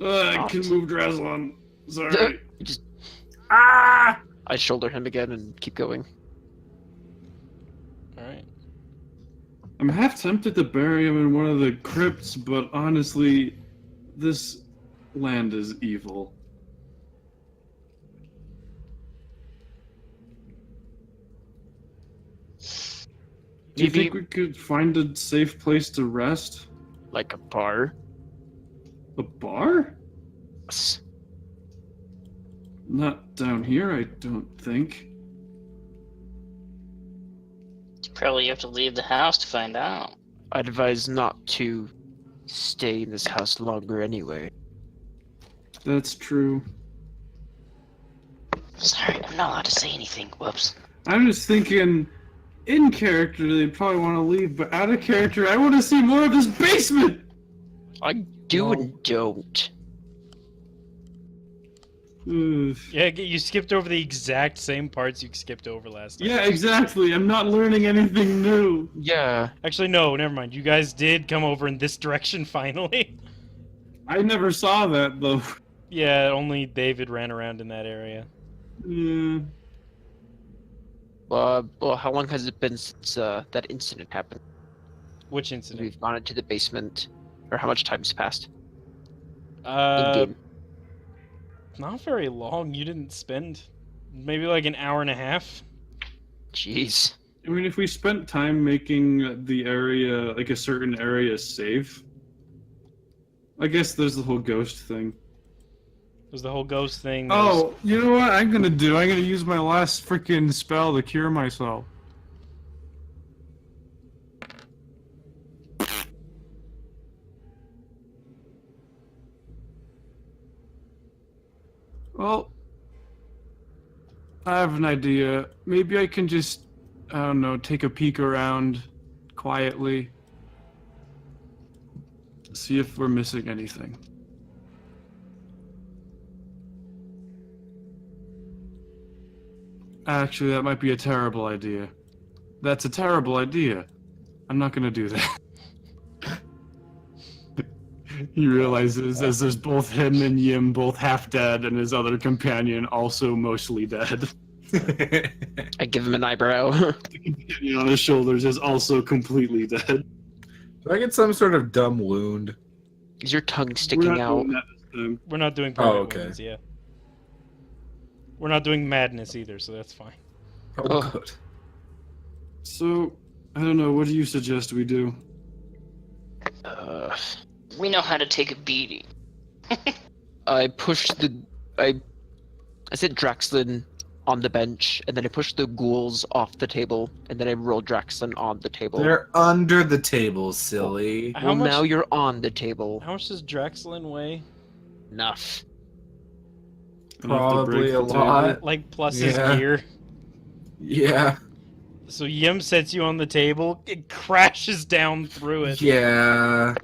I Not. can move Draslon. Sorry. Just Ah! I shoulder him again and keep going. Alright. I'm half tempted to bury him in one of the crypts, but honestly, this land is evil. Do you Maybe- think we could find a safe place to rest? Like a bar. A bar? Yes. Not down here, I don't think. Probably have to leave the house to find out. I'd advise not to stay in this house longer anyway. That's true. Sorry, I'm not allowed to say anything. Whoops. I'm just thinking, in character, they probably want to leave, but out of character, I want to see more of this basement! I do Well- and don't. Oof. Yeah, you skipped over the exact same parts you skipped over last time. Yeah, exactly. I'm not learning anything new. Yeah. Actually, no, never mind. You guys did come over in this direction finally. I never saw that, though. Yeah, only David ran around in that area. Yeah. Well, how long has it been since that incident happened? Which incident? We've gone into the basement, or how much time's passed? Uh, In-game. not very long. You didn't spend maybe like an hour and a half. Jeez. I mean, if we spent time making the area, like a certain area, safe, I guess there's the whole ghost thing. There's the whole ghost thing. there's- Oh, you know what I'm gonna do? I'm gonna use my last freaking spell to cure myself. Well, I have an idea. Maybe I can just, I don't know, take a peek around quietly. See if we're missing anything. Actually, that might be a terrible idea. That's a terrible idea. I'm not gonna do that. He realizes as there's both him and Yim both half dead and his other companion also mostly dead. I give him an eyebrow. The companion on his shoulders is also completely dead. Do I get some sort of dumb wound? Is your tongue We're sticking not out? doing that this time. We're not doing permanent okay. wounds, yeah. We're not doing madness either, so that's fine. Oh, Oh. good. So, I don't know, what do you suggest we do? We know how to take a beating. I pushed the. I said Draxlin on the bench, and then I pushed the ghouls off the table, and then I rolled Draxlin on the table. They're under the table, silly. How Well, much? now you're on the table. How much does Draxlin weigh? Enough. Enough to Probably break a the table? lot. Like plus Yeah. his gear. Yeah. So Yim sets you on the table. It crashes down through it. Yeah.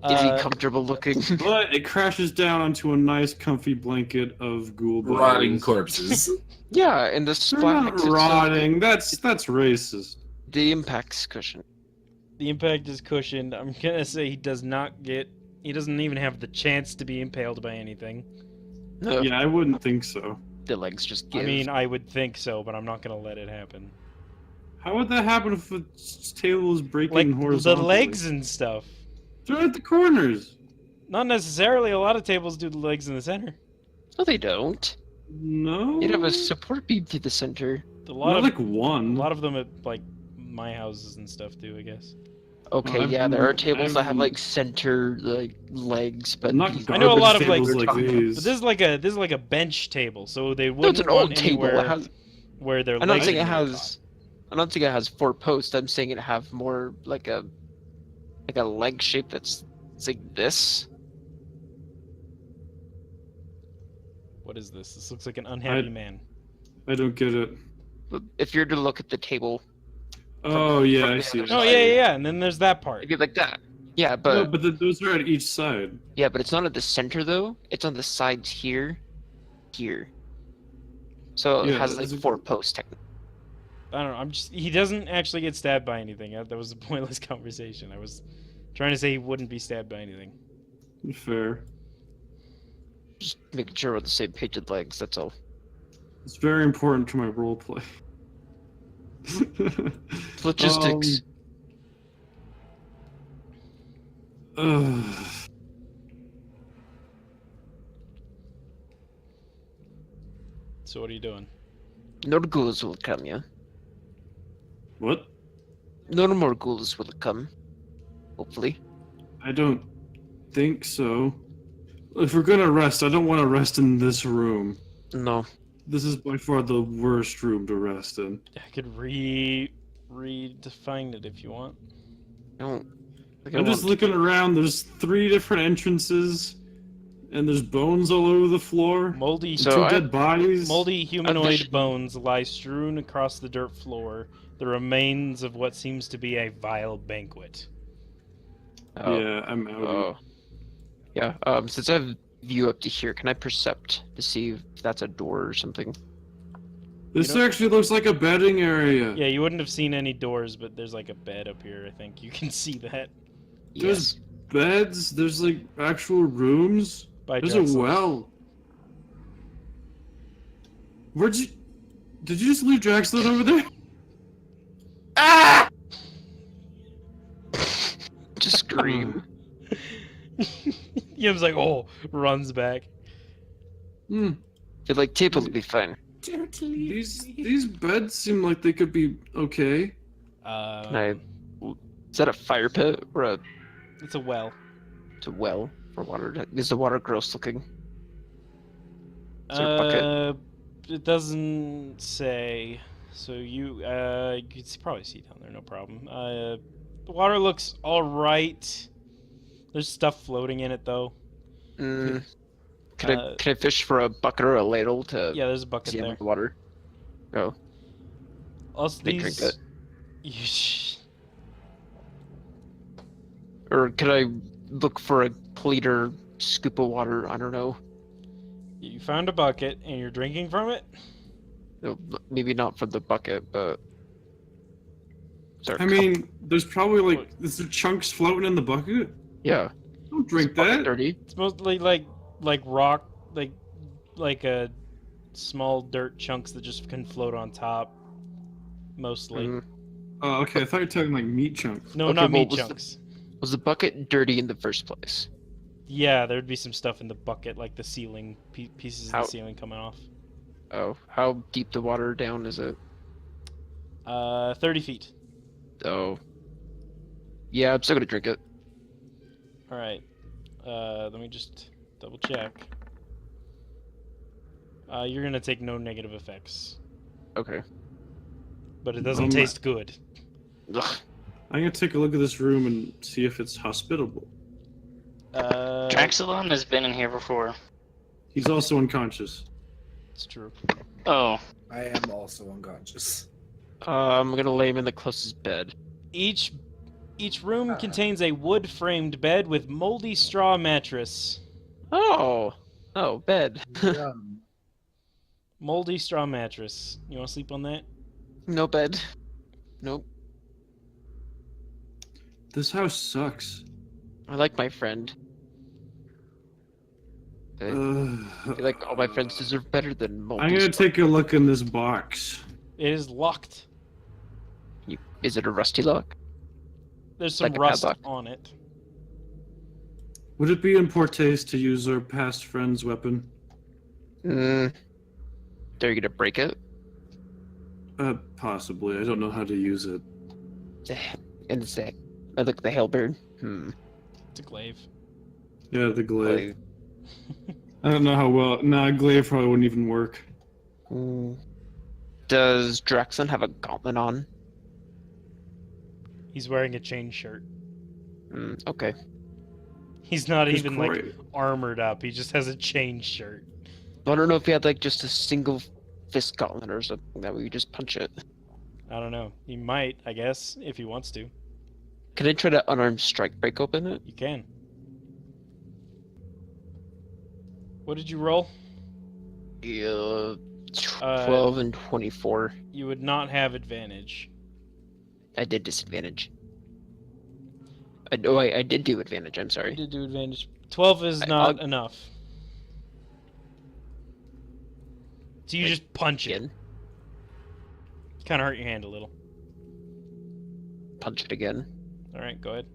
Is he comfortable looking? But it crashes down onto a nice, comfy blanket of ghoul bodies. Rotting corpses. Yeah, and the They're not splax. rotting. That's racist. The impact's cushion. The impact is cushioned. I'm gonna say he does not get. He doesn't even have the chance to be impaled by anything. No, Yeah, I wouldn't think so. the legs just give. I mean, I would think so, but I'm not gonna let it happen. How would that happen if its tail is breaking Like the horizontally? legs and stuff. They're at the corners. Not necessarily. A lot of tables do the legs in the center. No, they don't. No. You'd have a support beam through the center. A lot Not of like one. a lot of them at like my houses and stuff do, I guess. Okay, I've yeah, there are been- tables that have I've- like center like legs, but Not these- I know a lot of, garbage like- tables But these. But this is like a bench table, so they no, it's wouldn't an old want table. anywhere It has, where their I'm not legs. saying it are gonna has. I'm not saying it has 4 posts. I'm saying it have more like a leg shape that's it's like this. What is this? This looks like an unhappy I- man. I don't get it. But if you're to look at the table, Oh yeah, from I the see. other Oh yeah, yeah, yeah. And then there's that part. it'd be like that. Yeah, No, but but those are at each side. yeah, but it's not at the center though. It's on the sides here, here. So it Yeah, has like it's a- 4 posts technically. I don't know. I'm just. He doesn't actually get stabbed by anything. That was a pointless conversation. I was trying to say he wouldn't be stabbed by anything. Fair. Just making sure we're on the same page with legs. That's all. It's very important to my roleplay. Logistics. Ugh. So what are you doing? No ghouls will come, yeah. What? No more ghouls will come. Hopefully. I don't think so. If we're gonna rest, I don't want to rest in this room. No. This is by far the worst room to rest in. I could redefine it if you want. I don't. Like, I I'm just want- looking around. There's 3 different entrances, and there's bones all over the floor. Moldy, And So 2 I- dead bodies. moldy humanoid vision. bones lie strewn across the dirt floor, the remains of what seems to be a vile banquet. Oh. Yeah, I'm out. Oh. Yeah. Since I have view up to here, can I percept to see if that's a door or something? This You know- actually looks like a bedding area. Yeah, you wouldn't have seen any doors, but there's like a bed up here, I think. You can see that There's Yes. beds. There's like actual rooms. by There's Drexel. a well. Where'd you? Did you just leave Draxlin over there? Ah! Just scream. Yim's like, oh, runs back. Hmm. Feel like table would be fine. These beds seem like they could be okay. Can I? Is that a fire pit or a? It's a well. It's a well for water. Is the water gross looking? Is there a bucket? It doesn't say. So you can probably see down there, no problem. The water looks all right. There's stuff floating in it though. Mm. Uh, Can I fish for a bucket or a ladle to Yeah, there's a bucket see there. the water? Oh, Also, they drink these. it. Or could I look for a liter scoop of water? I don't know. You found a bucket and you're drinking from it. No, maybe not from the bucket, but. Is there a I cup? mean, there's probably like is there chunks floating in the bucket? Yeah. Don't drink Is the bucket that. dirty. It's mostly like rock, like a small dirt chunks that just can float on top. Mostly. Mm. Oh, okay. I thought you were talking like meat chunks. No, Okay, not well, meat was the- chunks. Was the bucket dirty in the first place? Yeah, there'd be some stuff in the bucket, like the ceiling pieces of How- the ceiling coming off. Oh, how deep the water down is it? 30 feet. Oh. Yeah, I'm still gonna drink it. All right. Let me just double check. You're gonna take no negative effects, Okay. but it doesn't Um, taste good. Ugh. I'm gonna take a look at this room and see if it's hospitable. Draxilon has been in here before. He's also unconscious. It's true. Oh, I am also unconscious. I'm gonna lay him in the closest bed. Each room contains a wood-framed bed with moldy straw mattress. Oh. Oh, bed. Yum. Moldy straw mattress. You want to sleep on that? No bed. Nope. This house sucks. I like my friend. I feel like all my friends deserve better than moldy. I'm gonna straw. take a look in this box. It is locked. Is it a rusty lock? There's some Like a rust padlock. on it. Would it be in poor taste to use our past friend's weapon? Dare you to break it? Possibly. I don't know how to use it. And it's a, I look at the halberd. It's a glaive. Yeah, the glaive. Like, I don't know how well. Nah, glaive probably wouldn't even work. Does Draxon have a gauntlet on? He's wearing a chain shirt. Okay. He's not He's even great. like armored up. He just has a chain shirt. I don't know if he had like just a single fist gauntlet or something that we could just punch it. I don't know. He might, I guess, if he wants to. Can I try to unarmed strike break open it? You can. What did you roll? Yeah, 12 and 24. You would not have advantage. I did disadvantage. I did do advantage. I'm You sorry. did do advantage. 12 is I'll- not enough. So you just punch it. Again. Kind of hurt your hand a little. Punch it again. All right, go ahead.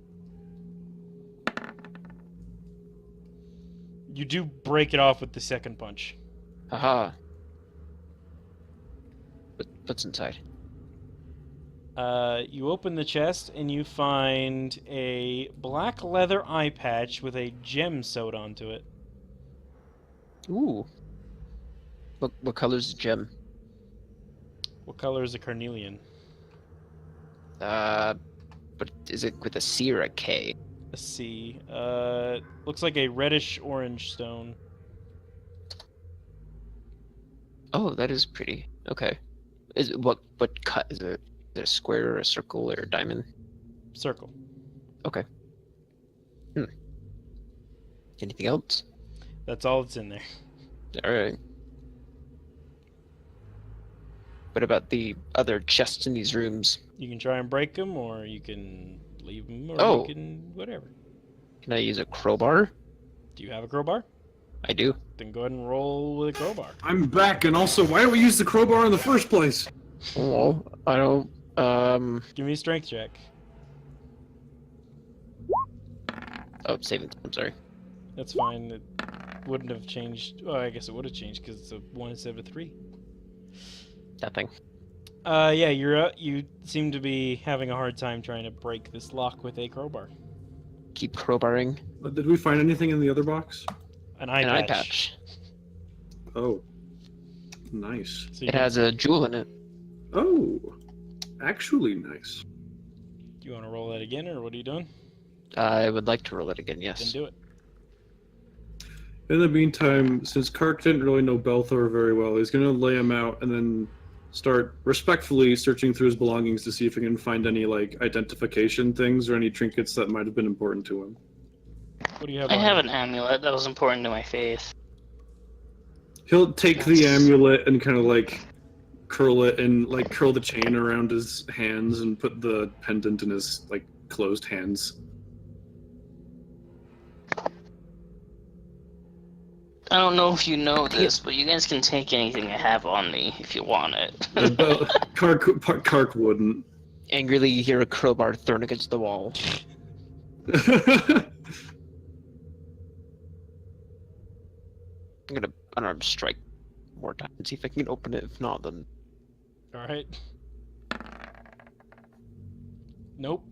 You do break it off with the second punch. Haha. What's inside? You open the chest and you find a black leather eye patch with a gem sewed onto it. Ooh. What color's the gem? What color is a carnelian? But is it with a C or a K? A C. Looks like a reddish orange stone. Oh, that is pretty. Okay. Is it, what cut is it? Is it a square or a circle or a diamond? Circle. Okay. Anything else? That's all that's in there. All right. What about the other chests in these rooms? You can try and break them, or you can leave them, or Oh. you can whatever. Can I use a crowbar? Do you have a crowbar? I do. Then go ahead and roll with a crowbar. I'm back, and also, why don't we use the crowbar in the first place? Well, I don't. Give me a strength check. Oh, saving. I'm sorry. That's fine. It wouldn't have changed. Oh, I guess it would have changed because it's a 1 instead of a 3. Nothing. Yeah, you seem to be having a hard time trying to break this lock with a crowbar. Keep crowbarring. Did we find anything in the other box? An eye An patch. eye patch. Oh, nice. So It has a jewel in it. Oh, actually nice. Do you want to roll that again, or what are you doing? I would like to roll it again. Then Yes. do it. In the meantime, since Kark didn't really know Belthor very well, he's gonna lay him out and then start respectfully searching through his belongings to see if he can find any like identification things or any trinkets that might have been important to him. What do you have? I on have you? an amulet that was important to my faith. He'll take the amulet and kind of like curl it and like curl the chain around his hands and put the pendant in his like closed hands. I don't know if you know this, but you guys can take anything I have on me if you want it. Kark wouldn't. Angrily, you hear a crowbar thrown against the wall. I'm gonna unarmed strike more time and see if I can open it. If not, then All right. Nope.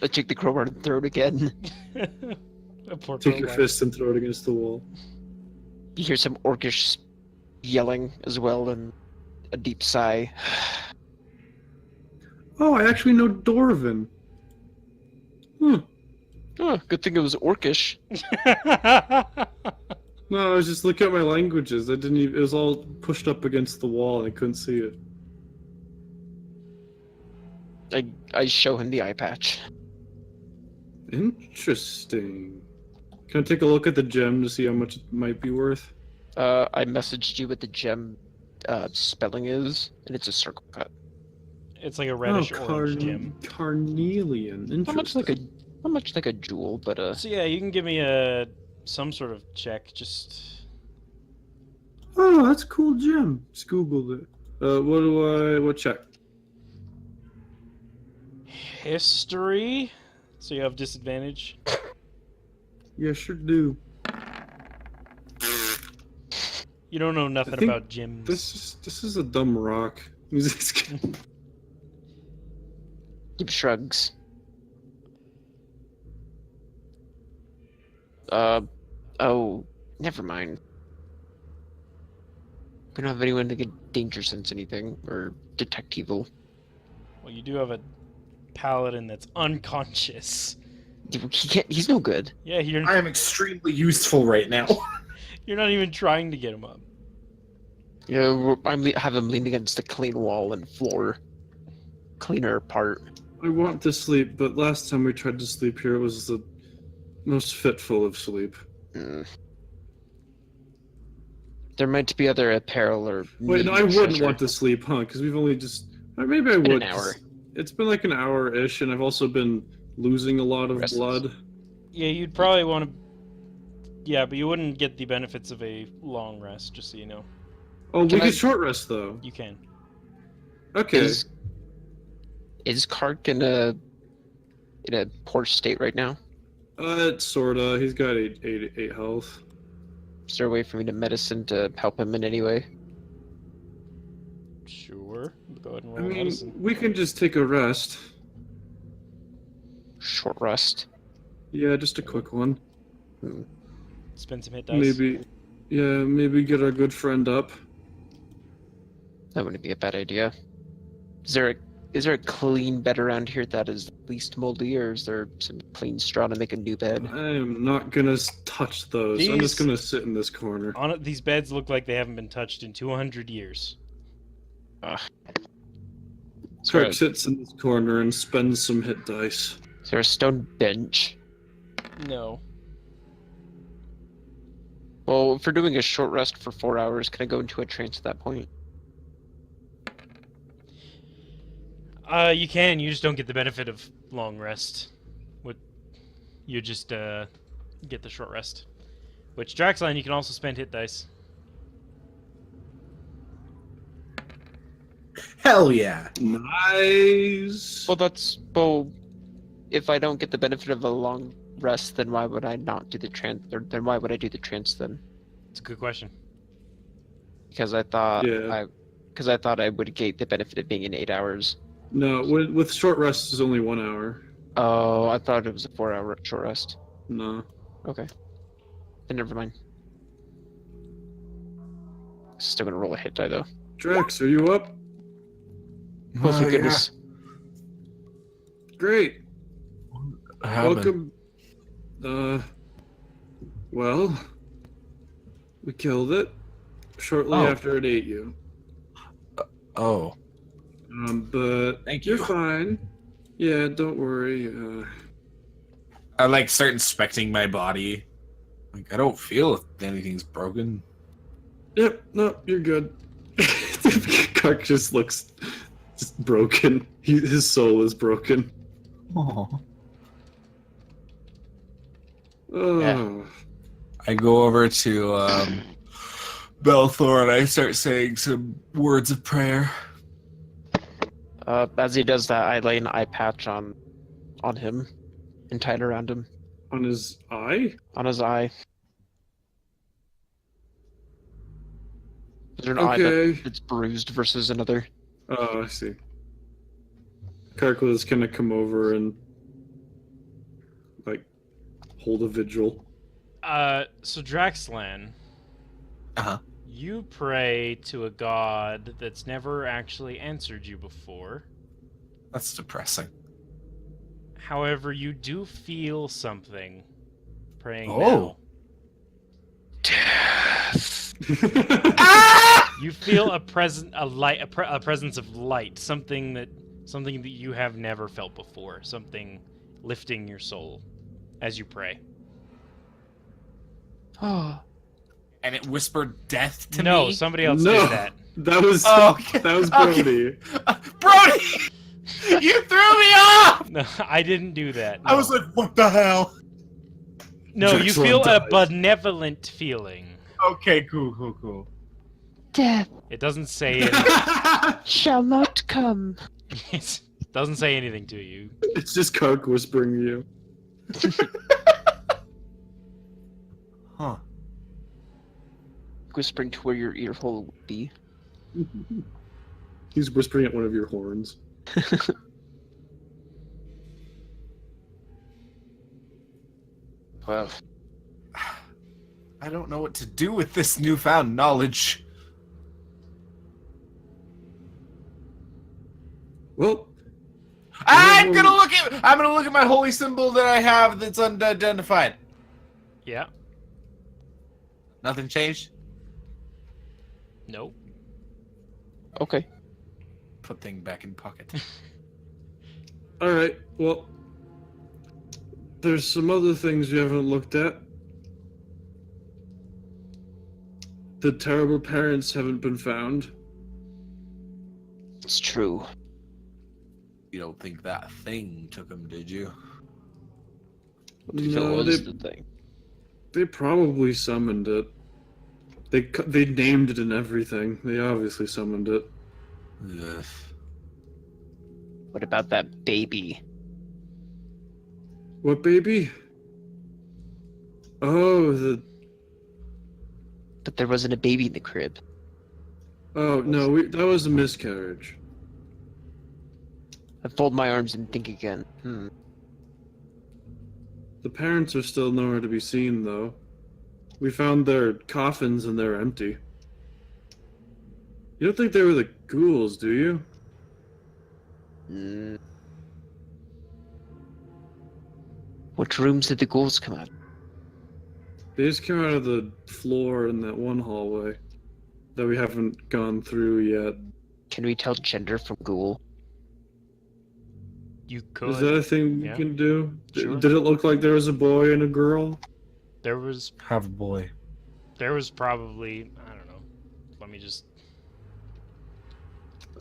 I take the crowbar and throw it again. A poor Take your crowbar. fist and throw it against the wall. You hear some orcish yelling as well and a deep sigh. Oh, I actually know Dwarven. Oh, good thing it was orcish. No, I was just looking at my languages. I didn't even, it was all pushed up against the wall and I couldn't see it. I show him the eye patch. Interesting. Can I take a look at the gem to see how much it might be worth? I messaged you what the gem spelling is, and it's a circle cut. It's like a reddish orange gem. Carnelian. Interesting. Not much like a jewel, but So yeah, you can give me some sort of check. Just Oh, that's a cool gem. Just Googled it. What check? history. So you have disadvantage. Yeah, sure do. You don't know nothing think about gems. This is a dumb rock. he shrugs. Oh, never mind. We don't have anyone to get danger sense anything or detect evil. Well, you do have a paladin that's unconscious. He can't. He's no good. Yeah, I am extremely useful right now. you're not even trying to get him up. Yeah, have him leaned against the clean wall and floor. Cleaner part. I want to sleep, but last time we tried to sleep here, it was the most fitful of sleep. Mm. There might be other apparel or. Wait, no, I needed wouldn't treasure. want to sleep, huh? Because we've only just... Maybe I been would. an hour. It's been like an hour-ish, and I've also been losing a lot of Restless. blood. Yeah, you'd probably want to. Yeah, but you wouldn't get the benefits of a long rest, just so you know. Oh, Can we I- get short rest, though. You can. Okay. Is Kark in a poor state right now? Sorta. He's got 8 health. Is there a way for me to medicine to help him in any way? Sure. Go ahead and I roll mean, medicine. we can just take a rest. Short rest. Yeah, just a quick one. Spend some hit dice. Maybe get our good friend up. That wouldn't be a bad idea. Is there Is there a clean bed around here that is least moldy, or is there some clean straw to make a new bed? I am not gonna touch those. I'm just These- gonna sit in this corner. On it, these beds look like they haven't been touched in 200 years. Is there, Kirk sits in this corner and spends some hit dice. is there a stone bench? No. Well, if we're doing a short rest for 4 hours, can I go into a trance at that point? You can. You just don't get the benefit of long rest. You just get the short rest. Which Draxline, you can also spend hit dice. Hell yeah. Nice. Well, if I don't get the benefit of a long rest, then why would I not do the trance? Or then why would I do the trance then? It's a good question. Because I thought Yeah. I thought I would get the benefit of being in 8 hours. No, with short rest is only 1 hour. Oh, I thought it was a 4-hour short rest. No. Okay. Then never mind. Still gonna roll a hit die though. Drax, are you up? Oh, thank goodness. Great. Happened. Welcome. Well, we killed it shortly Oh. after it ate you. Oh. But Thank you're you. fine. Yeah, don't worry. I like start inspecting my body. Like I don't feel if anything's broken. Yep, no, you're good. Kark just looks just broken. His soul is broken. Oh. Oh. Yeah. I go over to Belthor and I start saying some words of prayer. As he does that, I lay an eye patch on him and tie it around him. On his eye? On his eye. Is there an eye Okay. that's bruised versus another? Oh, I see. Kark was gonna come over and like hold a vigil. So Draxlan, Uh-huh. you pray to a god that's never actually answered you before. That's depressing. However, you do feel something praying Oh. now. You feel a presence of light, something that you have never felt before, something lifting your soul as you pray. Oh. And it whispered death to No, me? somebody else No. did that. That was Oh, okay. that was Okay. Brody. Brody! You threw me off! No, I didn't do that. I was no. like, what the hell? No, you Jackson feel a dies. benevolent feeling. Okay, cool. Death It doesn't say it. shall not come. It doesn't say anything to you. It's just Kark whispering to you. Huh. Whispering to where your ear hole would be. He's whispering at one of your horns. Well, I don't know what to do with this newfound knowledge. Well, I'm gonna look at my holy symbol that I have that's unidentified. Yeah. Nothing changed? Nope. okay. Put thing back in pocket. alright, well, there's some other things you haven't looked at. The terrible parents haven't been found. It's true. You don't think that thing took him, did you? What if it No, was the thing? they probably summoned it. They named it and everything. They obviously summoned it. Ugh. What about that baby? What baby? Oh, But there wasn't a baby in the crib. oh no, that was a miscarriage. I fold my arms and think again. The parents are still nowhere to be seen, though. We found their coffins and they're empty. You don't think they were the ghouls, do you? Mm. What rooms did the ghouls come out? They just came out of the floor in that one hallway that we haven't gone through yet. Can we tell gender from ghoul? You could. Is that a thing you yeah. can do? Sure. Did it look like there was a boy and a girl? There was Have a boy. probably, I don't know. Let me just.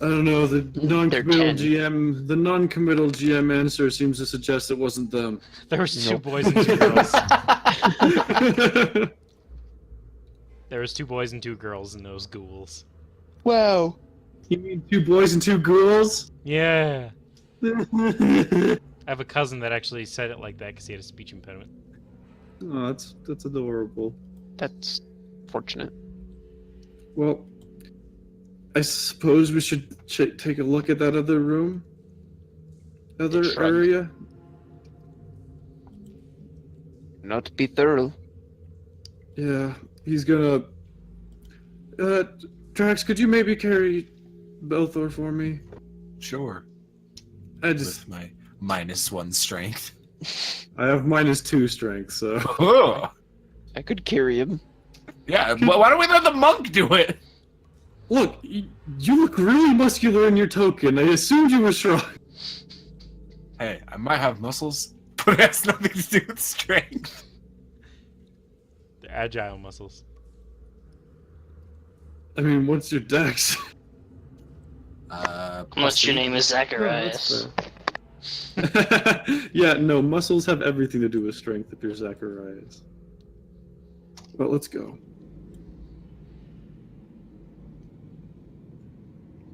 I don't know. The non-committal 10. GM, the non-committal GM answer seems to suggest it wasn't them. There was two Nope. boys and two girls. There was 2 boys and 2 girls in those ghouls. Wow. You mean 2 boys and 2 girls? Yeah. Oh, I have a cousin that actually said it like that because he had a speech impediment. that's adorable. That's fortunate. Well, I suppose we should take a look at that other room, other Shrug. area. Not to be thorough. Yeah, he's gonna. Drax, could you maybe carry Belthor for me? Sure. I just, With my -1 strength. I have -2 strength, so. Oh. I could carry him. Yeah, why don't we let the monk do it? Look, you look really muscular in your token. I assumed you were strong. Hey, I might have muscles, but it has nothing to do with strength. They're agile muscles. I mean, what's your dex? Unless your name is Oh, that's Zacharias. fair. Yeah, no, muscles have everything to do with strength if you're Zacharias. Well, let's go.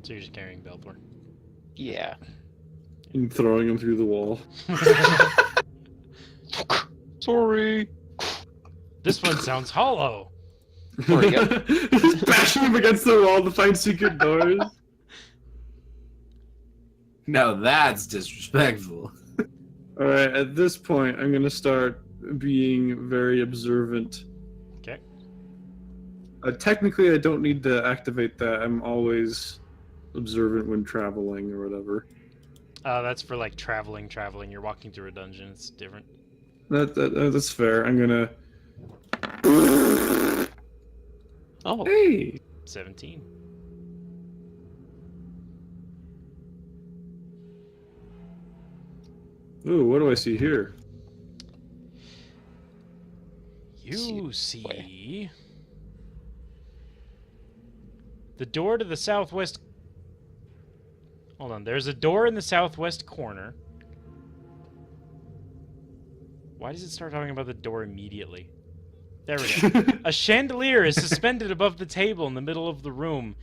So you're just carrying Belthor. Yeah. And throwing him through the wall. Sorry. This one sounds hollow. There we go. Just bashing him against the wall to find secret doors. Now that's disrespectful. Alright, at this point, I'm gonna start being very observant. Okay. Technically, I don't need to activate that. I'm always observant when traveling or whatever. That's for like traveling. You're walking through a dungeon. It's different. That's fair. I'm gonna. Oh, Hey! 17. Ooh, what do I see here? You see the door to the southwest. Hold on, there's a door in the southwest corner. Why does it start talking about the door immediately? There we go. A chandelier is suspended above the table in the middle of the room.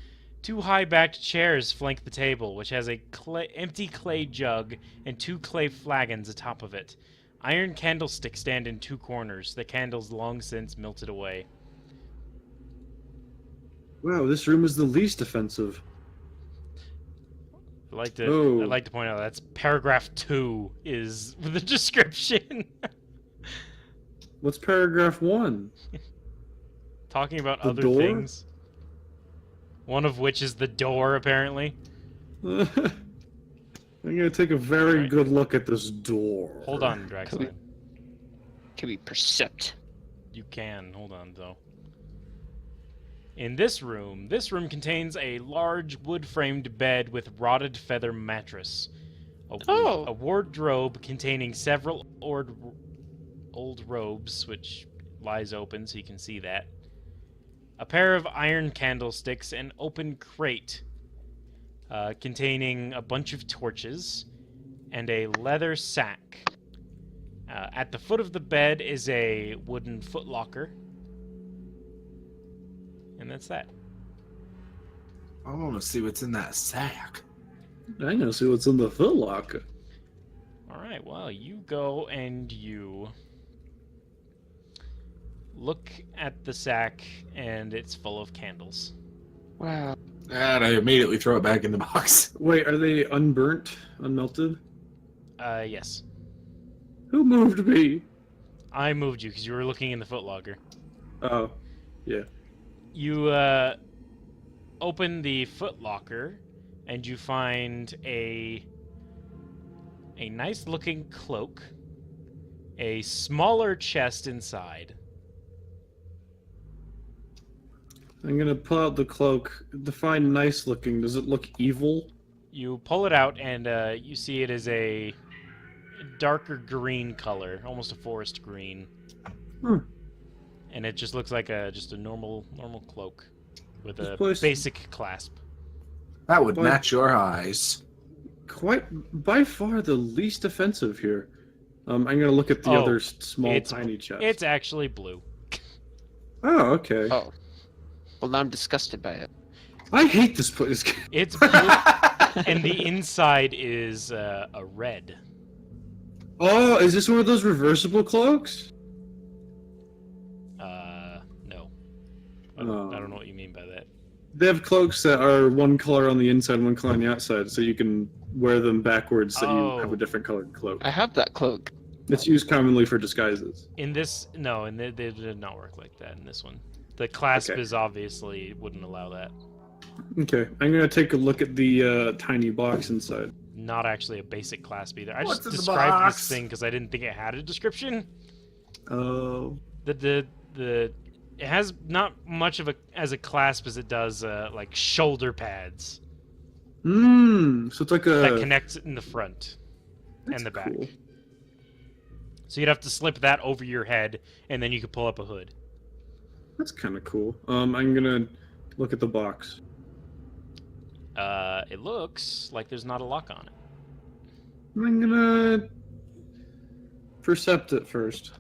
2 high-backed chairs flank the table, which has a empty clay jug and 2 clay flagons atop of it. Iron candlesticks stand in 2 corners, the candles long since melted away. Wow, this room is the least offensive. I'd like Oh. to point out that's paragraph 2 is the description. What's paragraph 1? Talking about The other door? things. One of which is the door, apparently. I'm gonna take a very Alright. good look at this door. Hold on, Draxline. can we percept? You can. Hold on, though. In this room contains a large wood-framed bed with rotted feather mattress. Oh. A wardrobe containing several old robes, which lies open so you can see that. A pair of iron candlesticks, an open crate containing a bunch of torches, and a leather sack. At the foot of the bed is a wooden footlocker. And that's that. I want to see what's in that sack. I'm gonna see what's in the footlocker. Alright, well, you go and you look at the sack, and it's full of candles. Wow. And I immediately throw it back in the box. Wait, are they unburnt, unmelted? Yes. Who moved me? I moved you because you were looking in the footlocker. Oh, yeah. You, open the footlocker, and you find a a nice looking cloak, a smaller chest inside. I'm gonna pull out the cloak. Define nice looking. Does it look evil? You pull it out, and you see it is a darker green color, almost a forest green. Hmm. And it just looks like just a normal cloak with This a place- basic clasp. That would But- match your eyes. Quite by far the least offensive here. I'm gonna look at the Oh, other small, it's- tiny chest. It's actually blue. Oh, okay. Oh. Well, now I'm disgusted by it. I hate this place. It's blue, and the inside is a red. Oh, is this one of those reversible cloaks? No. Oh. I don't know what you mean by that. They have cloaks that are one color on the inside and one color on the outside, so you can wear them backwards so you have Oh. a different colored cloak. I have that cloak. It's used commonly for disguises. In this, no, and they did not work like that in this one. The clasp Okay. is obviously wouldn't allow that. Okay, I'm gonna take a look at the tiny box inside. Not actually a basic clasp either. I What's just in the described box? this thing because I didn't think it had a description. Oh. The it has not much of a clasp as it does like shoulder pads So it's like that a. connects in the front and That's the back. cool. So you'd have to slip that over your head, and then you could pull up a hood. That's kind of cool. I'm gonna look at the box. It looks like there's not a lock on it. I'm gonna percept it first.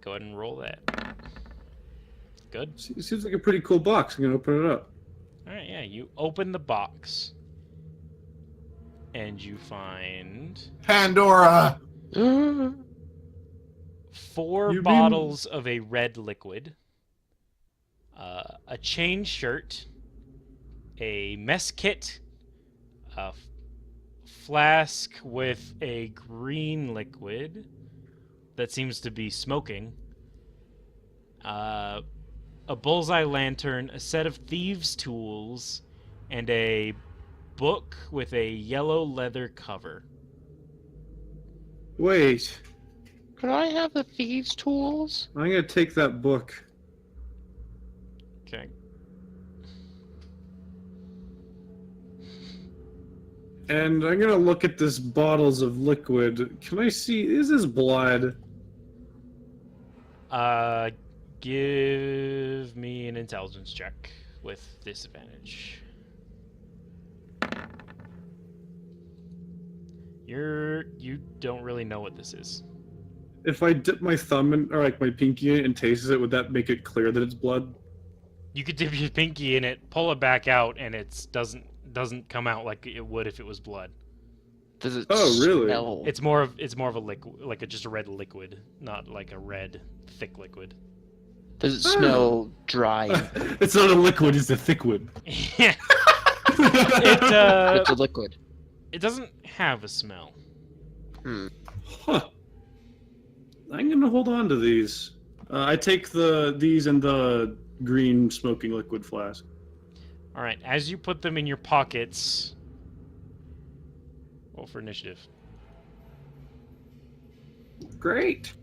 Go ahead and roll that. Good. It seems like a pretty cool box. I'm gonna open it up. All right, yeah. You open the box, and you find Pandora. 4 You mean- bottles of a red liquid, a chain shirt, a mess kit, a flask with a green liquid that seems to be smoking, a bullseye lantern, a set of thieves' tools, and a book with a yellow leather cover. Wait, Could I have the thieves' tools? I'm gonna take that book. Okay. And I'm gonna look at this bottles of liquid. Can I see? Is this blood? Give me an intelligence check with disadvantage. You don't really know what this is. If I dip my thumb in, or like my pinky in it and taste it, would that make it clear that it's blood? You could dip your pinky in it, pull it back out, and it doesn't come out like it would if it was blood. Does it Oh, really? smell? It's more of a liquid, like just a red liquid, not like a red thick liquid. Does it smell dry? It's not a liquid, it's a thickwood. Yeah. It's a liquid. It doesn't have a smell. Huh. I'm gonna hold on to these. I take these and the green smoking liquid flask. All right, as you put them in your pockets, roll for initiative. Great.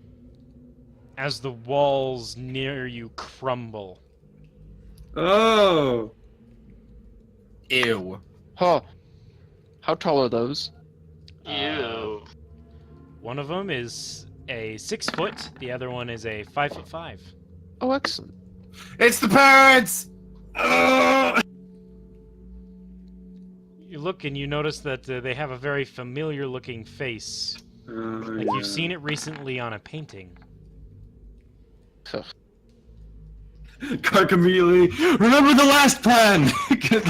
As the walls near you crumble. Oh. Ew. Huh. How tall are those? Ew. One of them is a 6 foot. The other one is a 5'5". Oh, excellent. It's the parents. You look and you notice that they have a very familiar looking face. Like Yeah. you've seen it recently on a painting. Kark immediately, remember the last plan!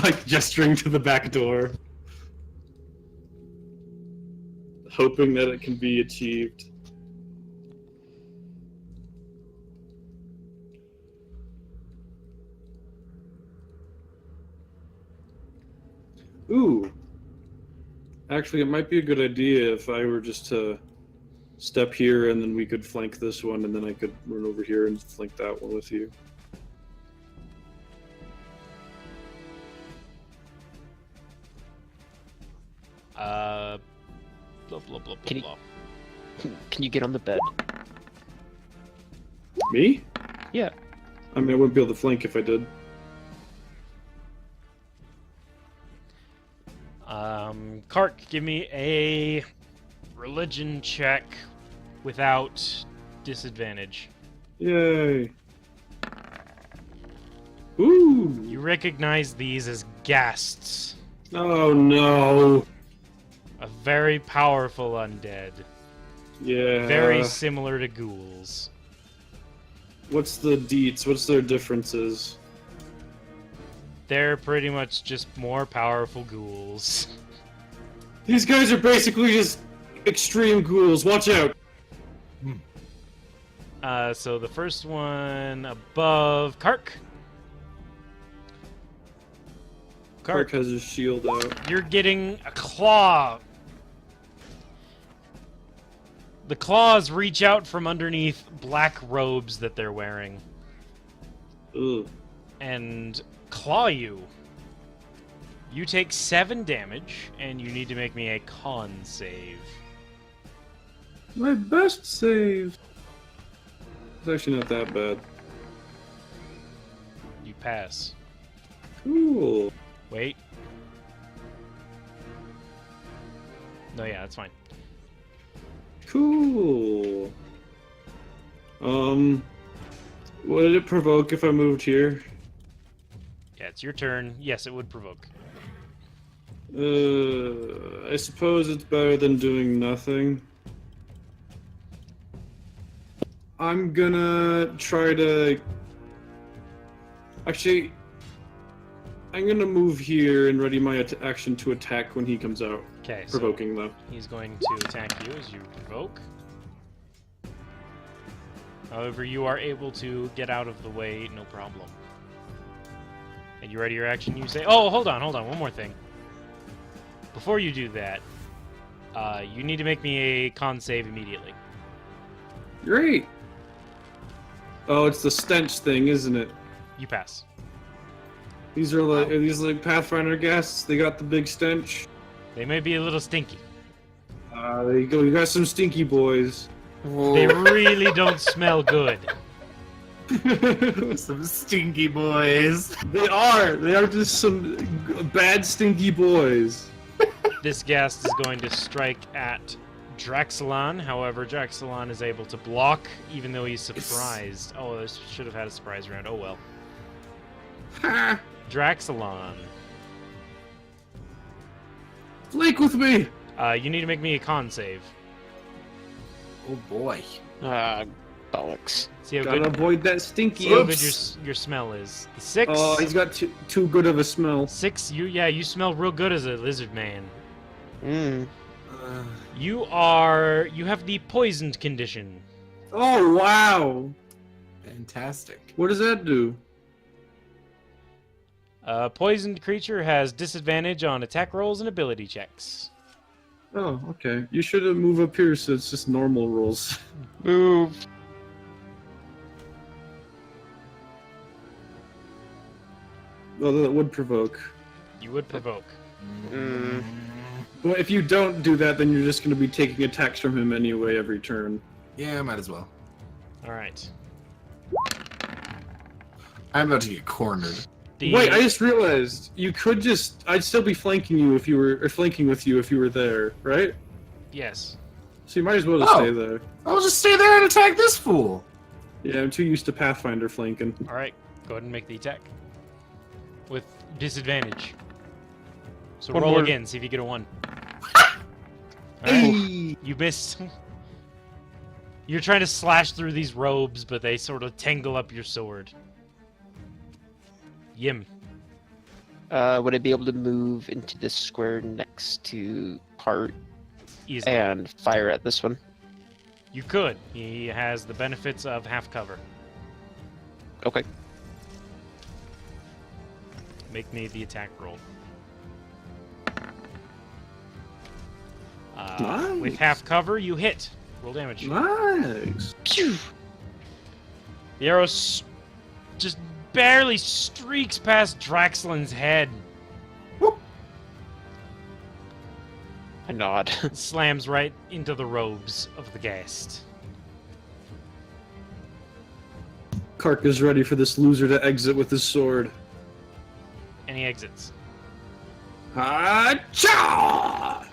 Like gesturing to the back door. Hoping that it can be achieved. Ooh. Actually, it might be a good idea if I were just to step here and then we could flank this one and then I could run over here and flank that one with you. Blah blah blah blah Can you- blah. Can you get on the bed? Me? Yeah. I mean, I wouldn't be able to flank if I did. Kark, give me a religion check without disadvantage. Yay. Ooh. You recognize these as ghasts, Oh no. a very powerful undead, Yeah. very similar to ghouls. What's the deets? What's their differences? They're pretty much just more powerful ghouls. These guys are basically just extreme ghouls. Watch out. So the first one above Kark. Kark has his shield out. You're getting a claw. The claws reach out from underneath black robes that they're wearing Ugh. and claw you. You take 7 damage, and you need to make me a con save. My best save. It's actually not that bad. You pass. Cool. Wait. No, yeah, that's fine. Cool. What did it provoke if I moved here? Yeah, it's your turn. Yes, it would provoke. I suppose it's better than doing nothing. I'm gonna try to... Actually, I'm gonna move here and ready my action to attack when he comes out. Okay, so Provoking, though. he's going to attack you as you provoke. However, you are able to get out of the way, no problem. And you ready your action? You say, oh, hold on, one more thing. Before you do that, you need to make me a con save immediately. Great! Oh, it's the stench thing, isn't it? You pass. These are like, are these like Pathfinder guests? They got the big stench? They may be a little stinky. There you go, you got some stinky boys. They really don't smell good. Some stinky boys. They are just some bad stinky boys. This ghast is going to strike at Draxelon. However, Draxelon is able to block, even though he's surprised. Oh, this should have had a surprise round. Oh well. Ha! Draxelon. Flake with me! You need to make me a con save. Oh boy. Bollocks. See how Gotta good, avoid that stinky. see how good your smell is. The 6. Oh, he's got too good of a smell. 6. You smell real good as a lizard man. Mm. You have the poisoned condition. Oh, wow! Fantastic. What does that do? A poisoned creature has disadvantage on attack rolls and ability checks. Oh, okay. You should have moved up here so it's just normal rolls. Move. Well, that would provoke. You would provoke. Mm. Well, if you don't do that, then you're just going to be taking attacks from him anyway every turn. Yeah, might as well. All right. I'm about to get cornered. Wait, I just realized you could just. I'd still be flanking you if you were, or flanking with you if you were there, right? Yes. So you might as well just stay there. I'll just stay there and attack this fool. Yeah, I'm too used to Pathfinder flanking. All right. Go ahead and make the attack with disadvantage. So One roll more. again. See if you get a 1. All right. Hey! You missed. You're trying to slash through these robes, but they sort of tangle up your sword. Yim. Would I be able to move into this square next to Part Easily. and fire at this one? You could. He has the benefits of half cover. Okay. Make me the attack roll. Nice. With half cover, you hit. Roll damage. Nice. Pew! The arrow just barely streaks past Draxelin's head. Whoop. I nod. Slams right into the robes of the guest. Kark is ready for this loser to exit with his sword. And he exits. Ha-cha!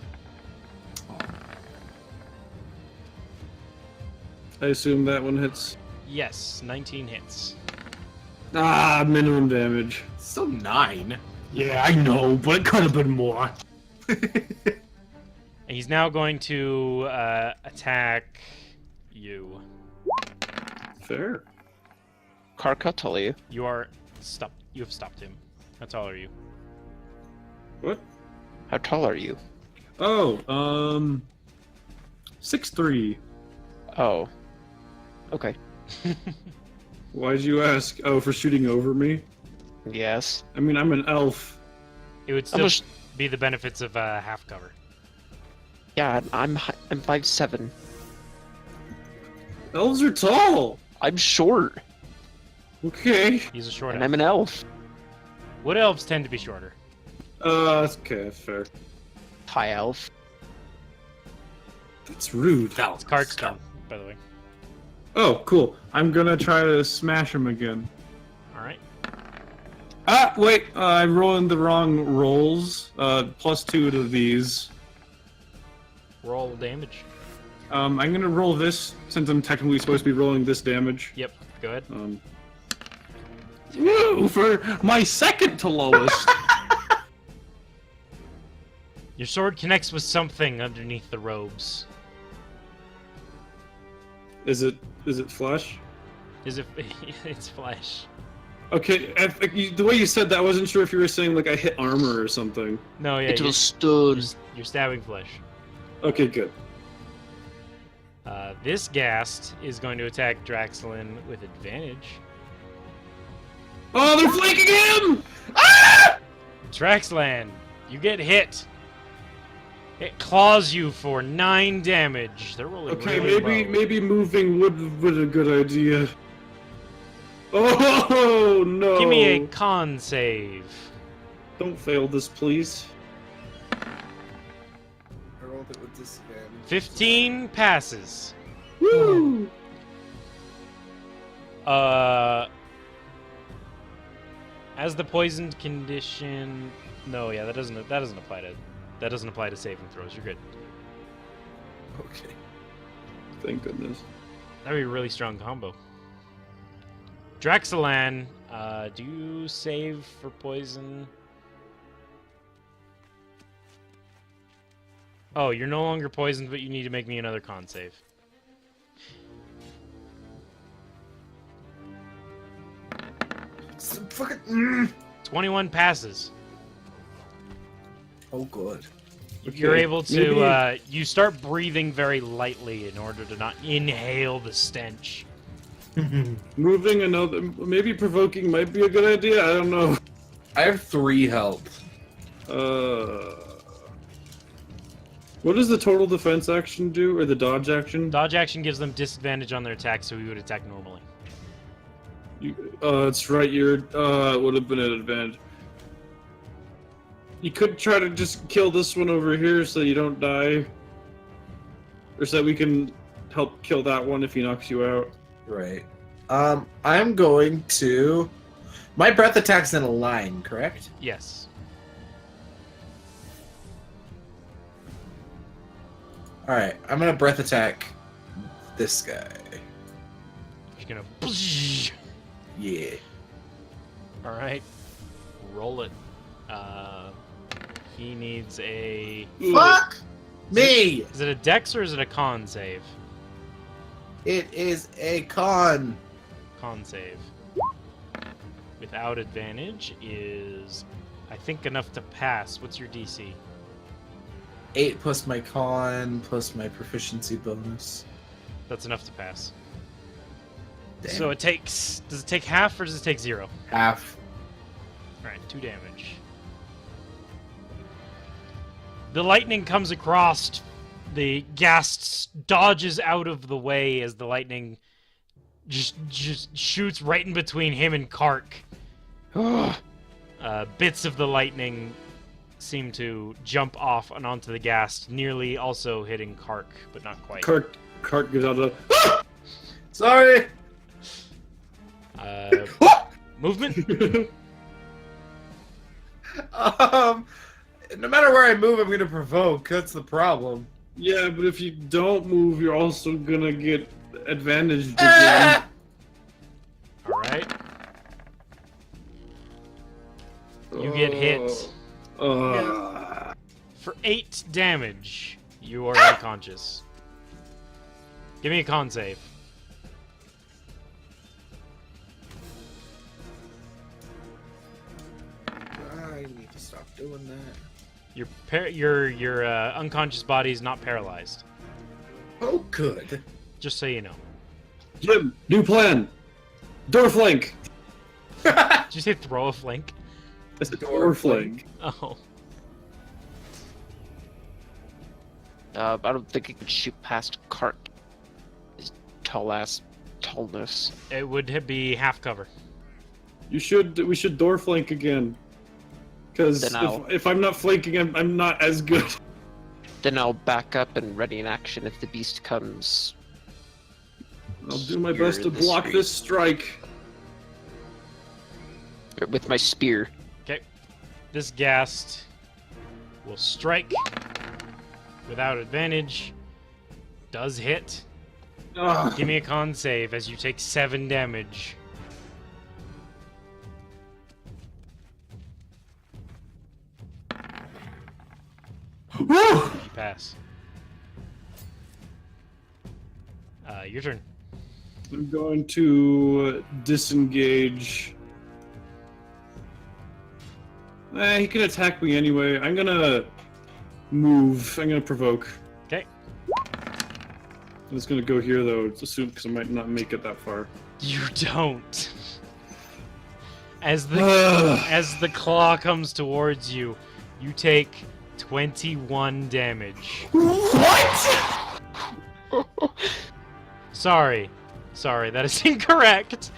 I assume that one hits. Yes, 19 hits. Ah, minimum damage. Still 9. Yeah, I know, but it could have been more. And he's now going to attack you. Fair. Kark, I'll tell you. You are stopped. You have stopped him. How tall are you? What? How tall are you? Oh, 6'3". Oh. Okay. Why'd you ask? Oh, for shooting over me? Yes. I mean, I'm an elf. It would still be the benefits of half cover. Yeah, I'm 5'7". Elves are tall! I'm short, Okay. He's a short and elf. I'm an elf. Wood elves tend to be shorter. Okay, that's fair. High elf. That's rude. It's Kark's turn, by the way. Oh, cool. I'm gonna try to smash him again. Alright. Ah, wait, I'm rolling the wrong rolls. +2 to these. Roll damage. I'm gonna roll this, since I'm technically supposed to be rolling this damage. Yep, go ahead. Woo! For my second to lowest. Your sword connects with something underneath the robes. Is it flesh? Is it? It's flesh. Okay, the way you said that, I wasn't sure if you were saying like I hit armor or something. No, yeah, It you're, was stood. you're stabbing flesh. Okay, good. This ghast is going to attack Draxlin with advantage. Oh, they're flanking him! Draxlan, you get hit. It claws you for 9 damage. They're rolling Okay, really low. maybe moving would a good idea. Oh no! Give me a con save. Don't fail this, please. I rolled it with disadvantage. 15 passes. Woo! As the poisoned condition. No, yeah, that doesn't apply to saving throws. You're good. Okay. Thank goodness. That'd be a really strong combo. Draxalan, do you save for poison? Oh, you're no longer poisoned, but you need to make me another con save. Some fucking. 21 passes. Oh, good. You're Okay, able to, maybe- you start breathing very lightly in order to not inhale the stench. Moving another, maybe provoking might be a good idea. I don't know. I have 3 health. What does the total defense action do, or the dodge action? Dodge action gives them disadvantage on their attack, so we would attack normally. That's right. Would have been an advantage. You could try to just kill this one over here so you don't die, or so that we can help kill that one if he knocks you out. Right. I'm going to. My breath attack's in a line, correct? Yes. Alright, I'm gonna breath attack this guy. You're gonna. Yeah. Alright. Roll it. He needs a. Fuck me! Is it a dex or is it a con save? It is a con. Con save. Without advantage is, I think, enough to pass. What's your DC? 8 plus my con plus my proficiency bonus. That's enough to pass. Damn. So it takes. Does it take half or does it take 0? Half. Alright, 2 damage. The lightning comes across. The ghast dodges out of the way as the lightning just shoots right in between him and Kark. Bits of the lightning seem to jump off and onto the ghast, nearly also hitting Kark, but not quite. Cart goes out of the. Sorry. Movement? No matter where I move, I'm gonna provoke. That's the problem. Yeah, but if you don't move, you're also gonna get advantaged again. Alright. You get hit for 8 damage. You are unconscious. Give me a con save. I need to stop doing that. Your unconscious body is not paralyzed. Oh, good. Just so you know. Jim, new plan. Door flank. Did you say throw a flank? It's a door flank. Oh. I don't think I can shoot past Cart. His tallness. It would be half cover. We should door flank again. Because Then I'll- if I'm not flanking, I'm not as good. Then I'll back up and ready in action if the beast comes. I'll do my Here best to in the block street. this strike. With my spear. Okay. This ghast will strike without advantage. Does hit. Ugh. Give me a con save as you take 7 damage. Woo! You pass. Your turn. I'm going to disengage. He can attack me anyway. I'm gonna move. I'm gonna provoke. Okay. I'm just gonna go here though, assume because I might not make it that far. You don't. As the Ugh. as the claw comes towards you, you take 21 damage. What? Sorry, that is incorrect.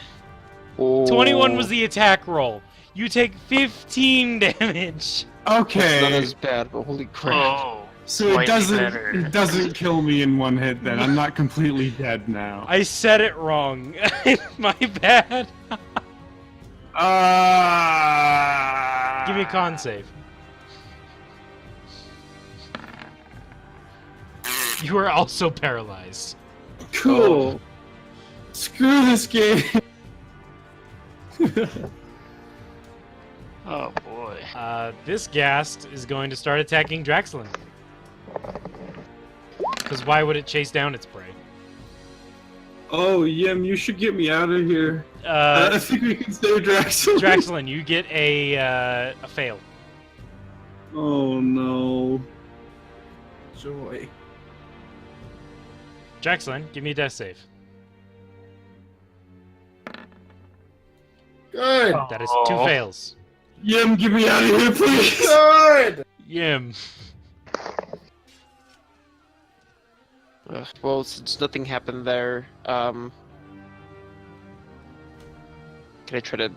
Oh, 21 was the attack roll. You take 15 damage. That's not Okay. as bad, but holy crap. Oh, So it slightly better. doesn't kill me in one hit then. I'm not completely dead now. I said it wrong. My bad. Give me a con save. You are also paralyzed. Cool. Screw this game. Oh boy. This ghast is going to start attacking Draxlin. Because why would it chase down its prey? Oh, Yim, you should get me out of here. I think we can save Draxel. Draxlin, you get a fail. Oh no. Joy. Draxlin, give me a death save. Good. That is 2 Oh. fails. Yim, get me out of here, please. Good. Yim. Well, since nothing happened there, can I try to...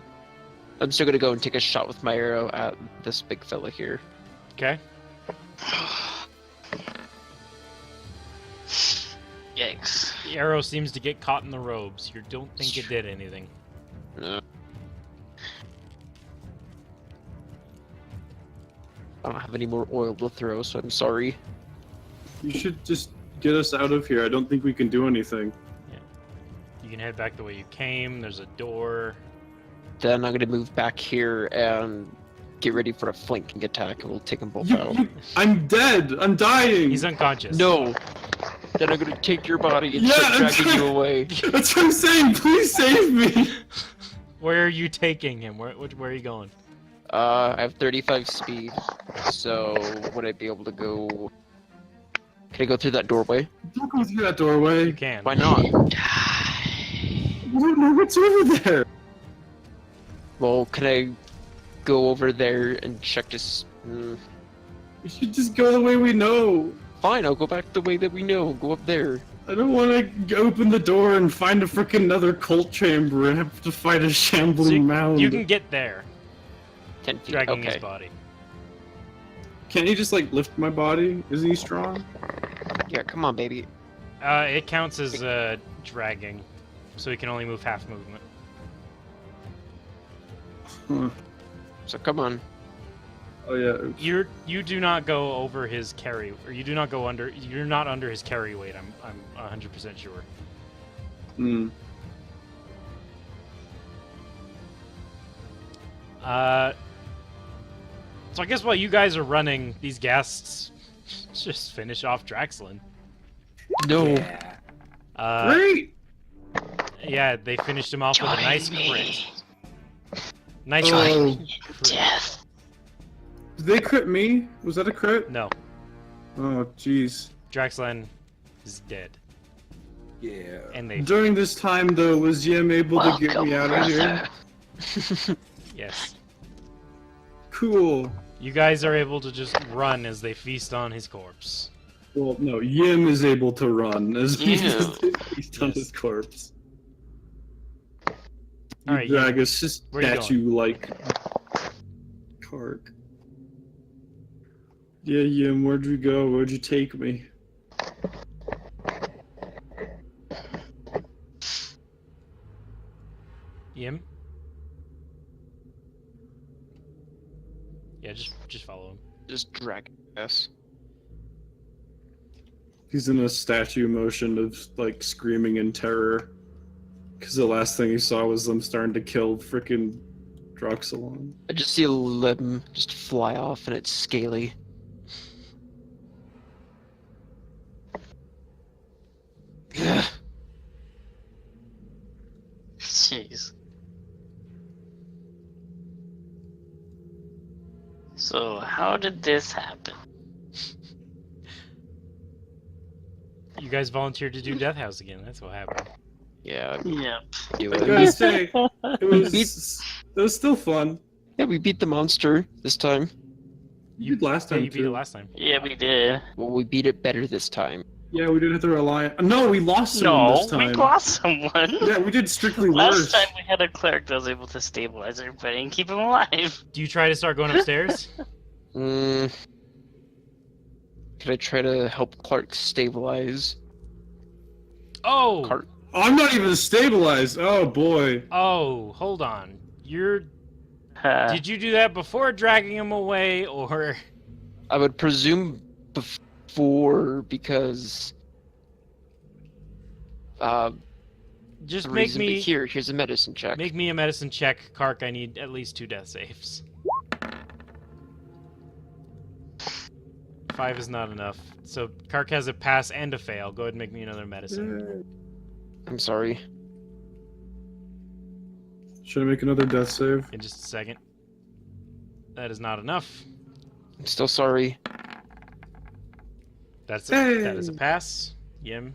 I'm still gonna go and take a shot with my arrow at this big fella here. Okay. Yikes. The arrow seems to get caught in the robes. You don't think it did anything. No. I don't have any more oil to throw, so I'm sorry. You should just get us out of here. I don't think we can do anything. You can head back the way you came. There's a door. Then I'm gonna move back here and get ready for a flanking attack, and we'll take them both out. I'm dead. I'm dying. He's unconscious. No! Then I'm gonna take your body and Yeah, start I'm dragging trying- you away. That's what I'm saying. Please save me. Where are you taking him? Where are you going? I have 35 speed, so would I be able to go... Can I go through that doorway? Don't go through that doorway. You can. Why not? I don't know what's over there. Well, can I go over there and check this? We should just go the way we know. Fine, I'll go back the way that we know. Go up there. I don't want to open the door and find a freaking another cult chamber and have to fight a shambling So mound. you can get there, 10 feet. dragging Okay. his body. Can't he just like lift my body? Isn't he strong? Yeah, come on, baby. It counts as dragging, so he can only move half movement. Huh. So come on. Oh yeah. You do not go over his carry, or you do not go under. You're not under his carry weight. I'm 100% sure. Hmm. So I guess while you guys are running, these guests just finish off Draxlin. No. Yeah. Great. Yeah, they finished him off with a nice crit. Nice Oh. crit. Death. Did they crit me? Was that a crit? No, Oh jeez. Draxlin is dead, Yeah. and they During this time though, was Yim able to get Welcome, me out of here? yes. Cool. You guys are able to just run as they feast on his corpse. Well, no, Yim is able to run as Ew. he's on Yes. his corpse. All right, You drag Yim, a where you statue like Kark. Yeah, Yim, where'd you go? Where'd you take me? Yim. Yeah, just follow him. Just drag us. He's in a statue motion of like screaming in terror. Because the last thing he saw was them starting to kill frickin' Droxelon. I just see a limb just fly off and it's scaly. Ugh. Jeez. So, how did this happen? You guys volunteered to do Death House again. That's what happened. Yeah, Yep. do I it. gotta say, it was still fun. Yeah, we beat the monster this time. You did last Yeah, time you beat it too. last time. Yeah, we did. Well, we beat it better this time. Yeah, we did have to rely. No, we lost someone No, this time. we lost someone. Yeah, we did strictly Last worse. time we had a cleric that was able to stabilize everybody and keep him alive. Do you try to start going upstairs? Could I try to help Clark stabilize? Oh! Clark? I'm not even stabilized. Oh boy. Oh, hold on. Did you do that before dragging him away, or... I would presume before, because Just the make reason, but me... here's a medicine check. Make me a medicine check, Kark. I need at least 2 death saves. 5 is not enough. So Kark has a pass and a fail. Go ahead and make me another medicine. I'm sorry. Should I make another death save? In just a second. That is not enough. I'm still sorry. That is a Hey. pass. Yim.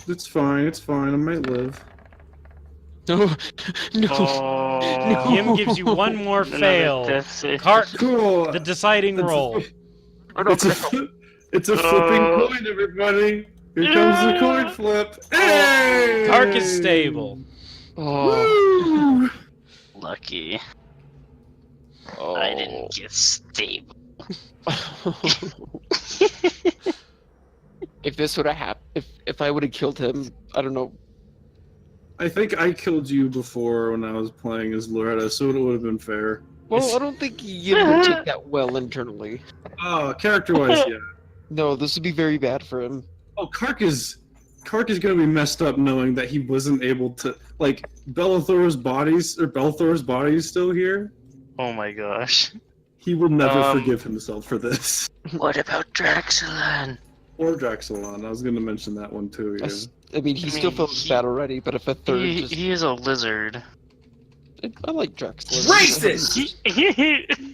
It's fine. It's fine. I might live. No, no. Oh, Yim gives you one more another fail. death save. Kark, Cool. the deciding It's a- roll. It's a flipping coin, everybody. Here comes the coin flip. Hey! Kark is stable. Oh, Woo! Lucky. oh. I didn't get stable. If this would have happened, if I would have killed him, I don't know. I think I killed you before when I was playing as Loretta, so it would have been fair. Well, I don't think you would take that well internally. Oh, character-wise, yeah. No, this would be very bad for him. Oh, Kark is gonna be messed up knowing that he wasn't able to like Belthor's body is still here. Oh my gosh. He will never Um, forgive himself for this. What about Draxelon? Or Draxelon. I was gonna mention that one too. Yeah. I mean, he still feels bad already, but if a third just... He is a lizard. I like Drexler. Racist!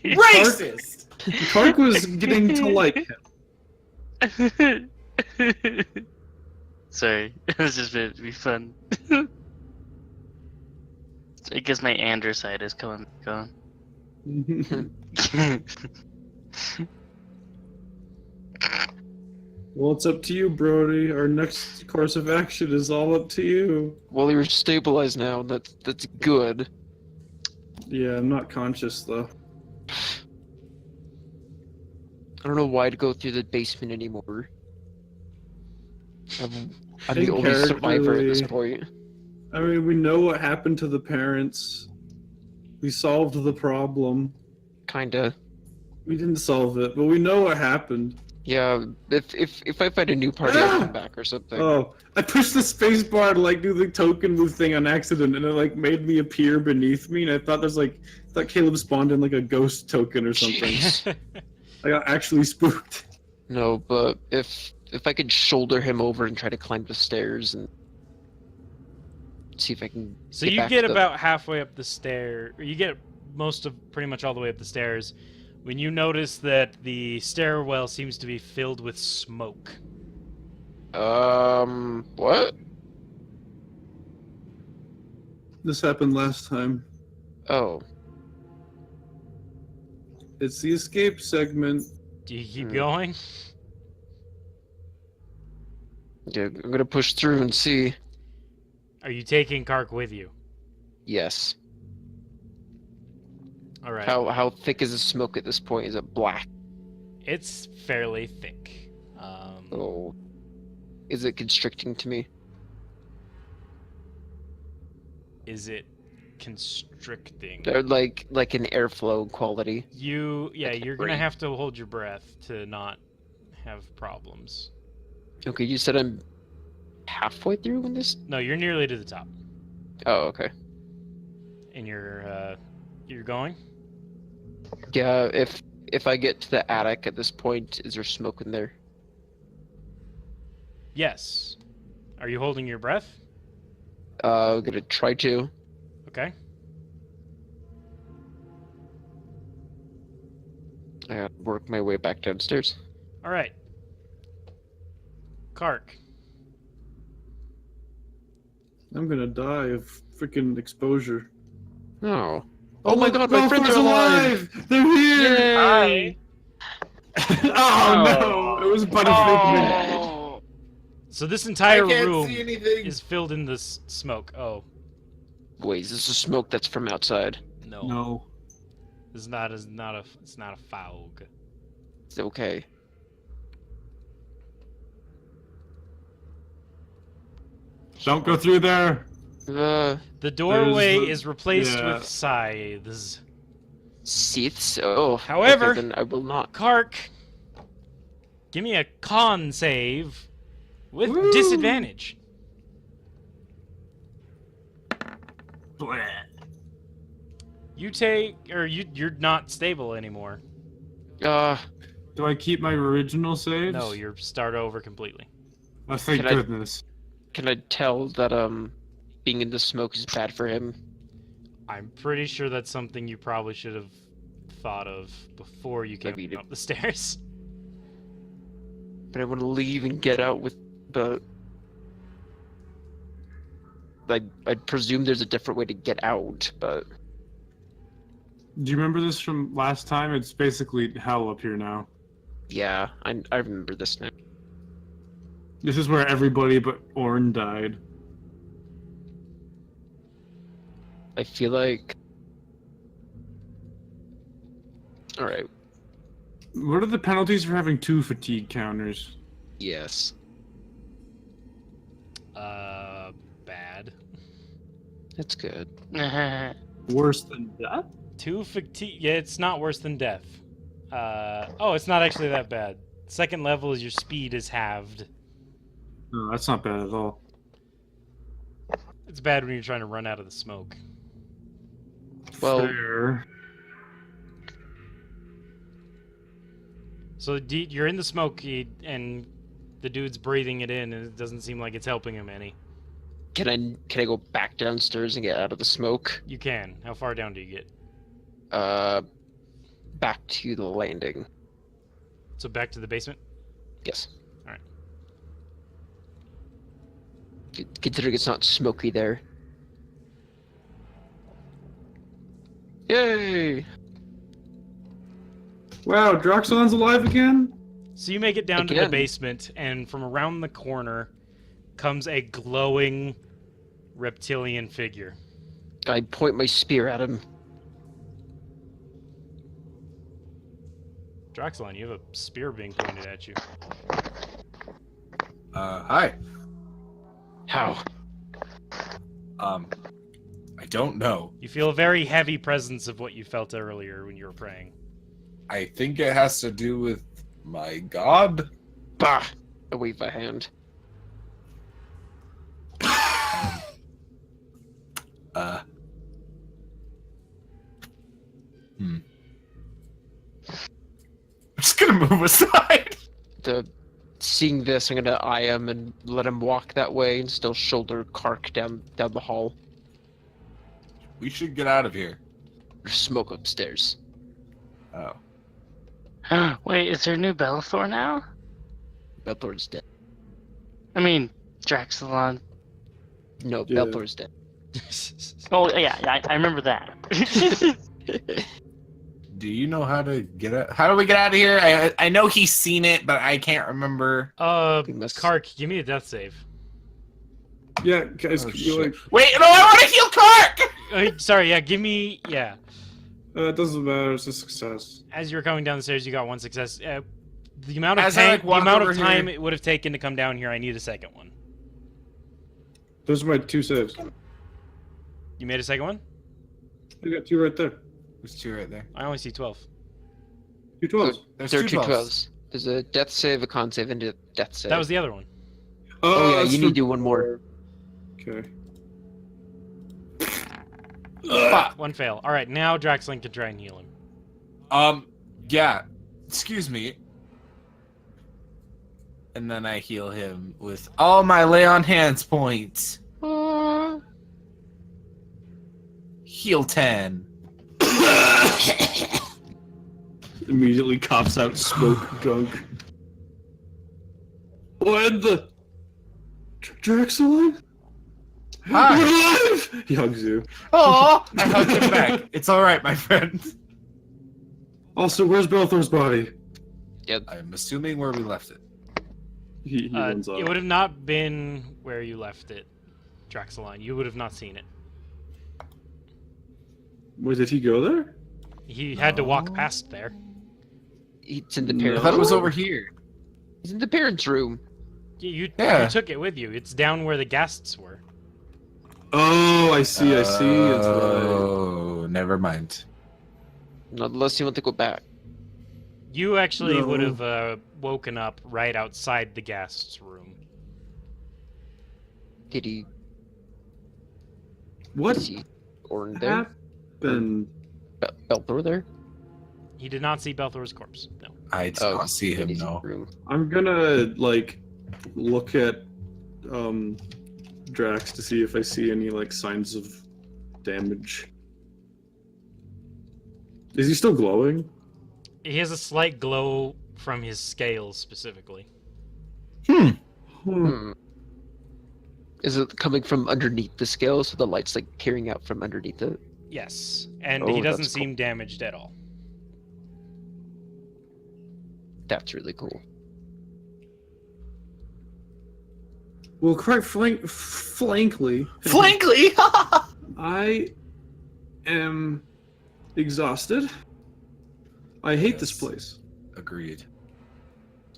Racist! Kark was getting to like him. Sorry, it was just meant to be fun. I guess my Ander side is gone. Well, it's up to you, Brody. Our next course of action is all up to you. Well, you're stabilized now. That's good. Yeah, I'm not conscious though. I don't know why to go through the basement anymore. I'm the In only survivor at this character, point. I mean, we know what happened to the parents. We solved the problem. Kinda. We didn't solve it, but we know what happened. Yeah, if I find a new party, I'll come back or something. Oh, I pushed the space bar to like do the token move thing on accident, and it like made me appear beneath me, and I thought I thought Caleb spawned in like a ghost token or something. Jeez. I got actually spooked. No, but if I could shoulder him over and try to climb the stairs and see if I can. So get you back get to the- about halfway up the stair, or you get pretty much all the way up the stairs, when you notice that the stairwell seems to be filled with smoke. What? This happened last time. Oh, It's the escape segment. Do you keep Hmm. going? yeah. I'm gonna push through and see. Are you taking Kark with you? Yes. All right. How thick is the smoke at this point? Is it black? It's fairly thick. Oh. Is it constricting to me? Is it constricting? Or like an airflow quality? You're can't gonna breathe. have to hold your breath to not have problems. Okay, you said I'm halfway through in this. No, you're nearly to the top, Oh, okay. and you're going. Yeah, if I get to the attic at this point, is there smoke in there? Yes. Are you holding your breath? I'm gonna try to. Okay. I gotta work my way back downstairs. All right. Kark. I'm gonna die of freaking exposure. Oh. Oh my god, my friends Belfor's are alive! They're here! Hi. Oh no! It was but a figment. Oh. So this I entire can't room see anything. is filled in this smoke. Oh Wait, is this a smoke that's from outside? no, No. it's not a fog. It's okay. Don't go through there. The doorway There's is replaced yeah. with scythes. Seats? Oh. However- okay, then I will not. Kark, give me a con save with Woo! disadvantage. You're not stable anymore. Do I keep my original saves? No, you're start over completely. Oh, thank Can I- goodness. Can I tell that being in the smoke is bad for him? I'm pretty sure that's something you probably should have thought of before you came Maybe up the stairs. But I want to leave and get out with the. I presume there's a different way to get out, but Do you remember this from last time? It's basically hell up here now. yeah, I remember this now. This is where everybody but Orn died. I feel like. All right. What are the penalties for having 2 fatigue counters? Yes. Bad. That's good. Worse than death? 2 fatigue. Yeah, it's not worse than death. Oh, it's not actually that bad. Second level is your speed is halved. No, that's not bad at all. It's bad when you're trying to run out of the smoke. Well- Fair. So you're in the smoke, and the dude's breathing it in, and it doesn't seem like it's helping him any. Can I go back downstairs and get out of the smoke? You can. How far down do you get? Back to the landing. So back to the basement? Yes. Alright. Considering it's not smoky there. Yay! Wow, Droxon's alive again? So you make it down to the Again. basement, and from around the corner comes a glowing reptilian figure. I point my spear at him. Draxelon, you have a spear being pointed at you. Hi. How? I don't know. You feel a very heavy presence of what you felt earlier when you were praying. I think it has to do with my god. Bah! I wave a hand. I'm just gonna move aside. Seeing this, I'm gonna eye him and let him walk that way and still shoulder Kark down the hall. We should get out of here. There's smoke upstairs. Oh. Wait, is there a new Bellathor now? Belthor's dead. I mean, Draxelon. No, Yeah. Belthor's dead. Oh, yeah, I remember that. Do you know how to get out? How do we get out of here? I know he's seen it, but I can't remember. Kark, give me a death save. Yeah, guys, Oh, can you, like, Wait, no, I want to heal Kark! Sorry, yeah, give me, yeah. it doesn't matter. It's a success. As you were coming down the stairs, you got one success. The amount of As I, like, the walk amount over of time here- it would have taken to come down here, I need a second one. Those are my 2 saves. You made a second one? I got 2 right there. There's 2 right there. I only see 12. 2 12s. There's There are 2 two 12s. 12s. There's a death save, a con save, and a death save. That was the other one. Oh, yeah, that's you need for- to do one more. Okay. Fuck. One fail. All right, now Draxlin can try and heal him. Yeah. Excuse me. And then I heal him with all my lay on hands points. Heal 10. Immediately coughs out smoke drunk. What the? Draxelon? Hi. You're alive! He hugs you. Oh, I hugged him back. It's all right, my friend. Also, where's Belthor's body? I'm assuming where we left it. He runs off. It would have not been where you left it, Draxelon. You would have not seen it. Where did he go there? He had to walk No. past there. It's in the I parents' thought it was room. over here. He's in the parents' room. You Yeah. took it with you. It's down where the guests were. Oh, I see. It's right. Oh, never mind. Not unless you want to go back. You actually No. would have woken up right outside the guest's room. Did he What see Orn there? happened? Belthor there? He did not see Belthor's corpse. No. I did Oh, not see him, He's in no. the room. I'm gonna like look at Drax to see if I see any like signs of damage. Is he still glowing? He has a slight glow from his scales specifically. Hmm. Hmm. Is it coming from underneath the scale, so the light's like peering out from underneath it? Yes, and Oh, he doesn't that's seem damaged at all. That's really cool. Well, quite frankly, Flankly! I am exhausted. I hate this Yes. place. Agreed.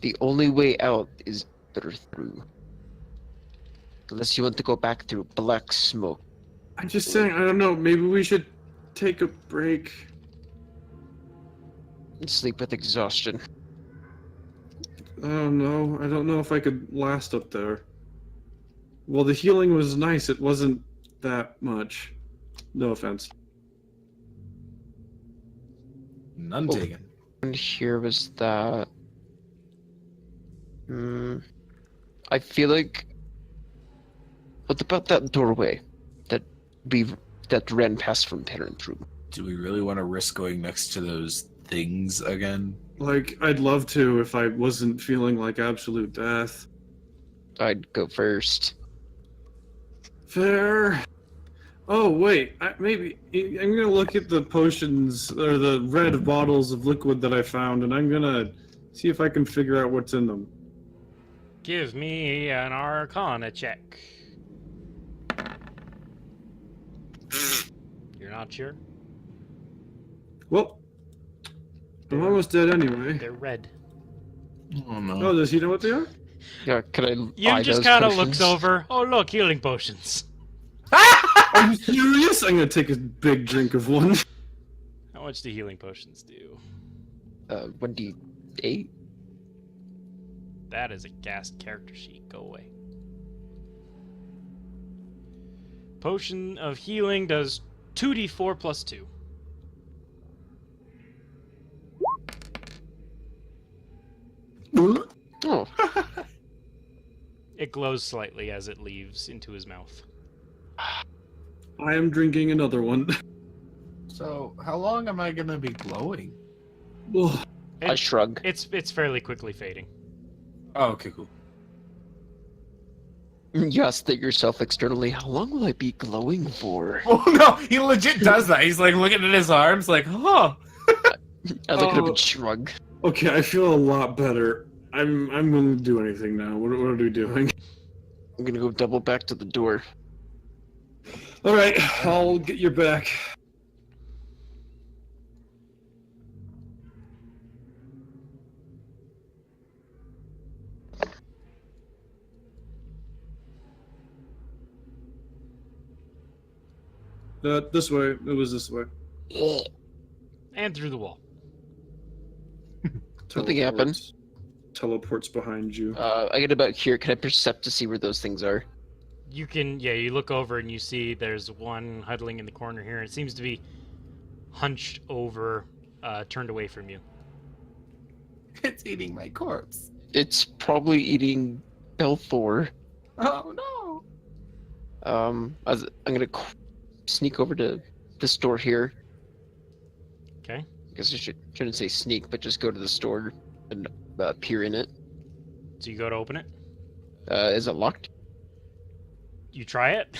The only way out is better through. Unless you want to go back through black smoke. I'm just saying, I don't know, maybe we should take a break. And sleep with exhaustion. I don't know. I don't know if I could last up there. Well, the healing was nice. It wasn't that much. No offense. None Oh. taken. And here was that. I feel like. What about that doorway that ran past from parent room? Do we really want to risk going next to those things again? Like, I'd love to if I wasn't feeling like absolute death. I'd go first. Fair. Oh, wait. I'm gonna look at the potions, or the red bottles of liquid that I found, and I'm gonna see if I can figure out what's in them. Give me an Arcana check. You're not sure? Well, I'm almost dead anyway. They're red. Oh no. Oh, does he know what they are? Yeah, can I Yim buy just those kind of potions? looks over. Oh, look, healing potions. Are you serious? I'm gonna take a big drink of one. How much do healing potions do? 1d8? That is a ghast character sheet. Go away. Potion of healing does 2d4 plus 2. Oh, It glows slightly as it leaves into his mouth. I am drinking another one. So, how long am I gonna be glowing? Ugh. I shrug. It's fairly quickly fading. Oh, okay, cool. You ask that yourself externally, how long will I be glowing for? Oh no, he legit does that. He's like looking at his arms, like, huh. I look at him Oh. and shrug. Okay, I feel a lot better. I'm gonna do anything now. What are we doing? I'm gonna go double back to the door. All right, I'll get your back. This way. It was this way. And through the wall. Nothing happened. Teleports behind you. I get about here. Can I percept to see where those things are? You can, yeah, you look over and you see there's one huddling in the corner here. It seems to be hunched over, turned away from you. It's eating my corpse. It's probably eating Belthor. Oh no. I'm gonna sneak over to this door here. Okay. I guess I shouldn't say sneak, but just go to the store and peer in it. So you go to open it. Is it locked? You try it.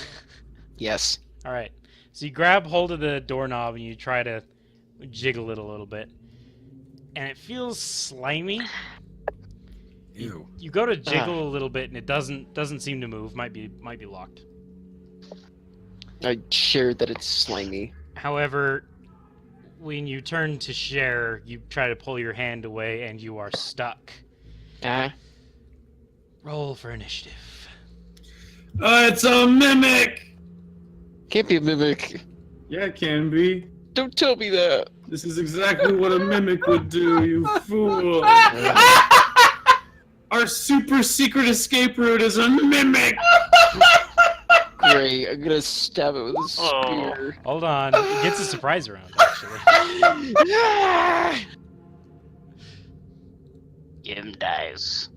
Yes. All right. So you grab hold of the doorknob and you try to jiggle it a little bit, and it feels slimy. Ew. You go to jiggle a little bit and it doesn't seem to move. Might be locked. I share that it's slimy. However, when you turn to share, you try to pull your hand away and you are stuck. Roll for initiative. It's a mimic! Can't be a mimic. Yeah, it can be. Don't tell me that. This is exactly what a mimic would do, you fool. Our super secret escape route is a mimic! Great. I'm gonna stab it with a spear. Hold on. It gets a surprise round, actually. Jim dies.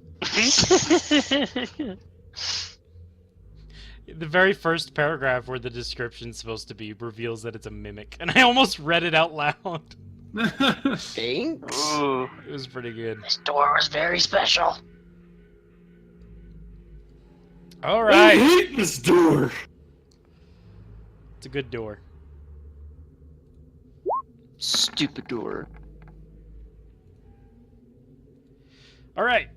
The very first paragraph where the description's supposed to be reveals that it's a mimic, and I almost read it out loud. Thanks. Ooh, It was pretty good. this door was very special. All I right. hate this door! It's a good door. Stupid door. All right.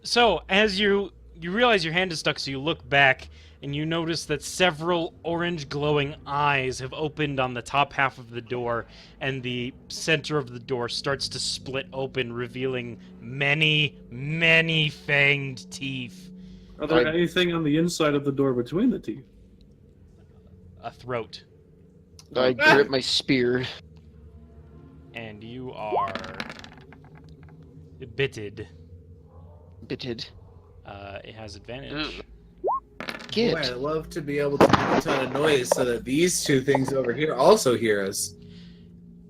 So, as you realize your hand is stuck, so you look back and you notice that several orange glowing eyes have opened on the top half of the door, and the center of the door starts to split open, revealing many, many fanged teeth. Are there anything on the inside of the door between the teeth? A throat. I grip my spear. And you are bitted. Bitted. It has advantage. Get. Boy, I'd love to be able to make a ton of noise so that these two things over here also hear us.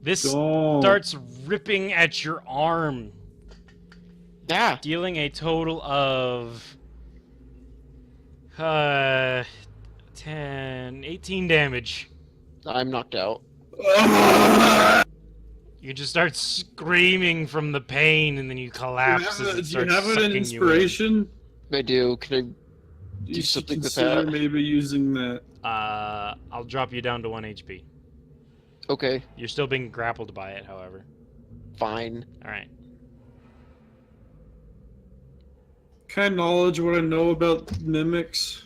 This Oh. starts ripping at your arm, Ah. dealing a total of 18 damage. I'm knocked out. You just start screaming from the pain, and then you collapse as it Do you starts have an sucking inspiration? I do. Can I do You should something with consider that? maybe using that. you in. I'll drop you down to 1 HP. Okay. You're still being grappled by it, however. Fine. Alright. Kind of knowledge what I know about mimics.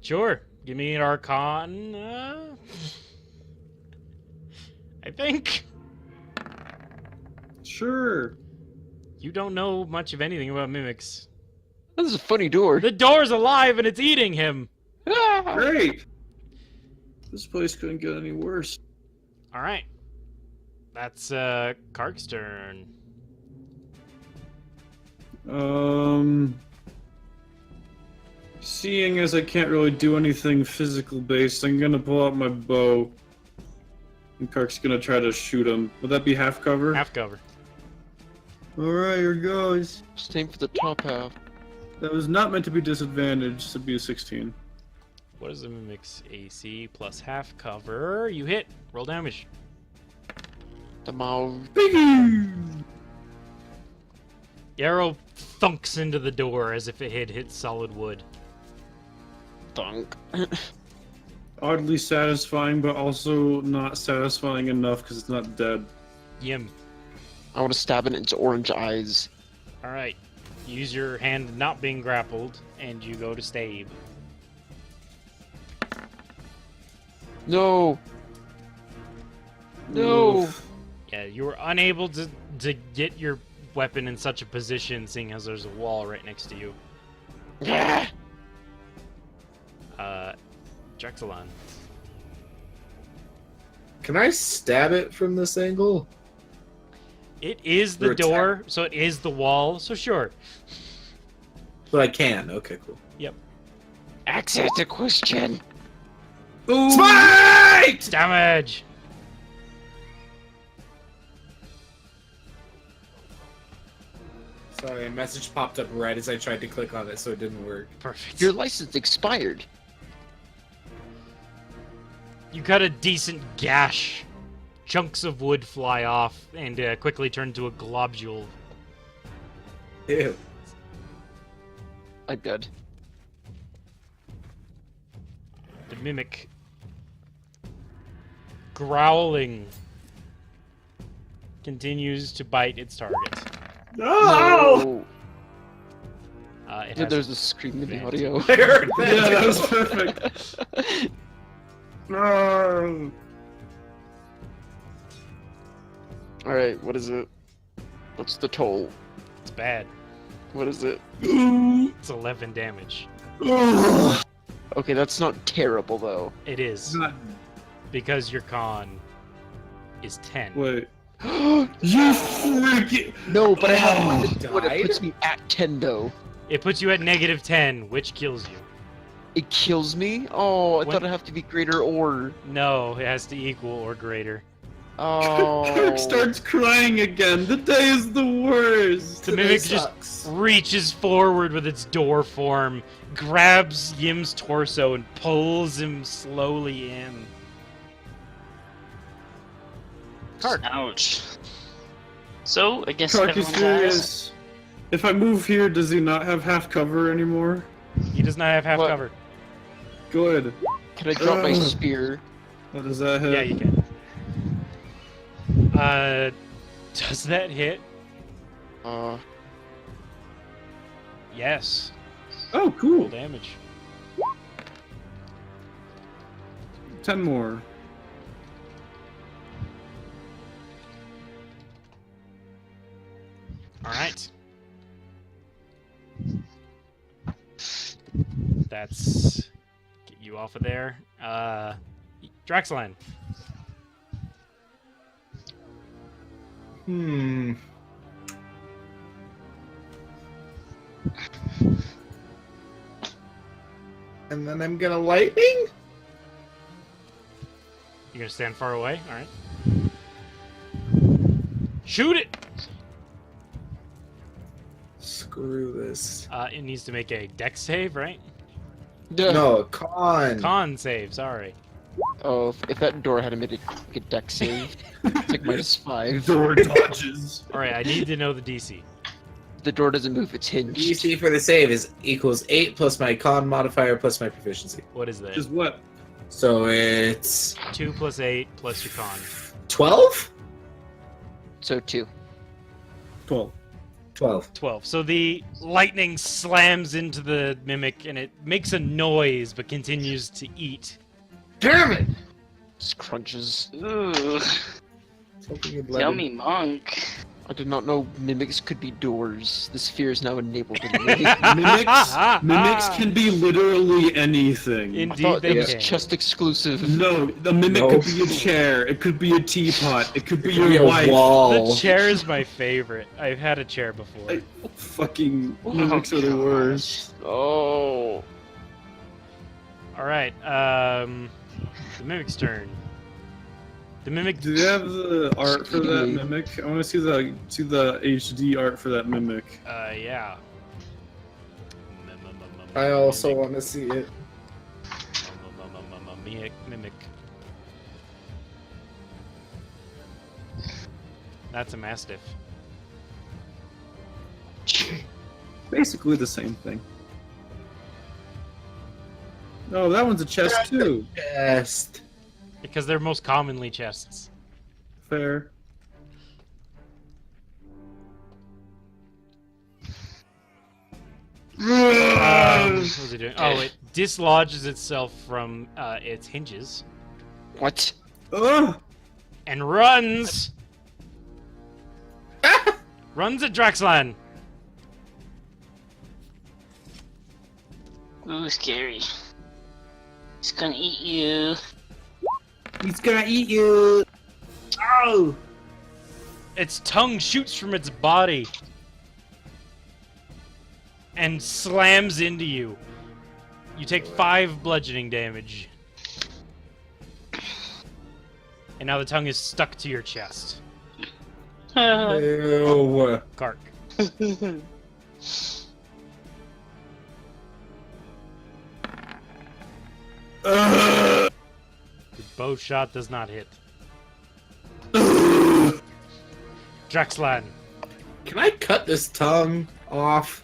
Sure. Give me an Arcana. I think. Sure. You don't know much of anything about mimics. This is a funny door. The door's alive and it's eating him. Ah! Great. This place couldn't get any worse. All right. That's Kark's turn. Seeing as I can't really do anything physical based, I'm gonna pull out my bow. And Kark's gonna try to shoot him. Would that be half cover? Half cover. Alright, here goes. Just aim for the top half. That was not meant to be disadvantaged, to be a 16. What is the mimic's AC plus half cover? You hit. Roll damage. The mouth. The arrow thunks into the door as if it had hit solid wood. Thunk. Oddly satisfying, but also not satisfying enough because it's not dead. Yim. I want to stab it in its orange eyes. All right. Use your hand not being grappled, and you go to stab. No. No. Oof. Yeah, you were unable to get your weapon in such a position, seeing as there's a wall right next to you. Yeah. Drexelon. Can I stab it from this angle? It is the Or attack. door, so it is the wall, so sure. But I can. Okay, cool. Answer the question. Ooh. Smite! Damage! Sorry, a message popped up right as I tried to click on it, so it didn't work. Perfect. Your license expired. You cut a decent gash. Chunks of wood fly off and quickly turn to a globule. Ew. I'm dead. The mimic, growling, continues to bite its target. No! It Dude, has there's a scream in the advantage. audio. I heard that. Yeah, that was perfect. No. Alright, what is it? What's the toll? It's bad. What is it? It's 11 damage. Okay, that's not terrible though. It is, because your con is 10. Wait. You freaking. No, but I have Oh, what it died? puts me at 10 though. It puts you at negative 10, which kills you. It kills me? Oh, I When- thought it'd have to be greater or. No, it has to equal or greater. Oh. Kirk starts crying again. The day is the worst. The Today mimic just sucks. reaches forward with its door form, grabs Yim's torso, and pulls him slowly in. Kark. Ouch. So, I guess Kirk is everyone dies. serious. If I move here, does he not have half cover anymore? He does not have half What? cover. Good. Can I drop my spear? What does that hit? Yeah, you can. Does that hit? Yes. Oh, Roll cool. damage. 10 more. Alright. That's... Get you off of there. Draxline. Hmm. And then I'm gonna lightning? You're gonna stand far away? Alright. Shoot it! Screw this. It needs to make a dex save, right? No, con. Con save, sorry. Oh, if that door had made a deck save, it's like -5. Door dodges. Alright, I need to know the DC. The door doesn't move its hinge. DC for the save is equals 8 plus my con modifier plus my proficiency. What is that? Is what? So it's 2 plus 8 plus your con. 12? So 2. 12. 12. 12. So the lightning slams into the mimic and it makes a noise but continues to eat. Damn it! Just crunches. Ooh, Something you'd let yummy monk. I did not know mimics could be doors. The sphere is now enabled in me. Mimics can be literally anything. I Indeed, thought they it was can. chest exclusive. No, the mimic No. could be a chair. It could be a teapot. It could be Be your a wife. wall. The chair is my favorite. I've had a chair before. Fucking mimics are the worst. Oh. All right. The mimic's turn. The mimic. Do they have the art for that Speedy. mimic? I want to see the HD art for that mimic. Yeah. I also want to see it. Mimic. That's a mastiff. Basically the same thing. Oh, that one's a chest too. Best. Because they're most commonly chests. Fair. What was it doing? Oh, it dislodges itself from its hinges What? Ugh! and runs. Runs at Draxlan. Ooh, scary. He's gonna eat you. He's gonna eat you. Oh. Its tongue shoots from its body and slams into you. You take 5 bludgeoning damage. And now the tongue is stuck to your chest. Ew. Kark. The bow shot does not hit. Draxlan. Can I cut this tongue off?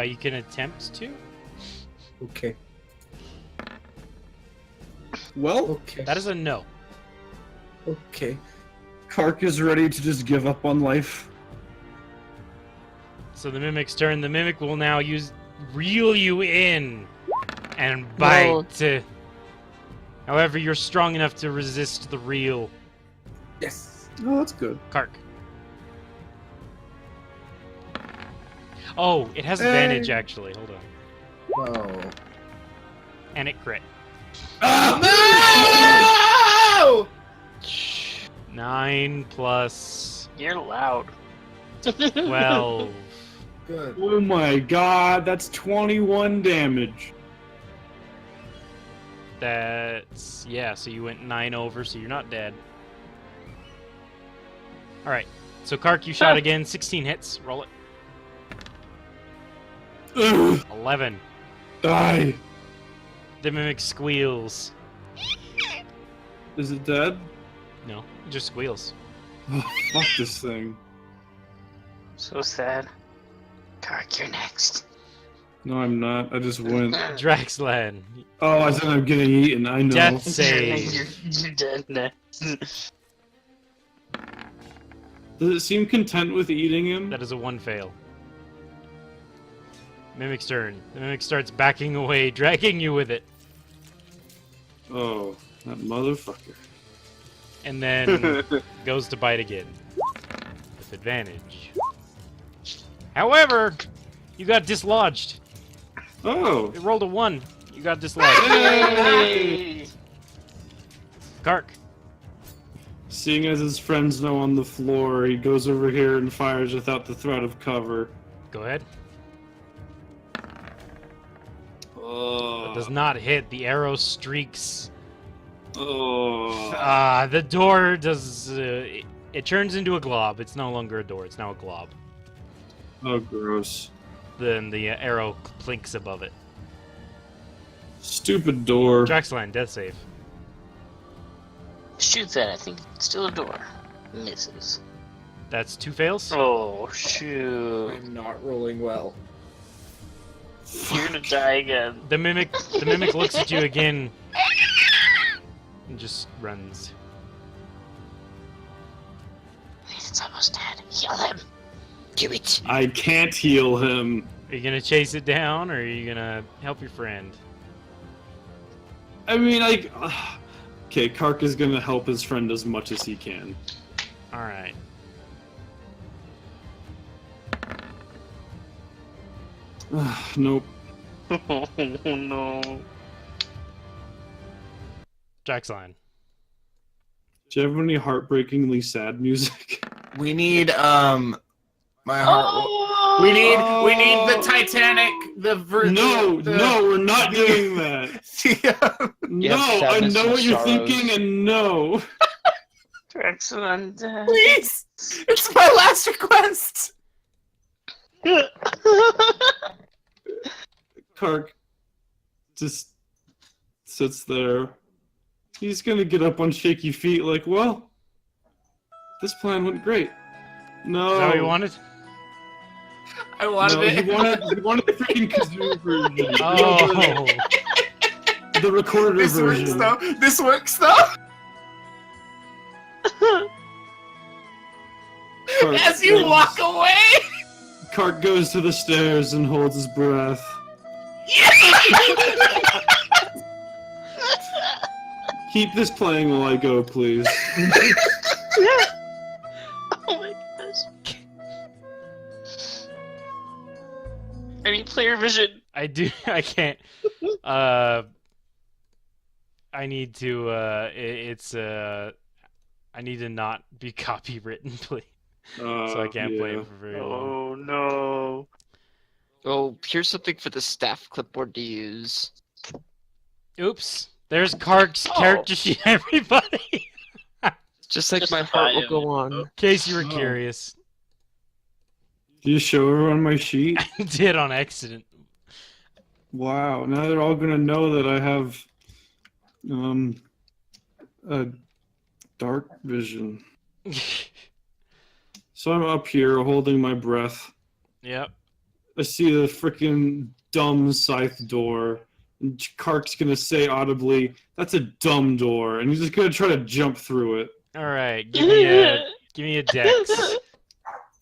You can attempt to. Okay. Well, Okay. That is a no. Okay. Kark is ready to just give up on life. So the mimic's turn. The mimic will now reel you in and bite. However, you're strong enough to resist the reel. Yes. Oh, that's good. Kark. Oh, it has advantage actually. Hold on. Oh. And it crit. No! 9 plus You're loud. 12. Good. Oh my god, that's 21 damage. That's yeah. So you went 9 over. So you're not dead. All right. So Kark, you shot again. 16 hits. Roll it. Ugh, 11. die. The mimic squeals. Is it dead? No, it just squeals. Oh, fuck this thing. So sad. Kark, you're next. No, I'm not. I just went. Draxlan. Oh, I said I'm getting eaten. I know. Death save. You're dead next. Does it seem content with eating him? That is a 1 fail. Mimic's turn. The mimic starts backing away, dragging you with it, Oh, that motherfucker. and then goes to bite again with advantage. However, you got dislodged. Oh, It rolled a 1. You got dislodged. Hey! Kark. seeing as his friends know on the floor, he goes over here and fires without the threat of cover. Go ahead. Oh, Does not hit. The arrow streaks. oh. The door does. It turns into a glob. It's no longer a door. It's now a glob. Oh, gross. Then the arrow plinks above it. Stupid door. Draxlan, death save. Shoots at it. I think it's still a door. Misses. That's 2 fails. Oh, shoot. I'm not rolling well. You're gonna die again. The mimic looks at you again and just runs. It's almost dead. Heal him. Do it. I can't heal him. Are you gonna chase it down, or are you gonna help your friend? I mean, like... okay, Kark is gonna help his friend as much as he can. All right. Nope. Oh no. Jack's line. Do you have any heartbreakingly sad music? We need my heart. We need the Titanic. No, we're not doing that. You No, have I sadness know and what you're sorrows. thinking, and no. Excellent. Please, it's my last request. Kark just sits there. He's gonna get up on shaky feet, like, well, this plan went great. No. Is that what you wanted? I wanted No, it. he wanted the freaking kazoo version. Oh. The recorder This version. works though. This works though. Kark As you goes- walk away. Kark goes to the stairs and holds his breath. Keep this playing while I go, please. Oh my gosh. I need player vision. I do. I can't. I need to. I need to not be copywritten, please. So I can't play it for very long. Oh no. Oh, here's something for the staff clipboard to use. Oops. There's Kark's Oh. character sheet, everybody. Just like Just my the heart will bio. go on. In case you were Oh. curious. Do you show everyone my sheet? I did on accident. Wow, now they're all gonna know that I have a dark vision. So I'm up here holding my breath. Yep. I see the freaking dumb scythe door. And Kark's gonna say audibly, "That's a dumb door," and he's just gonna try to jump through it. All right. Give me a dex.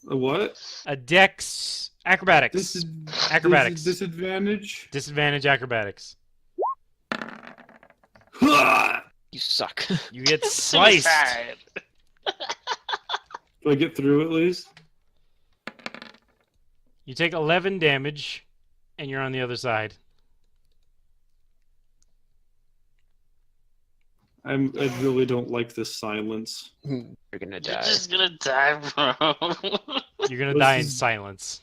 A what? A dex acrobatics. Acrobatics. Disadvantage. Disadvantage acrobatics. You suck. You get sliced. Suicide. Do I get through at least? You take 11 damage, and you're on the other side. I really don't like this silence. You're gonna You're die. just gonna die, bro. You're gonna This die in is- silence.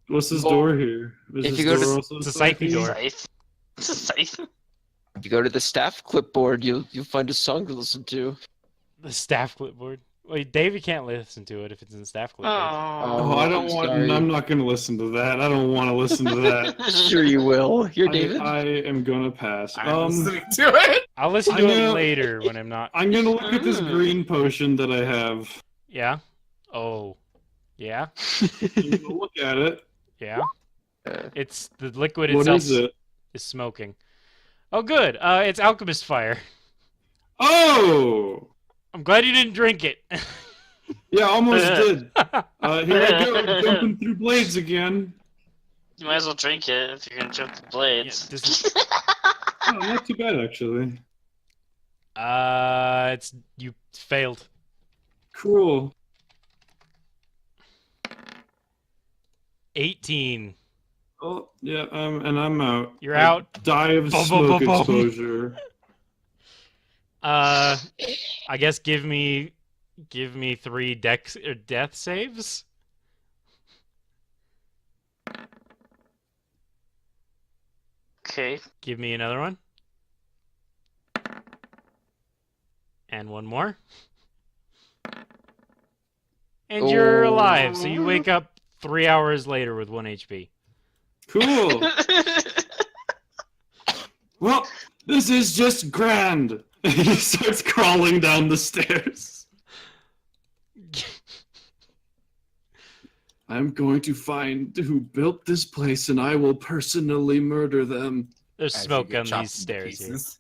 What's this Well, door here? Is if this you go to- door also It's a scythe-y? scythe door. Scythe. It's a scythe. If you go to the staff clipboard, you'll find a song to listen to. The staff clipboard. Wait, David can't listen to it if it's in the staff clipboard. Oh, I don't I'm want. sorry. I'm not going to listen to that. I don't want to listen to that. Sure you will. You're David. I am going to pass. I'm listening to it. I'll listen to I'm it gonna- later when I'm not. I'm going to look at this Mm. green potion that I have. Yeah? Oh. Yeah? I'm going to look at it. Yeah? Uh, It's the liquid What itself is it? is smoking. Oh, good. It's alchemist fire. Oh! I'm glad you didn't drink it. Yeah, almost did. Here I go, jumping through blades again. You might as well drink it if you're gonna jump the blades. Yeah, this is- Oh, not too bad, actually. It's you failed. Cool. 18. Oh, yeah, and I'm out. You're I out. Die of Boom, boom, smoke boom, boom. exposure. I guess give me 3 dex or death saves. Okay. Give me another one. And one more. And you're Oh. alive, so you wake up 3 hours later with 1 HP. Cool. Well, this is just grand. He starts crawling down the stairs. I'm going to find who built this place and I will personally murder them. There's As you smoke get on chopped these into stairs here. pieces.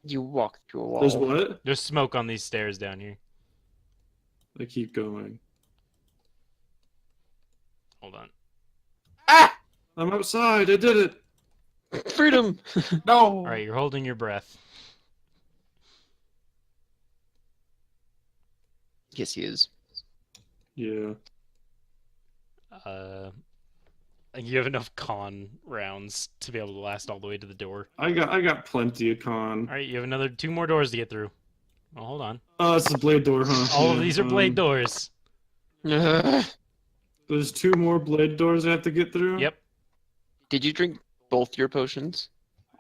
You walk through a wall. There's what? There's smoke on these stairs down here. I keep going. Hold on. Ah! I'm outside. I did it. Freedom! No. All right, you're holding your breath. Yes, he is. Yeah. You have enough con rounds to be able to last all the way to the door. I got plenty of con. All right, you have another 2 more doors to get through. Oh, hold on. Oh, it's the blade door, huh? All of Yeah, these are blade doors. There's 2 more blade doors I have to get through? Yep. Did you drink both your potions?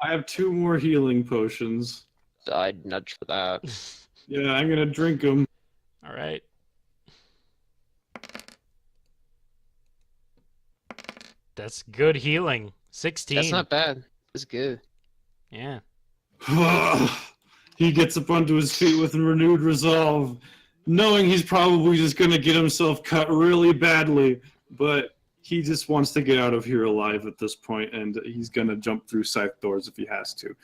I have 2 more healing potions. I'd nudge for that. Yeah, I'm gonna drink them. All right. That's good healing. 16. That's not bad. That's good. Yeah. He gets up onto his feet with renewed resolve, knowing he's probably just gonna get himself cut really badly, but he just wants to get out of here alive at this point, and he's gonna jump through scythe doors if he has to.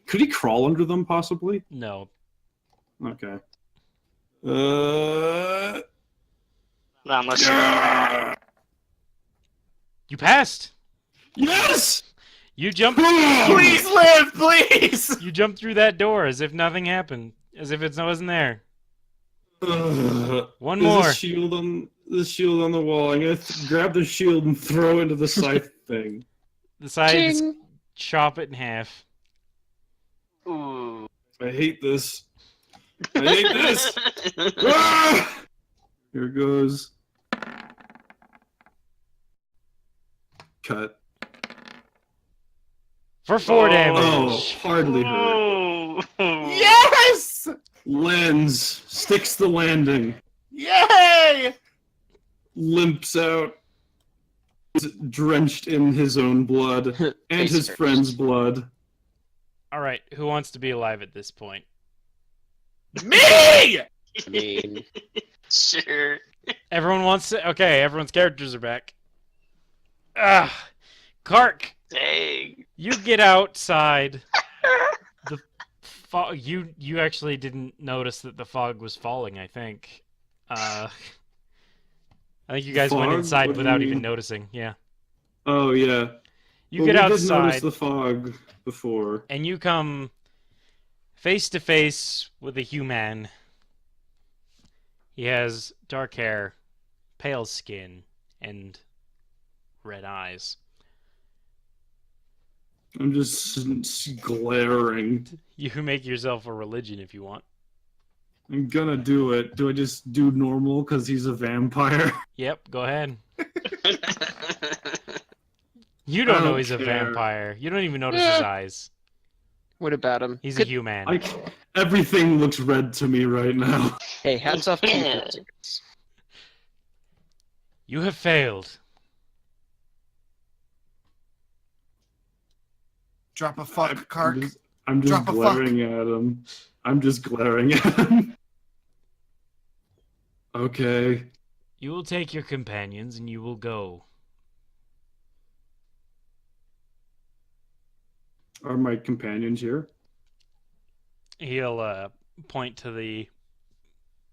Could he crawl under them, possibly? No. Okay. Not unless You passed. Yes! You jumped. Please live, please! You jumped through that door as if nothing happened, as if it wasn't there. One There's more. a shield on the wall. I'm gonna grab the shield and throw it into the scythe thing. The sides Ching! chop it in half. Ooh. I hate this. I hate this. Ah! Here goes. Cut. For 4 Oh, damage. hardly hurt. Ooh. Yes! Lens sticks the landing. Yay! Limps out. Drenched in his own blood and Face his first. friend's blood. All right, who wants to be alive at this point? Me! I mean, Sure. Everyone wants to. Okay, everyone's characters are back. Ah, Kark, Dang. you get outside. The fog. You actually didn't notice that the fog was falling. I think. I think you guys went Fog? inside What do you without even mean? noticing. Yeah. Oh yeah. You Well, get we did outside. notice the fog before. And you come face to face with a human. He has dark hair, pale skin, and red eyes. I'm just glaring. You can make yourself a religion if you want. I'm gonna do it. Do I just do normal because he's a vampire? Yep, go ahead. You don't I know don't he's a care. vampire. You don't even notice his eyes. what about him? He's a Good- human. Everything looks red to me right now. Hey, hats off to you. Filters. You have failed. Drop a fuck, Kark. I'm just Drop a fuck. glaring at him. I'm just glaring at him. Okay. You will take your companions and you will go. Are my companions here? He'll point to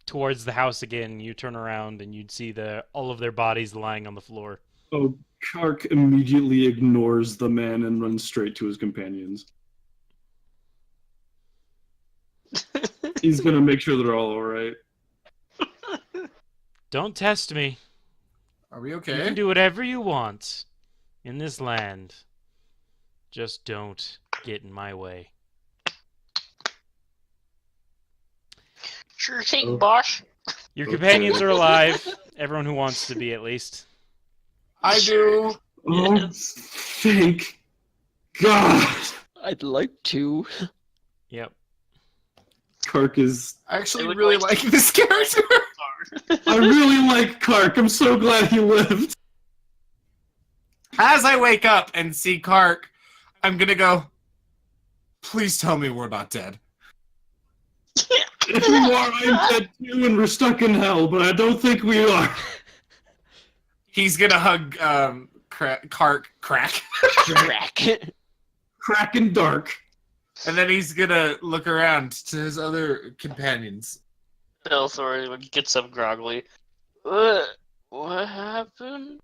towards the house again. You turn around and you'd see all of their bodies lying on the floor. Oh, Kark immediately ignores the man and runs straight to his companions. He's gonna make sure they're all alright. Don't test me. Are we You okay? can do whatever you want in this land. Just don't get in my way. Sure thing, Oh. Bosh. Your Okay. companions are alive. Everyone who wants to be, at least. I do. Oh, thank God! I'd like to. Yep. Kark is... I actually They would really like- like this character. I really like Kark. I'm so glad he lived. As I wake up and see Kark, I'm gonna go, please tell me we're not dead. If we are, I'm dead too, and we're stuck in hell, but I don't think we are. He's gonna hug Kark crack. Crack. Crack and dark. And then he's gonna look around to his other companions. Belthor gets up groggily. What happened?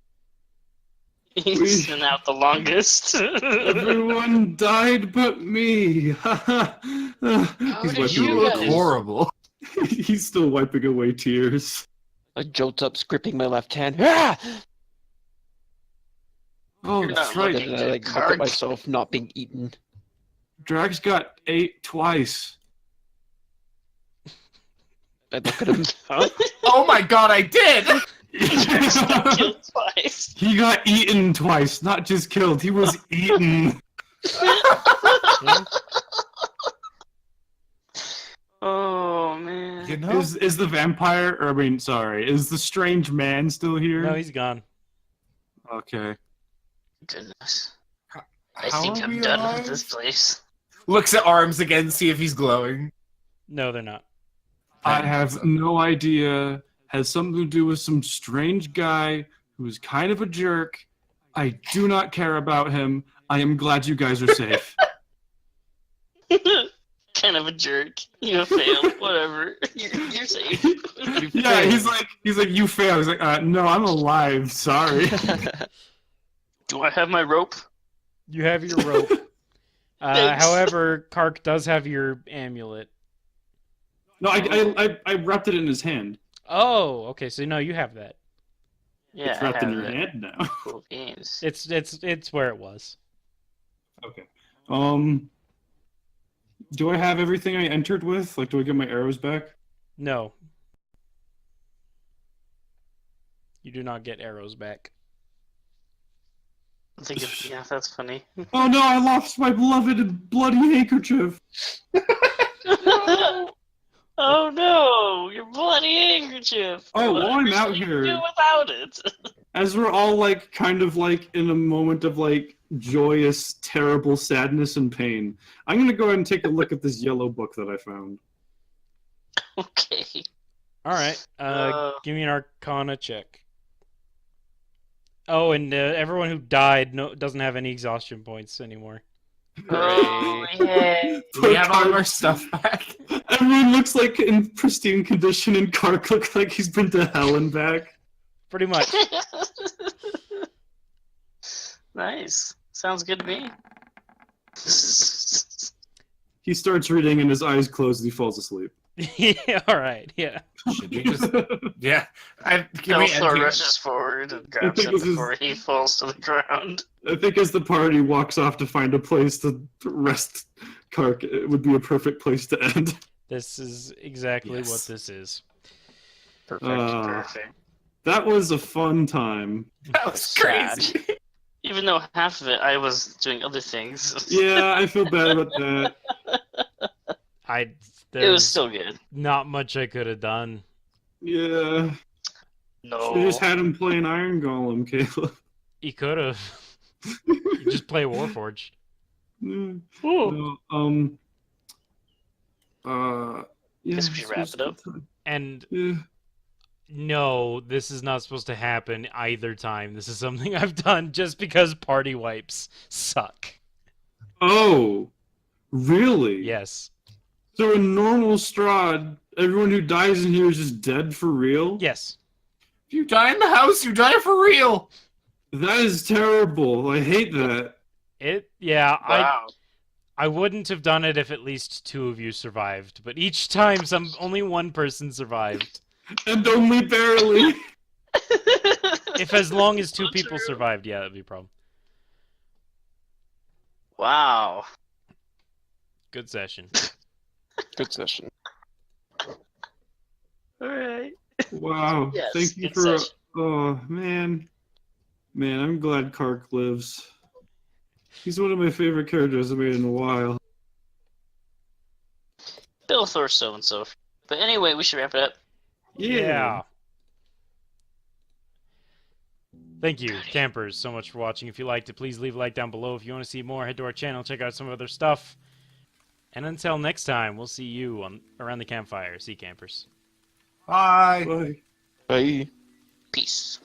He's been out the longest. Everyone died but me. He's did wiping you You away look guys- horrible. He's still wiping away tears. I jolt up, gripping my left hand. Ah! Oh, You're that's not right. looking Then I look Kark. at myself not being eaten. Drag's got ate twice. I look at him. Huh? Oh my god, I did! Killed twice. He got eaten twice, not just killed. He was eaten. Oh man. You know? Is the vampire, or I mean, sorry, is the strange man still here? No, he's gone. Okay. Goodness. I How think are I'm we done alive? with this place. Looks at arms again, see if he's glowing. No, they're not. I have no idea. Has something to do with some strange guy who's kind of a jerk. I do not care about him. I am glad you guys are safe. Kind of a jerk. You failed. Whatever. You're safe. Yeah, he's like, you failed. He's like, no, I'm alive. Sorry. Do I have my rope? You have your rope. Thanks. However, Kark does have your amulet. No, I wrapped it in his hand. Oh, okay. So no, you have that. Yeah, It's wrapped I in have your it. hand now. Cool beans. It's where it was. Okay. Do I have everything I entered with? Like, do I get my arrows back? No. You do not get arrows back. I think it's, yeah, that's funny. Oh no, I lost my beloved bloody handkerchief. Oh no! Your bloody handkerchief! Oh, What while I'm are out you here- do without it? As we're all like kind of like in a moment of like joyous, terrible sadness and pain, I'm gonna go ahead and take a look at this yellow book that I found. Okay. All right. Uh. Give me an Arcana check. Oh, and everyone who died doesn't have any exhaustion points anymore. Oh, yeah. Do we have all of our stuff back? Everyone looks like in pristine condition, and Kark looks like he's been to hell and back. Pretty much. Nice. Sounds good to me. He starts reading, and his eyes close, and he falls asleep. Yeah. All right. Yeah. Should we just... Yeah. Give me Belthor NP. rushes forward and grabs think him this is- before he falls to the ground. I think as the party walks off to find a place to rest Kark, it would be a perfect place to end. This is exactly Yes. what this is. Perfect. Perfect. That was a fun time. That was crazy. Even though half of it I was doing other things. Yeah, I feel bad about that. It There's was still good. not much I could have done. Yeah. No. Should've just had him play an Iron Golem, Caleb. You could have. You just play Warforged. No, Ooh. yeah. Guess we should wrap it up. And Yeah. no, this is not supposed to happen either time. This is something I've done just because party wipes suck. Oh, really? Yes. So in normal Strahd, everyone who dies in here is just dead for real? Yes. If you die in the house, you die for real. That is terrible. I hate that. Yeah, Wow. I wouldn't have done it if at least two of you survived, but each time only one person survived. And only barely. If as long as two So people true. survived, yeah, that'd be a problem. Wow. Good session. Good session. Alright. Wow. Yes, Thank you good for... session. Oh, man. Man, I'm glad Kark lives. He's one of my favorite characters I've made in a while. Belthor so-and-so. But anyway, we should wrap it up. Yeah. Thank you, campers, so much for watching. If you liked it, please leave a like down below. If you want to see more, head to our channel, check out some other stuff. And until next time, we'll see you around the campfire. See you, campers. Bye. Bye. Bye. Peace.